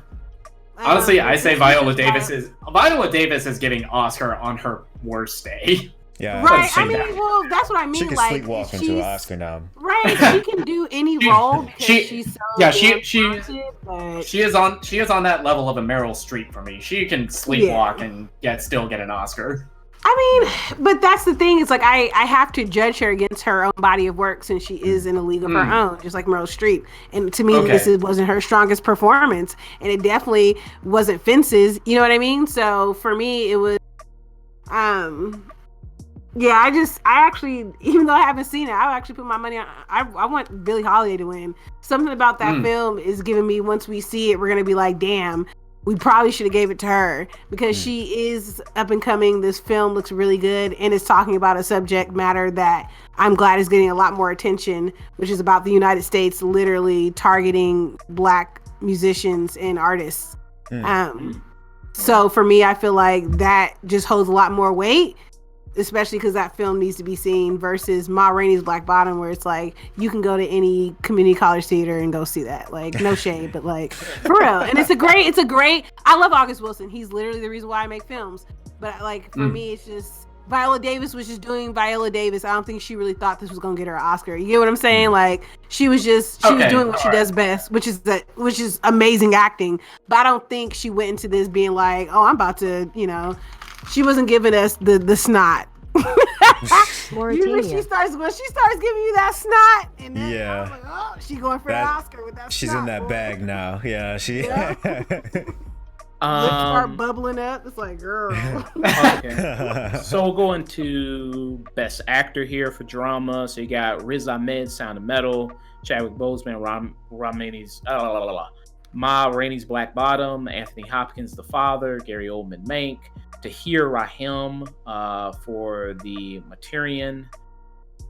Honestly, I say Viola Davis is giving Oscar on her worst day. Yeah. Right. I mean, well, that's what I mean. She can sleepwalk into an Oscar now. Right. She can do any role because she's so she is on that level of a Meryl Streep for me. She can sleepwalk and still get an Oscar. I mean, but that's the thing. It's like I have to judge her against her own body of work since she is in a league of her own, just like Meryl Streep. And to me, this wasn't her strongest performance, and it definitely wasn't Fences. You know what I mean? So for me, it was, I actually, even though I haven't seen it, I would actually put my money on. I want Billie Holiday to win. Something about that film is giving me. Once we see it, we're gonna be like, damn. We probably should have gave it to her because she is up and coming. This film looks really good and it's talking about a subject matter that I'm glad is getting a lot more attention, which is about the United States literally targeting Black musicians and artists. So for me, I feel like that just holds a lot more weight, especially because that film needs to be seen versus Ma Rainey's Black Bottom, where it's like you can go to any community college theater and go see that. Like, no shade, but like for real. And it's a great. I love August Wilson. He's literally the reason why I make films. But like for me, it's just Viola Davis was just doing Viola Davis. I don't think she really thought this was gonna get her an Oscar. You get what I'm saying? Like she was doing what she does best, which is amazing acting. But I don't think she went into this being like, oh, I'm about to, she wasn't giving us the snot. When she starts giving you that snot, and then I'm like, oh, she going for an Oscar with that. She's snot, in that boy. bag now. Yeah, she. Lips start bubbling up. It's like, girl. Okay. So we'll go into Best Actor here for drama. So you got Riz Ahmed, Sound of Metal, Chadwick Boseman, Ma Rainey's Black Bottom, Anthony Hopkins, The Father, Gary Oldman, Mank, Tahir Rahim for The Materian.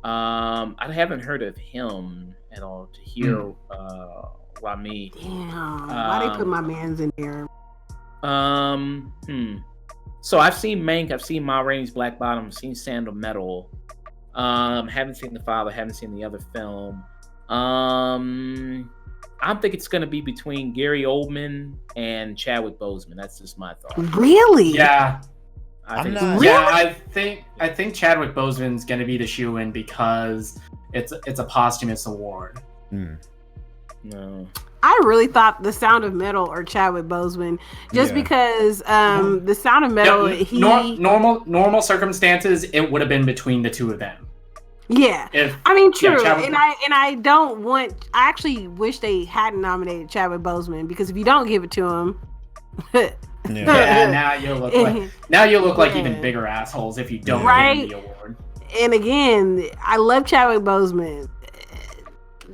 I haven't heard of him at all. Tahir Rahim. Damn, why they put my mans in there? So I've seen Mank, I've seen Ma Rainey's Black Bottom, I've seen Sound of Metal. Haven't seen The Father, haven't seen the other film. I think it's going to be between Gary Oldman and Chadwick Boseman. That's just my thought. Really? Yeah. I think Chadwick Boseman's going to be the shoe-in because it's a posthumous award. No. I really thought The Sound of Metal or Chadwick Boseman, just because The Sound of Metal. Normal circumstances, it would have been between the two of them. Yeah, true, and I don't want. I actually wish they hadn't nominated Chadwick Boseman because if you don't give it to him, now you look like even bigger assholes if you don't give him the award. And again, I love Chadwick Boseman.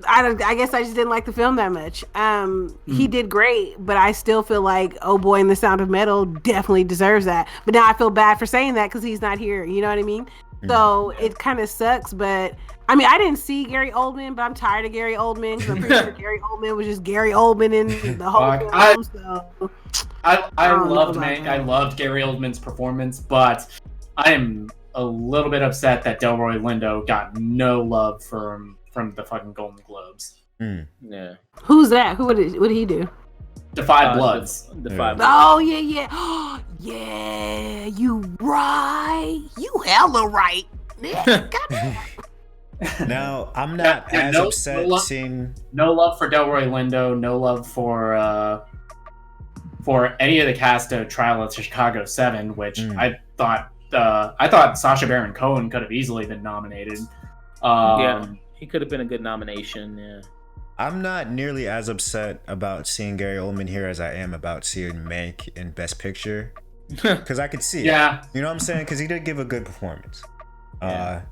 I guess I just didn't like the film that much. He did great, but I still feel like Oh Boy and The Sound of Metal definitely deserves that. But now I feel bad for saying that because he's not here. You know what I mean? So it kind of sucks. But I mean, I didn't see Gary Oldman, but I'm tired of Gary Oldman because I'm pretty sure Gary Oldman was just Gary Oldman in the whole film. I loved Mank. I loved Gary Oldman's performance, but I am a little bit upset that Delroy Lindo got no love from the fucking Golden Globes. Yeah. Who's that? What did he do? The Five Bloods. The Five Bloods. Oh yeah. Yeah, you right. You hella right. Now, I'm not as upset seeing... No love for Delroy Lindo, no love for any of the cast of Trial of Chicago 7, which I thought Sacha Baron Cohen could have easily been nominated. He could have been a good nomination, yeah. I'm not nearly as upset about seeing Gary Oldman here as I am about seeing Mank in Best Picture. Because I could see it. Yeah. You know what I'm saying? Because he did give a good performance. But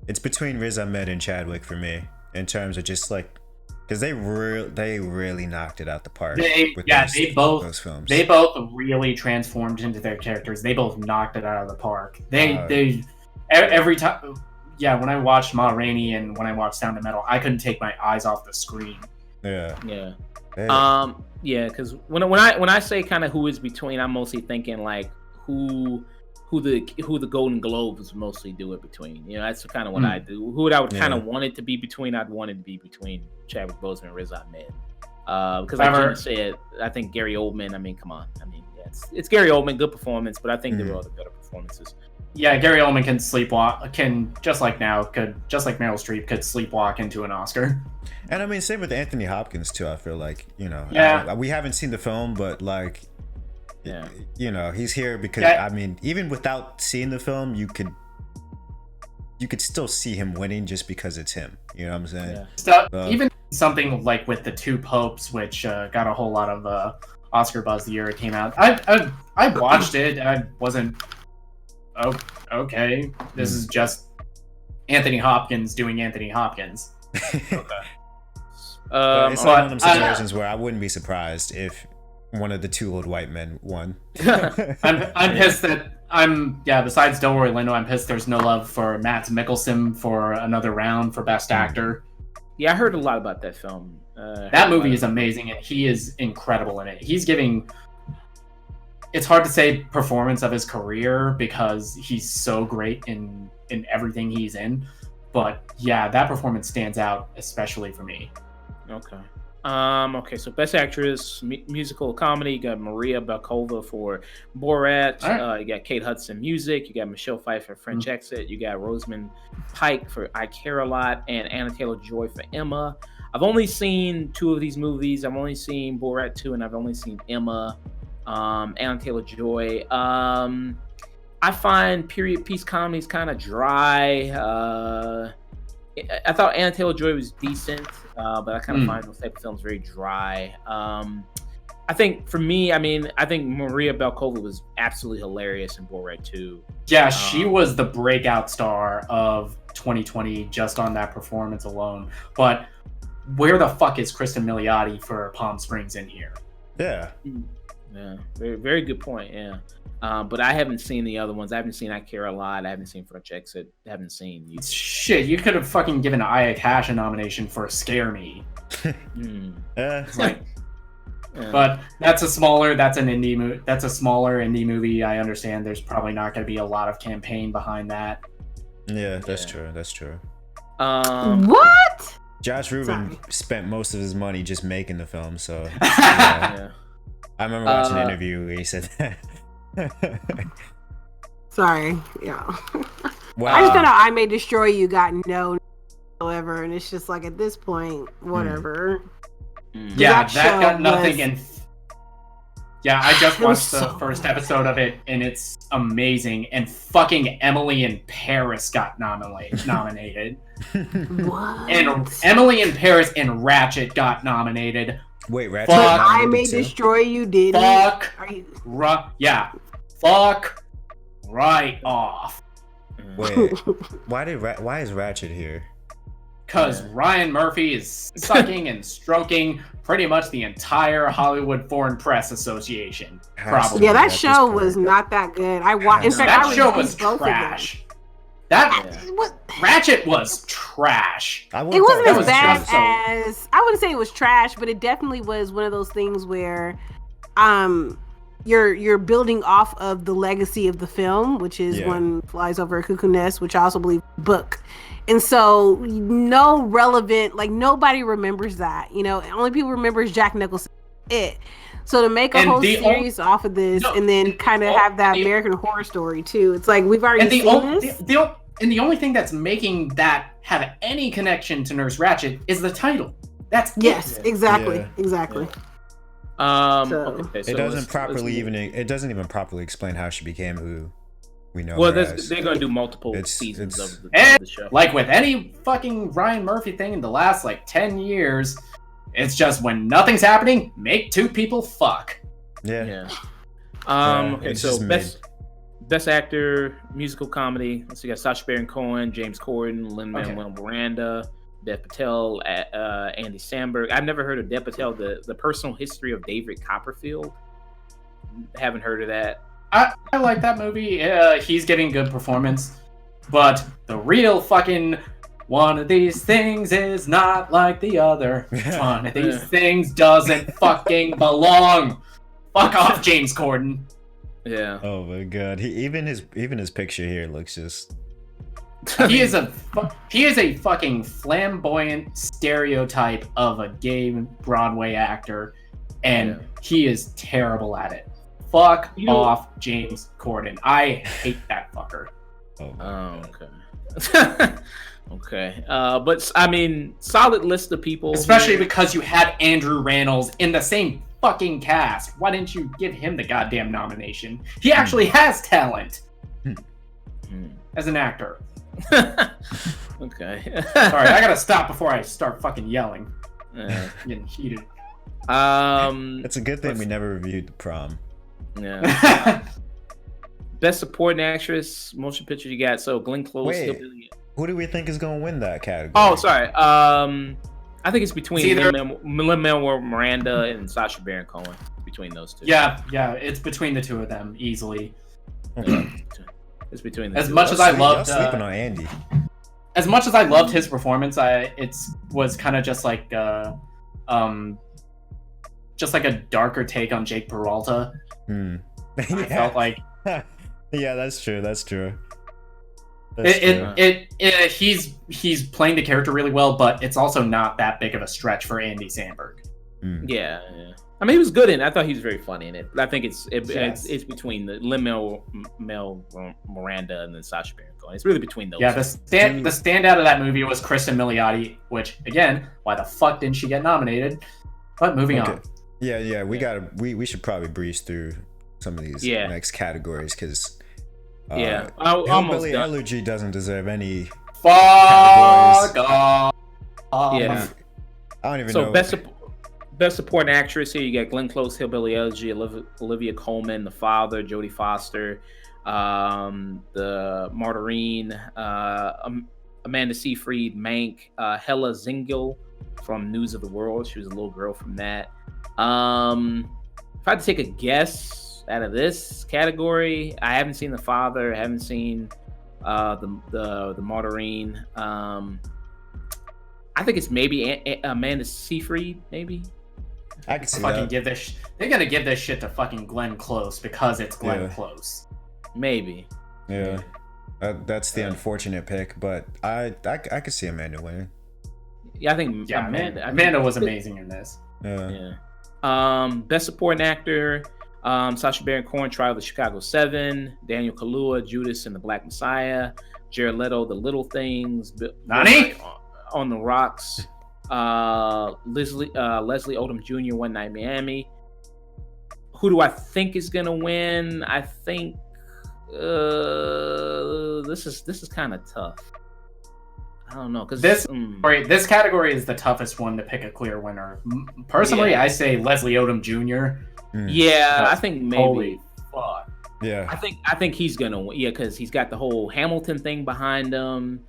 it's between Riz Ahmed and Chadwick for me in terms of just like, because they really knocked it out the park. Those films. They both really transformed into their characters. They both knocked it out of the park. They every time. Yeah, when I watched Ma Rainey and when I watched Sound of Metal, I couldn't take my eyes off the screen. Yeah. Because when I say kind of who is between, I'm mostly thinking like who the Golden Globes mostly do it between. You know, that's kind of what I do. Who I would kind of want it to be between. I'd want it to be between Chadwick Boseman and Riz Ahmed. Because like Jenna said, I think Gary Oldman. I mean, come on. I mean, it's Gary Oldman, good performance, but I think there were other better performances. Yeah, Gary Oldman can sleepwalk. Just like Meryl Streep could sleepwalk into an Oscar. And I mean, same with Anthony Hopkins too. I feel like, you know, we haven't seen the film, but like, you know, he's here because I mean, even without seeing the film, you could still see him winning just because it's him. You know what I'm saying? So even something like with The Two Popes, which got a whole lot of Oscar buzz the year it came out. I watched it. I wasn't. Oh, okay. This is just Anthony Hopkins doing Anthony Hopkins. Okay. It's one of them situations where I wouldn't be surprised if one of the two old white men won. I'm pissed that besides Delroy Lindo, I'm pissed there's no love for Matt Mikkelsen for another round for Best Actor. Yeah, I heard a lot about that film. That movie is amazing, and he is incredible in it. He's giving... It's hard to say performance of his career because he's so great in everything he's in. But yeah, that performance stands out, especially for me. Okay, so Best Actress, Musical Comedy, you got Maria Bakalova for Borat, you got Kate Hudson Music, you got Michelle Pfeiffer for French Exit, you got Rosamund Pike for I Care a Lot, and Anna Taylor-Joy for Emma. I've only seen two of these movies. I've only seen Borat 2 and I've only seen Emma. Anna Taylor-Joy. I find period piece comedies kind of dry. I thought Anna Taylor-Joy was decent, but I kind of find those type of films very dry. I think for me, I think Maria Bakalova was absolutely hilarious in Borat 2. Yeah, she was the breakout star of 2020 just on that performance alone. But where the fuck is Kristen Milioti for Palm Springs in here? Yeah. Yeah, very, very good point. Yeah, but I haven't seen the other ones. I haven't seen I Care a Lot. I haven't seen French Exit. I haven't seen you. Shit, you could have fucking given Aya Cash a nomination for Scare Me. But that's a smaller indie movie. I understand. There's probably not going to be a lot of campaign behind that. Yeah, that's true. That's true. What? Josh Rubin spent most of his money just making the film, so. Yeah. I remember watching an interview where he said that. Sorry, yeah. Wow. I just found out I May Destroy You got no whatsoever, and it's just like at this point, whatever. Yeah, that got nothing. Yeah, I just watched the first episode of it, and it's amazing. And fucking Emily in Paris got nominated. What? And Emily in Paris and Ratchet got nominated. Wait, Ratchet? I May Destroy You did. Fuck. Fuck right off. Wait, why is Ratchet here? Because Ryan Murphy is sucking and stroking pretty much the entire Hollywood Foreign Press Association. Probably. Yeah, that show was not that good. That show was trash. Ratchet was trash. It wasn't as bad as I wouldn't say it was trash, but it definitely was one of those things where, you're building off of the legacy of the film, which is One Flies Over a Cuckoo Nest, which I also believe book. And so nobody remembers that. You know, only people remember is Jack Nicholson. it. So to make a whole series off of this, and then kind of have that American Horror Story too, it's like we've already seen this. And the only thing that's making that have any connection to Nurse Ratched is the title. That's exactly. Okay, so it doesn't even properly explain how she became who we know. Well, they're gonna do multiple seasons of the show. Like with any fucking Ryan Murphy thing in the last 10 years, it's just when nothing's happening, make two people fuck. Yeah. Okay, so best actor, musical comedy. So you got Sacha Baron Cohen, James Corden, Lin-Manuel Miranda, Dev Patel, Andy Samberg. I've never heard of Dev Patel. The Personal History of David Copperfield. Haven't heard of that. I like that movie. He's giving good performance, but the real fucking one of these things is not like the other. One of these things doesn't fucking belong. Fuck off, James Corden. Yeah. Oh my god. Even his picture here looks just. He is a fucking flamboyant stereotype of a gay Broadway actor, and he is terrible at it. Fuck off, James Corden. I hate that fucker. Okay. Okay. But I mean, solid list of people. Especially because you had Andrew Rannells in the same fucking cast. Why didn't you give him the goddamn nomination? He actually has talent as an actor. Okay. Sorry, I gotta stop before I start fucking yelling. Getting heated. It's a good thing we never reviewed The Prom. Yeah. Best supporting actress, motion picture you got. So Glenn Close. Who do we think is going to win that category? Oh, sorry. I think it's between Lin-Manuel Miranda and Sacha Baron Cohen. Between those two. Yeah, it's between the two of them easily. Okay. It's between the as two. Much as I loved sleeping on Andy. As much as I loved his performance, it was kind of just like a darker take on Jake Peralta. I felt like. Yeah, that's true. He's playing the character really well, but it's also not that big of a stretch for Andy Samberg. Yeah. I mean, he was good in it. I thought he was very funny in it. But I think it's between the Lin-Manuel Miranda and then Sacha Baron Cohen. It's really between those. Yeah, the standout of that movie was Kristen Milioti, which again, why the fuck didn't she get nominated? But moving on. Yeah. We should probably breeze through some of these next categories because. Almost Elegy doesn't deserve any. Fuck off. Yeah. I don't even know. Best supporting actress here, you got Glenn Close, Hillbilly Elegy, Olivia Colman, The Father, Jodie Foster, the Margarine, Amanda Seyfried, Mank, Hella Zingel from News of the World. She was a little girl from that. If I had to take a guess out of this category, I haven't seen The Father. I haven't seen the Margarine. I think it's maybe Amanda Seyfried, maybe. I can see fucking that. They're gonna give this shit to fucking Glenn Close because it's Glenn Close. Maybe. Yeah. That's the unfortunate pick, but I could see Amanda winning. Yeah, I think Amanda was amazing in this. Yeah. Best supporting actor, Sacha Baron Cohen, Trial of the Chicago 7, Daniel Kaluuya, Judas and the Black Messiah, Jared Leto, The Little Things, Nani? On the Rocks, Leslie Odom Jr., One Night Miami. Who do I think is gonna win? I think this is kind of tough. I don't know because this category is the toughest one to pick a clear winner. Personally, I say Leslie Odom Jr. Yeah, I think maybe. Holy fuck. Yeah. I think he's gonna win. Yeah, because he's got the whole Hamilton thing behind him.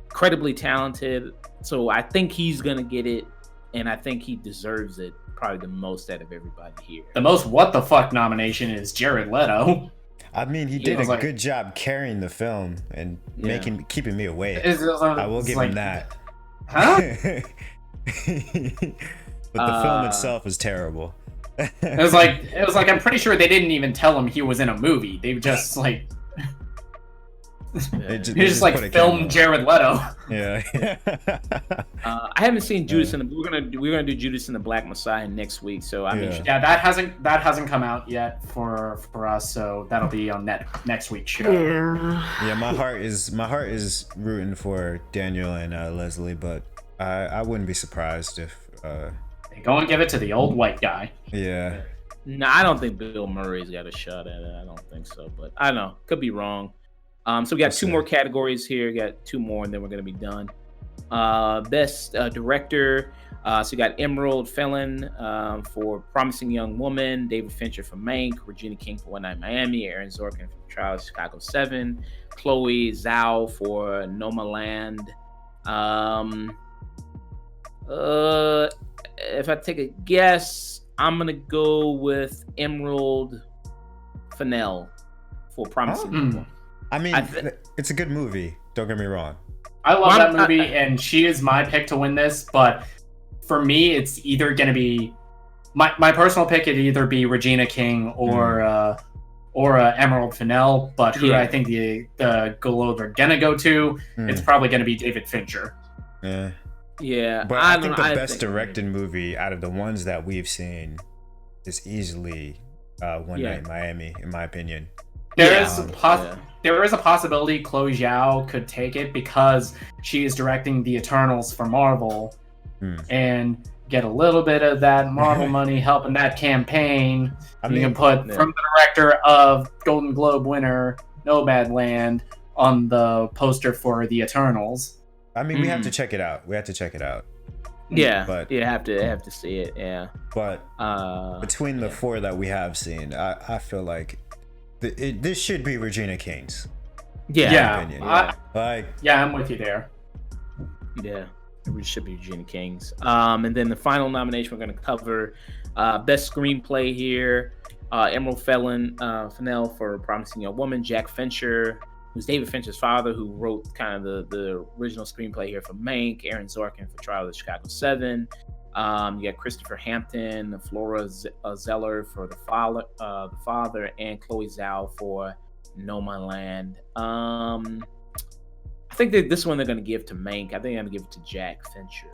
Incredibly talented, so I think he's gonna get it, and I think he deserves it probably the most out of everybody here. The most what the fuck nomination is Jared Leto. I mean, he did a good job carrying the film and keeping me awake. I will give him that. Huh? But the film itself is terrible. It was like I'm pretty sure they didn't even tell him he was in a movie. They just You just like film Jared Leto. Yeah. I haven't seen Judas and we're gonna do Judas and the Black Messiah next week. So I mean, that hasn't come out yet for us. So that'll be on next week's show. Yeah, my heart is rooting for Daniel and Leslie, but I wouldn't be surprised if go and give it to the old white guy. Yeah. No, I don't think Bill Murray's got a shot at it. I don't think so, but I don't know. Could be wrong. So we got two more categories here. We got two more, and then we're gonna be done. Best director. So we got Emerald Fennell for Promising Young Woman, David Fincher for Mank, Regina King for One Night in Miami, Aaron Sorkin for Trial of Chicago 7, Chloe Zhao for Nomadland. If I take a guess, I'm gonna go with Emerald Fennell for Promising Young Woman. I mean, it's a good movie. Don't get me wrong. I love that movie, and she is my pick to win this. But for me, it's either going to be my personal pick. It'd either be Regina King or Emerald Fennell. But who I think the Globe are going to go to, it's probably going to be David Fincher. Yeah, but I think the best directed movie out of the ones that we've seen is easily One Night in Miami, in my opinion. There is a possibility Chloe Zhao could take it because she is directing the Eternals for Marvel and get a little bit of that Marvel money helping that campaign. You can put from the director of Golden Globe winner Nomadland on the poster for the Eternals. I mean, we have to check it out. Yeah, but you have to see it. Yeah, but between the four that we have seen, I feel like this should be Regina King's. I'm with you there. Yeah, it should be Regina King's. And then the final nomination we're going to cover best screenplay here. Emerald Fennell for Promising Young Woman, Jack Fincher, who's David Fincher's father, who wrote kind of the original screenplay here for Mank, Aaron Sorkin for Trial of the Chicago 7. You got Christopher Hampton, Flora Zeller for the father, and Chloe Zhao for Nomadland. I think that this one they're going to give to Mank. I think they're going to give it to Jack Fincher.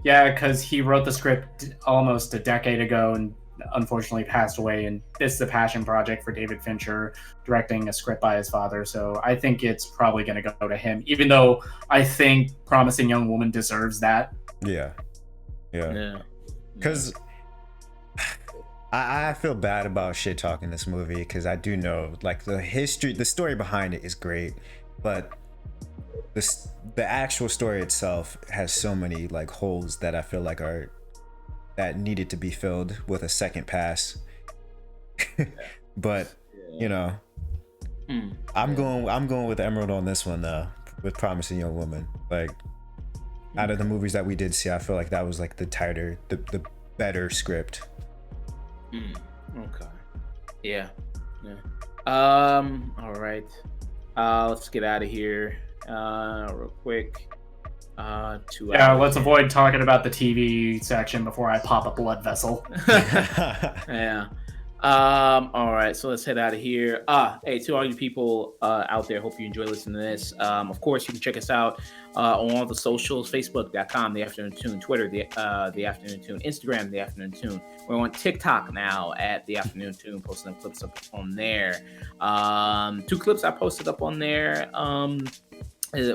Because he wrote the script almost a decade ago and unfortunately passed away, and this is a passion project for David Fincher, directing a script by his father. So I think it's probably going to go to him, even though I think Promising Young Woman deserves that. Because I feel bad about shit talking this movie, because I do know like the story behind it is great, but the actual story itself has so many like holes that I feel like that needed to be filled with a second pass. But you know, I'm going with Emerald on this one though, with Promising Young Woman. Like out of the movies that we did see, I feel like that was like the tighter, the better script. Okay. Yeah. All right. Let's get out of here real quick. Let's avoid talking about the TV section before I pop a blood vessel. Yeah. All right, so let's head out of here. Hey, to all you people out there, hope you enjoy listening to this. Of course, you can check us out on all the socials: Facebook.com, The Afternoon Tune, Twitter, The Afternoon Tune, Instagram, The Afternoon Tune. We're on TikTok now at The Afternoon Tune, posting clips up on there. 2 clips I posted up on there.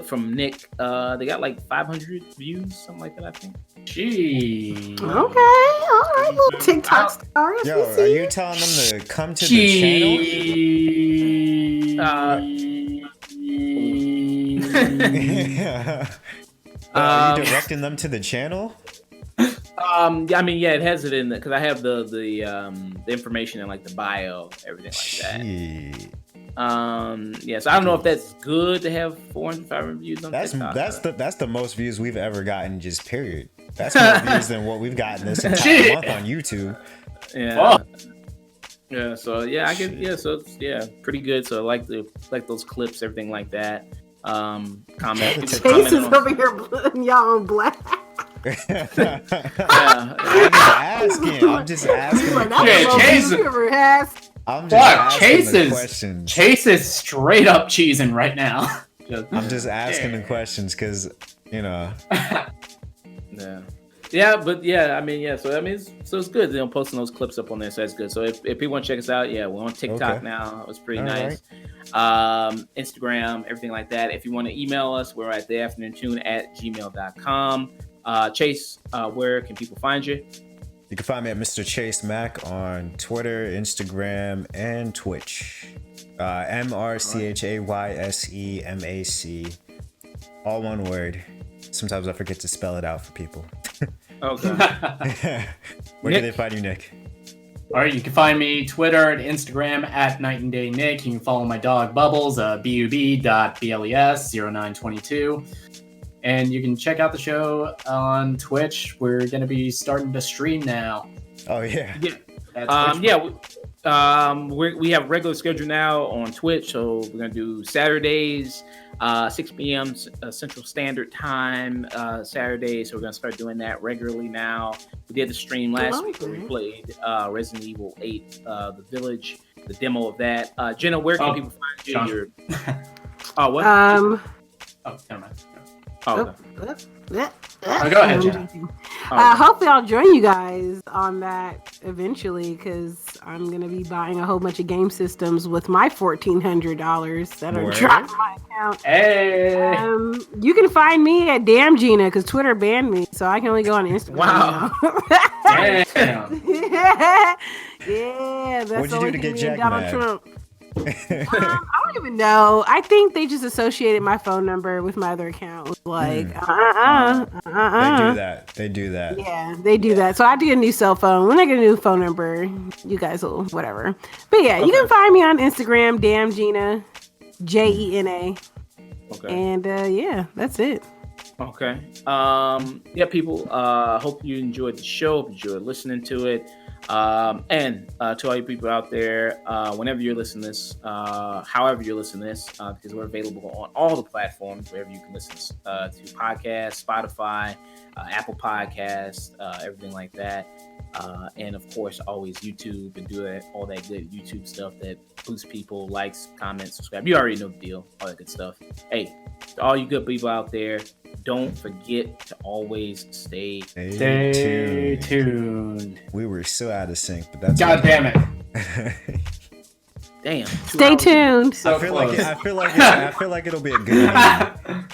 From Nick. They got like 500 views, something like that, I think. Gee. Okay, all right, little TikTok stars. Yo, are you telling them to come to the channel? Are you directing them to the channel? I mean, yeah, it has it in because I have the information in like the bio, everything like that. So I don't know if that's good to have 400-500 views on TikTok. That's the most views we've ever gotten, just period. That's more views than what we've gotten this entire month on YouTube. Yeah. Yeah. So yeah, So it's pretty good. So I like those clips, everything like that. Comment. Chayse is over here putting y'all on black. I'm just asking. Chayse. I'm just asking the questions. Chayse is straight up cheesing right now. I'm just asking the questions because, you know. Yeah, but yeah, I mean, yeah. So I mean, so it's good. They're posting those clips up on there, so that's good. So if people want to check us out, yeah, we're on TikTok now. It was pretty nice. Right. Instagram, everything like that. If you want to email us, we're at theafternoonTune@gmail.com. Chayse, where can people find you? You can find me at Mr. Chayse Mac on Twitter, Instagram, and Twitch. MrChaysemac. All one word. Sometimes I forget to spell it out for people. Okay. Where can they find you, Nick? All right, you can find me Twitter and Instagram at Night and Day Nick. You can follow my dog Bubbles, bub.bles0922. And you can check out the show on Twitch. We're going to be starting to stream now. Oh, yeah. We have a regular schedule now on Twitch. So we're going to do Saturdays, 6 p.m. Central Standard Time, Saturday. So we're going to start doing that regularly now. We did the stream last week where we played Resident Evil 8, The Village, the demo of that. Jena, where can people find you? Oh, what? Never mind. Oh, go ahead, Jena. Hopefully I'll join you guys on that eventually because I'm going to be buying a whole bunch of game systems with my $1,400 that are dropped in my account. Hey! You can find me at Damn Jena because Twitter banned me, so I can only go on Instagram. Wow. Damn. Yeah, that's What'd you do to get Jack Donald Trump. I don't even know. I think they just associated my phone number with my other account. Like, They do that. Yeah, they do that. So I get a new cell phone. When I get a new phone number, you guys will whatever. But yeah, you can find me on Instagram, Damn Jena, Jena. Okay. And yeah, that's it. Okay. People. Hope you enjoyed the show. Hope you enjoyed listening to it. And to all you people out there, whenever you're listening to this, however you're listening to this, because we're available on all the platforms, wherever you can listen to podcasts, Spotify, Apple Podcasts, everything like that. And of course, always YouTube and do all that good YouTube stuff that boosts people, likes, comments, subscribe. You already know the deal, all that good stuff. Hey, to all you good people out there, don't forget to always stay tuned. We were so out of sync, but that's God damn it. Damn. Stay tuned. So I feel like it'll be a good one.